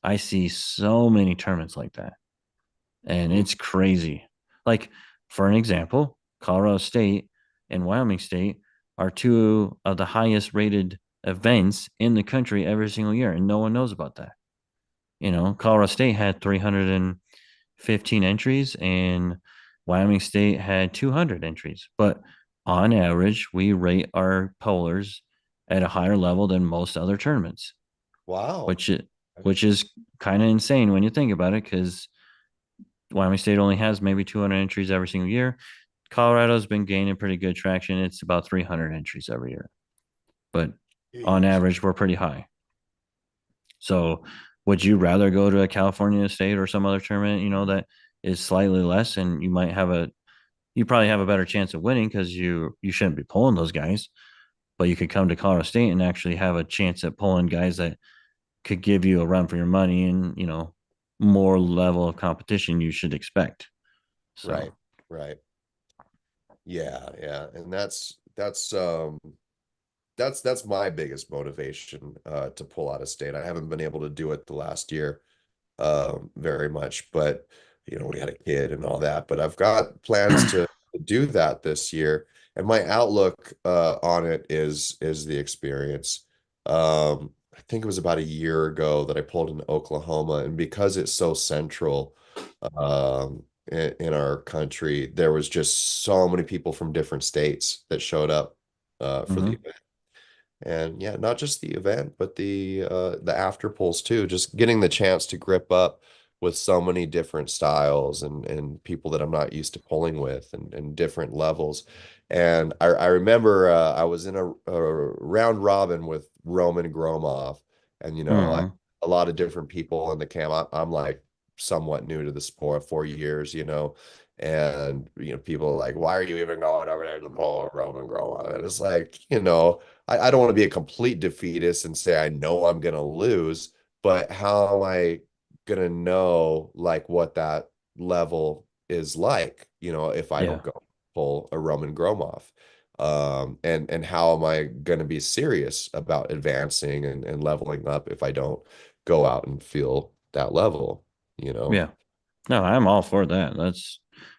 [SPEAKER 2] I see so many tournaments like that, and
[SPEAKER 1] Mhm.
[SPEAKER 2] it's crazy. Like, for an example, Colorado State and Wyoming State are two of the highest rated events in the country every single year, and no one knows about that. Colorado State had 315 entries, and Wyoming State had 200 entries. But on average, we rate our pollers at a higher level than most other tournaments,
[SPEAKER 1] Wow.
[SPEAKER 2] which it, which is kind of insane when you think about it, because Wyoming State only has maybe 200 entries every single year. Colorado's been gaining pretty good traction. It's about 300 entries every year, but on
[SPEAKER 1] Jeez.
[SPEAKER 2] average, we're pretty high. So, would you rather go to a California State or some other tournament, that is slightly less, and you probably have a better chance of winning because you shouldn't be pulling those guys. but you could come to Colorado State and actually have a chance at pulling guys that could give you a run for your money and, more level of competition you should expect.
[SPEAKER 1] Right.
[SPEAKER 2] So,
[SPEAKER 1] Right. Yeah, yeah. And that's my biggest motivation to pull out of state. I haven't been able to do it the last year very much, but we had a kid and all that. But I've got plans to do that this year, and my outlook on it is the experience. I think it was about a year ago that I pulled in Oklahoma, and because it's so central in our country, there was just so many people from different states that showed up for the
[SPEAKER 2] mhm.
[SPEAKER 1] event. And yeah, not just the event, but the after pulls too. Just getting the chance to grip up with so many different styles and people that I'm not used to pulling with and different levels. And I remember I was in a round robin with Roman Gromov, and
[SPEAKER 2] Mhm.
[SPEAKER 1] a lot of different people in the camp. I'm like somewhat new to the sport, 4 years, and people are like, why are you even going over there to pull Roman Gromov? And it's like, I don't want to be a complete defeatist and say I know I'm gonna lose, but how am I gonna know like what that level is like, if I
[SPEAKER 2] Yeah.
[SPEAKER 1] don't go pull a Roman Gromov? And how am I gonna be serious about advancing and leveling up if I don't go out and feel that level, you know?
[SPEAKER 2] Yeah. No, I'm all for that.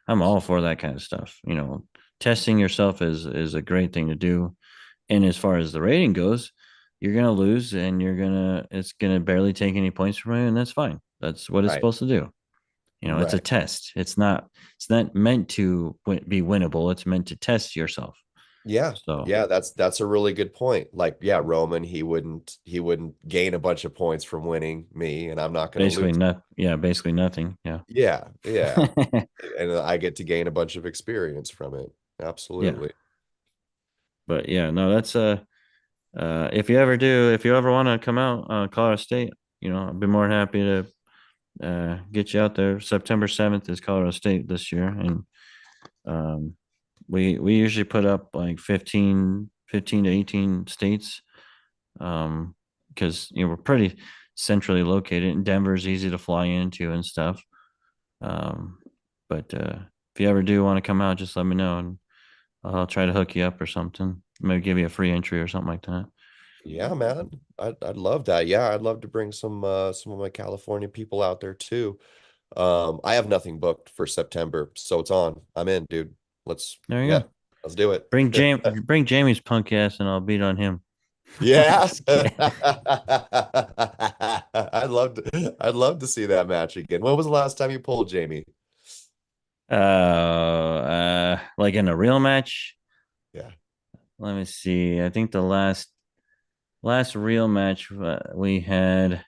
[SPEAKER 2] I'm all for that kind of stuff. Testing yourself is a great thing to do. And as far as the rating goes, you're gonna lose and it's gonna barely take any points from you, and that's fine. That's what it's
[SPEAKER 1] Right,
[SPEAKER 2] supposed to do. It's a
[SPEAKER 1] right.
[SPEAKER 2] test. It's not meant to be winnable. It's meant to test yourself.
[SPEAKER 1] Yeah.
[SPEAKER 2] So
[SPEAKER 1] Yeah, that's a really good point. Like, yeah, Roman, he wouldn't gain a bunch of points from winning me, and I'm not going to
[SPEAKER 2] basically
[SPEAKER 1] lose.
[SPEAKER 2] not yeah, basically nothing. Yeah.
[SPEAKER 1] Yeah, yeah. And I get to gain a bunch of experience from it.
[SPEAKER 2] Yeah.
[SPEAKER 1] Absolutely.
[SPEAKER 2] But yeah, no, that's if you ever want to come out Colorado State, I'd be more than happy to get you out there. September 7th is Colorado State this year, and um, we usually put up like 15 to 18 states, because we're pretty centrally located, and Denver's easy to fly into and stuff. Um, but if you ever do want to come out, just let me know, and I'll try to hook you up or something. Maybe give you a free entry or something like that.
[SPEAKER 1] Yeah, man. I'd love that. Yeah, I'd love to bring some of my California people out there too. I have nothing booked for September, so it's on. I'm in, dude. Let's
[SPEAKER 2] There you
[SPEAKER 1] yeah,
[SPEAKER 2] go.
[SPEAKER 1] let's do it.
[SPEAKER 2] Bring Jamie's punk ass, and I'll beat on him.
[SPEAKER 1] Yeah.
[SPEAKER 2] Just kidding.
[SPEAKER 1] I'd love to see that match again. When was the last time you pulled Jamie?
[SPEAKER 2] Like in a real match.
[SPEAKER 1] Yeah.
[SPEAKER 2] Let me see. I think the last real match we had.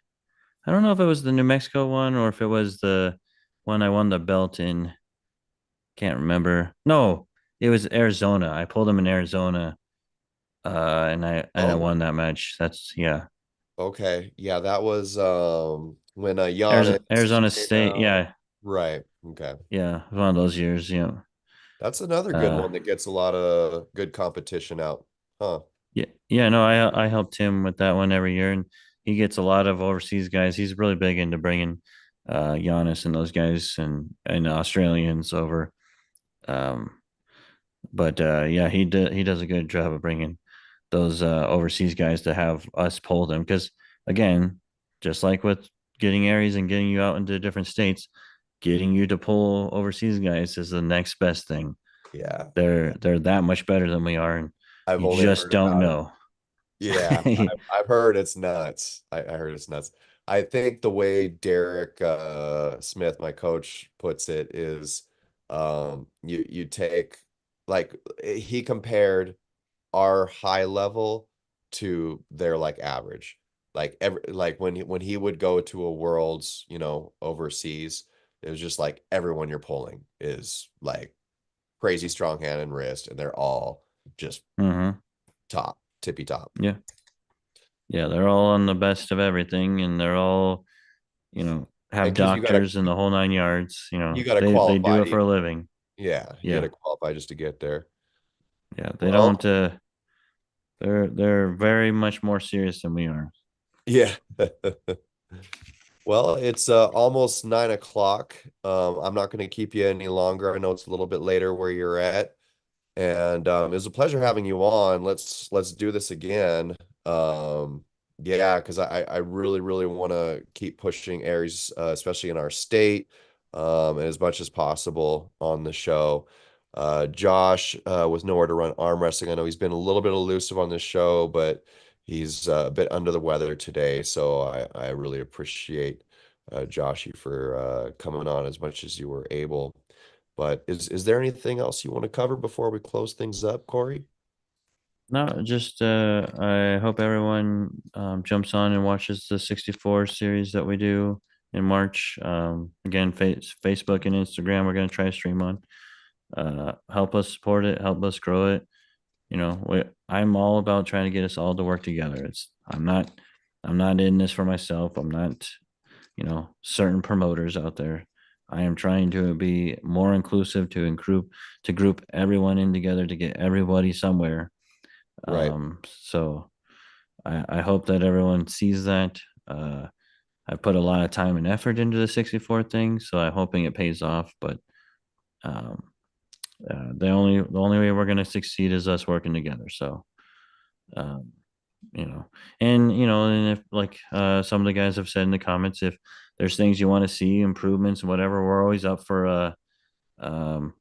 [SPEAKER 2] I don't know if it was the New Mexico one or if it was the one I won the belt in. Can't remember. No, it was Arizona. I pulled him in Arizona, and I
[SPEAKER 1] Oh,
[SPEAKER 2] won that match. That's yeah.
[SPEAKER 1] okay. Yeah, that was when Giannis
[SPEAKER 2] Arizona
[SPEAKER 1] came
[SPEAKER 2] State.
[SPEAKER 1] out.
[SPEAKER 2] Yeah,
[SPEAKER 1] Right. Okay.
[SPEAKER 2] yeah. It was one of those years.
[SPEAKER 1] That's another good
[SPEAKER 2] Uh,
[SPEAKER 1] one that gets a lot of good competition out. Huh.
[SPEAKER 2] yeah, yeah. No, I helped him with that one every year, and he gets a lot of overseas guys. He's really big into bringing Giannis and those guys and Australians over. Um, but yeah, he does a good job of bringing those overseas guys to have us pull them because again, just like with getting Aries and getting you out into different states, getting you to pull overseas guys is the next best thing.
[SPEAKER 1] Yeah.
[SPEAKER 2] They're that much better than we are, and
[SPEAKER 1] I've
[SPEAKER 2] you
[SPEAKER 1] only
[SPEAKER 2] just
[SPEAKER 1] heard
[SPEAKER 2] don't
[SPEAKER 1] about it.
[SPEAKER 2] know.
[SPEAKER 1] Yeah, I've heard it's nuts. I heard it's nuts. I think the way Derek Smith, my coach, puts it is you take like he compared our high level to their like average. Like when he would go to a worlds, overseas, it was just like everyone you're pulling is like crazy strong hand and wrist, and they're all just
[SPEAKER 2] Hmm.
[SPEAKER 1] top, tippy top.
[SPEAKER 2] Yeah, yeah, they're all on the best of everything, and they're all
[SPEAKER 1] And
[SPEAKER 2] have
[SPEAKER 1] because you gotta
[SPEAKER 2] doctors in the whole nine yards.
[SPEAKER 1] you gotta
[SPEAKER 2] They
[SPEAKER 1] qualify
[SPEAKER 2] do it
[SPEAKER 1] to
[SPEAKER 2] for a
[SPEAKER 1] even,
[SPEAKER 2] living.
[SPEAKER 1] yeah, you
[SPEAKER 2] Yeah,
[SPEAKER 1] gotta qualify just to get there.
[SPEAKER 2] yeah, they don't.
[SPEAKER 1] Well,
[SPEAKER 2] They're very much more serious than we are.
[SPEAKER 1] Yeah. Well, it's almost 9 o'clock. I'm not going to keep you any longer. I know it's a little bit later where you're at, and it was a pleasure having you on. Let's do this again. Yeah, because I really really want to keep pushing Aries, especially in our state, as much as possible on the show. Josh with Nowhere to Run Arm Wrestling. I know he's been a little bit elusive on this show, but he's a bit under the weather today. So I really appreciate Josh you for coming on as much as you were able. But is there anything else you want to cover before we close things up, Corey?
[SPEAKER 2] No, just I hope everyone jumps on and watches the 64 series that we do in March. Again, Facebook and Instagram, we're going to try to stream on. Help us support it, help us grow it. I'm all about trying to get us all to work together. I'm not in this for myself. I'm not, certain promoters out there. I am trying to be more inclusive to group everyone in together to get everybody somewhere.
[SPEAKER 1] Right.
[SPEAKER 2] So I hope that everyone sees that. I put a lot of time and effort into the 64 thing, so I'm hoping it pays off. But um, the only way we're going to succeed is us working together. So, um, and if like some of the guys have said in the comments, if there's things you want to see, improvements, whatever, we're always up for um,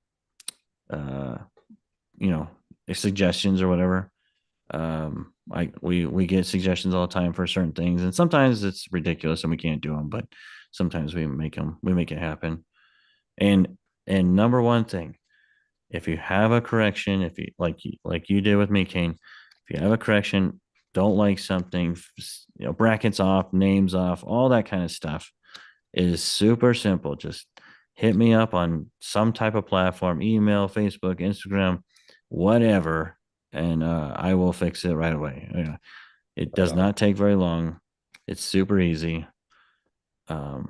[SPEAKER 2] uh, you know, suggestions or whatever. Like we get suggestions all the time for certain things, and sometimes it's ridiculous and we can't do them, but sometimes we make it happen. And number one thing, if you have a correction, if you like you did with me, Kane, if you have a correction, don't like something, brackets off, names off, all that kind of stuff is super simple. Just hit me up on some type of platform, email, Facebook, Instagram, whatever, and I will fix it right away. It
[SPEAKER 1] Right
[SPEAKER 2] does
[SPEAKER 1] on.
[SPEAKER 2] not take very long. It's super easy. Um,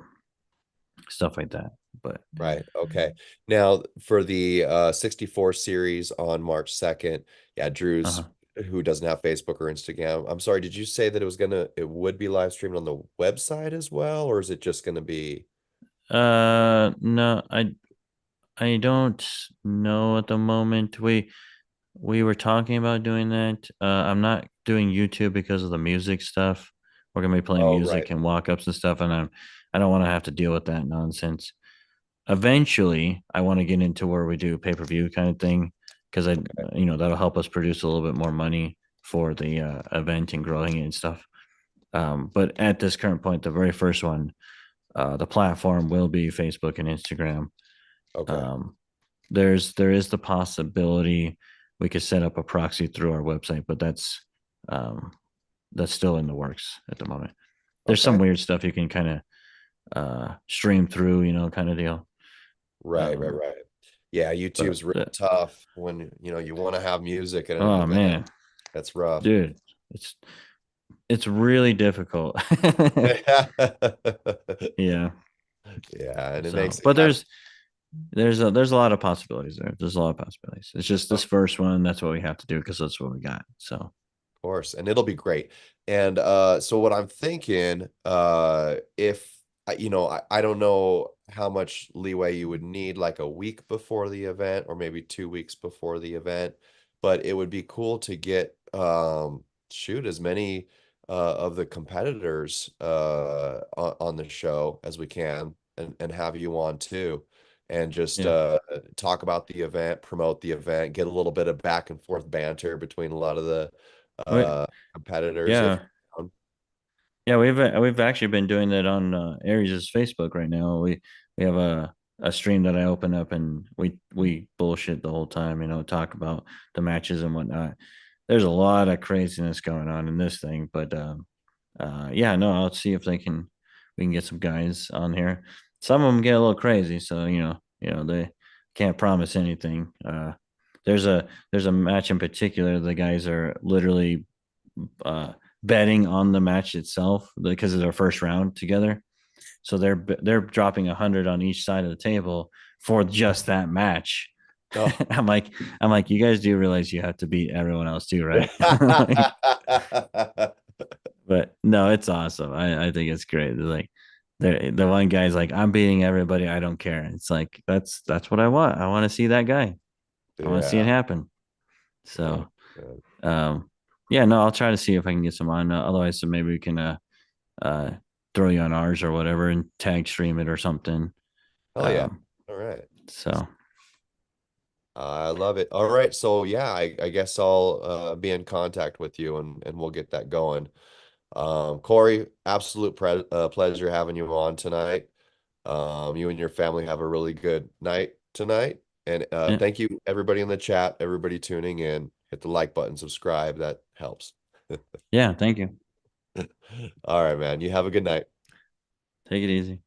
[SPEAKER 2] Stuff like that. But
[SPEAKER 1] Right. Okay. Now for the 64 series on March 2nd, yeah, Drew's
[SPEAKER 2] uh-huh.
[SPEAKER 1] who doesn't have Facebook or Instagram. I'm sorry, did you say that it would be live streamed on the website as well, or is it just gonna be
[SPEAKER 2] No, I don't know at the moment. We were talking about doing that. I'm not doing YouTube because of the music stuff. We're gonna be playing
[SPEAKER 1] oh right.
[SPEAKER 2] music and walk-ups and stuff, and I don't want to have to deal with that nonsense. Eventually, I want to get into where we do pay-per-view kind of thing because that'll help us produce a little bit more money for the event and growing it and stuff. But at this current point, the very first one, the platform will be Facebook and Instagram.
[SPEAKER 1] Okay.
[SPEAKER 2] Um, there is the possibility we could set up a proxy through our website, but um, that's still in the works at the moment. There's some
[SPEAKER 1] Okay.
[SPEAKER 2] weird stuff you can kind of stream through, kind of deal.
[SPEAKER 1] Right, right,
[SPEAKER 2] Um,
[SPEAKER 1] right. Yeah,
[SPEAKER 2] but
[SPEAKER 1] YouTube's real tough when you want to have music at an
[SPEAKER 2] oh
[SPEAKER 1] event.
[SPEAKER 2] man,
[SPEAKER 1] That's rough.
[SPEAKER 2] dude, it's it's really difficult. Yeah.
[SPEAKER 1] Yeah, and it
[SPEAKER 2] So,
[SPEAKER 1] makes it
[SPEAKER 2] but
[SPEAKER 1] kind of,
[SPEAKER 2] there's a lot of possibilities there. There's a lot of possibilities. It's just
[SPEAKER 1] of
[SPEAKER 2] this first one. That's what we have to do because that's what we got. So
[SPEAKER 1] course, and it'll be great. And so what I'm thinking, if I don't know how much leeway you would need, like a week before the event or maybe 2 weeks before the event, but it would be cool to get shoot as many of the competitors on the show as we can and have you on too. And just
[SPEAKER 2] yeah.
[SPEAKER 1] talk about the event, promote the event, get a little bit of back and forth banter between a lot of the
[SPEAKER 2] Wait,
[SPEAKER 1] competitors if
[SPEAKER 2] yeah.
[SPEAKER 1] you're down.
[SPEAKER 2] Yeah, we've actually been doing that on Aries' Facebook right now. We have a stream that I open up and we bullshit the whole time, talk about the matches and whatnot. There's a lot of craziness going on in this thing, but yeah, no, I'll see if we can get some guys on here. Some of them get a little crazy, so they can't promise anything. There's a match in particular. The guys are literally uh, betting on the match itself because of their first round together. So they're dropping 100 on each side of the table for just that match.
[SPEAKER 1] Oh.
[SPEAKER 2] I'm like, you guys do realize you have to beat everyone else too, right? But no, it's awesome. I think it's great. Like the one guy's like, I'm beating everybody. I don't care. It's like that's what I want. I want to see that guy. I want to see it
[SPEAKER 1] Yeah.
[SPEAKER 2] happen.
[SPEAKER 1] Yeah.
[SPEAKER 2] So yeah, no, I'll try to see if I can get some on. Otherwise, so maybe we can uh throw you on ours or whatever and tag stream it or something.
[SPEAKER 1] Oh yeah.
[SPEAKER 2] Um,
[SPEAKER 1] All right.
[SPEAKER 2] so
[SPEAKER 1] I love it. All right. So yeah, I guess I'll be in contact with you and we'll get that going. Corey, absolute pleasure having you on tonight. You and your family have a really good night tonight. And
[SPEAKER 2] yeah,
[SPEAKER 1] thank you, everybody in the chat, everybody tuning in. Hit the like button, subscribe. That helps.
[SPEAKER 2] yeah, thank you.
[SPEAKER 1] All right, man. You have a good night.
[SPEAKER 2] Take it easy.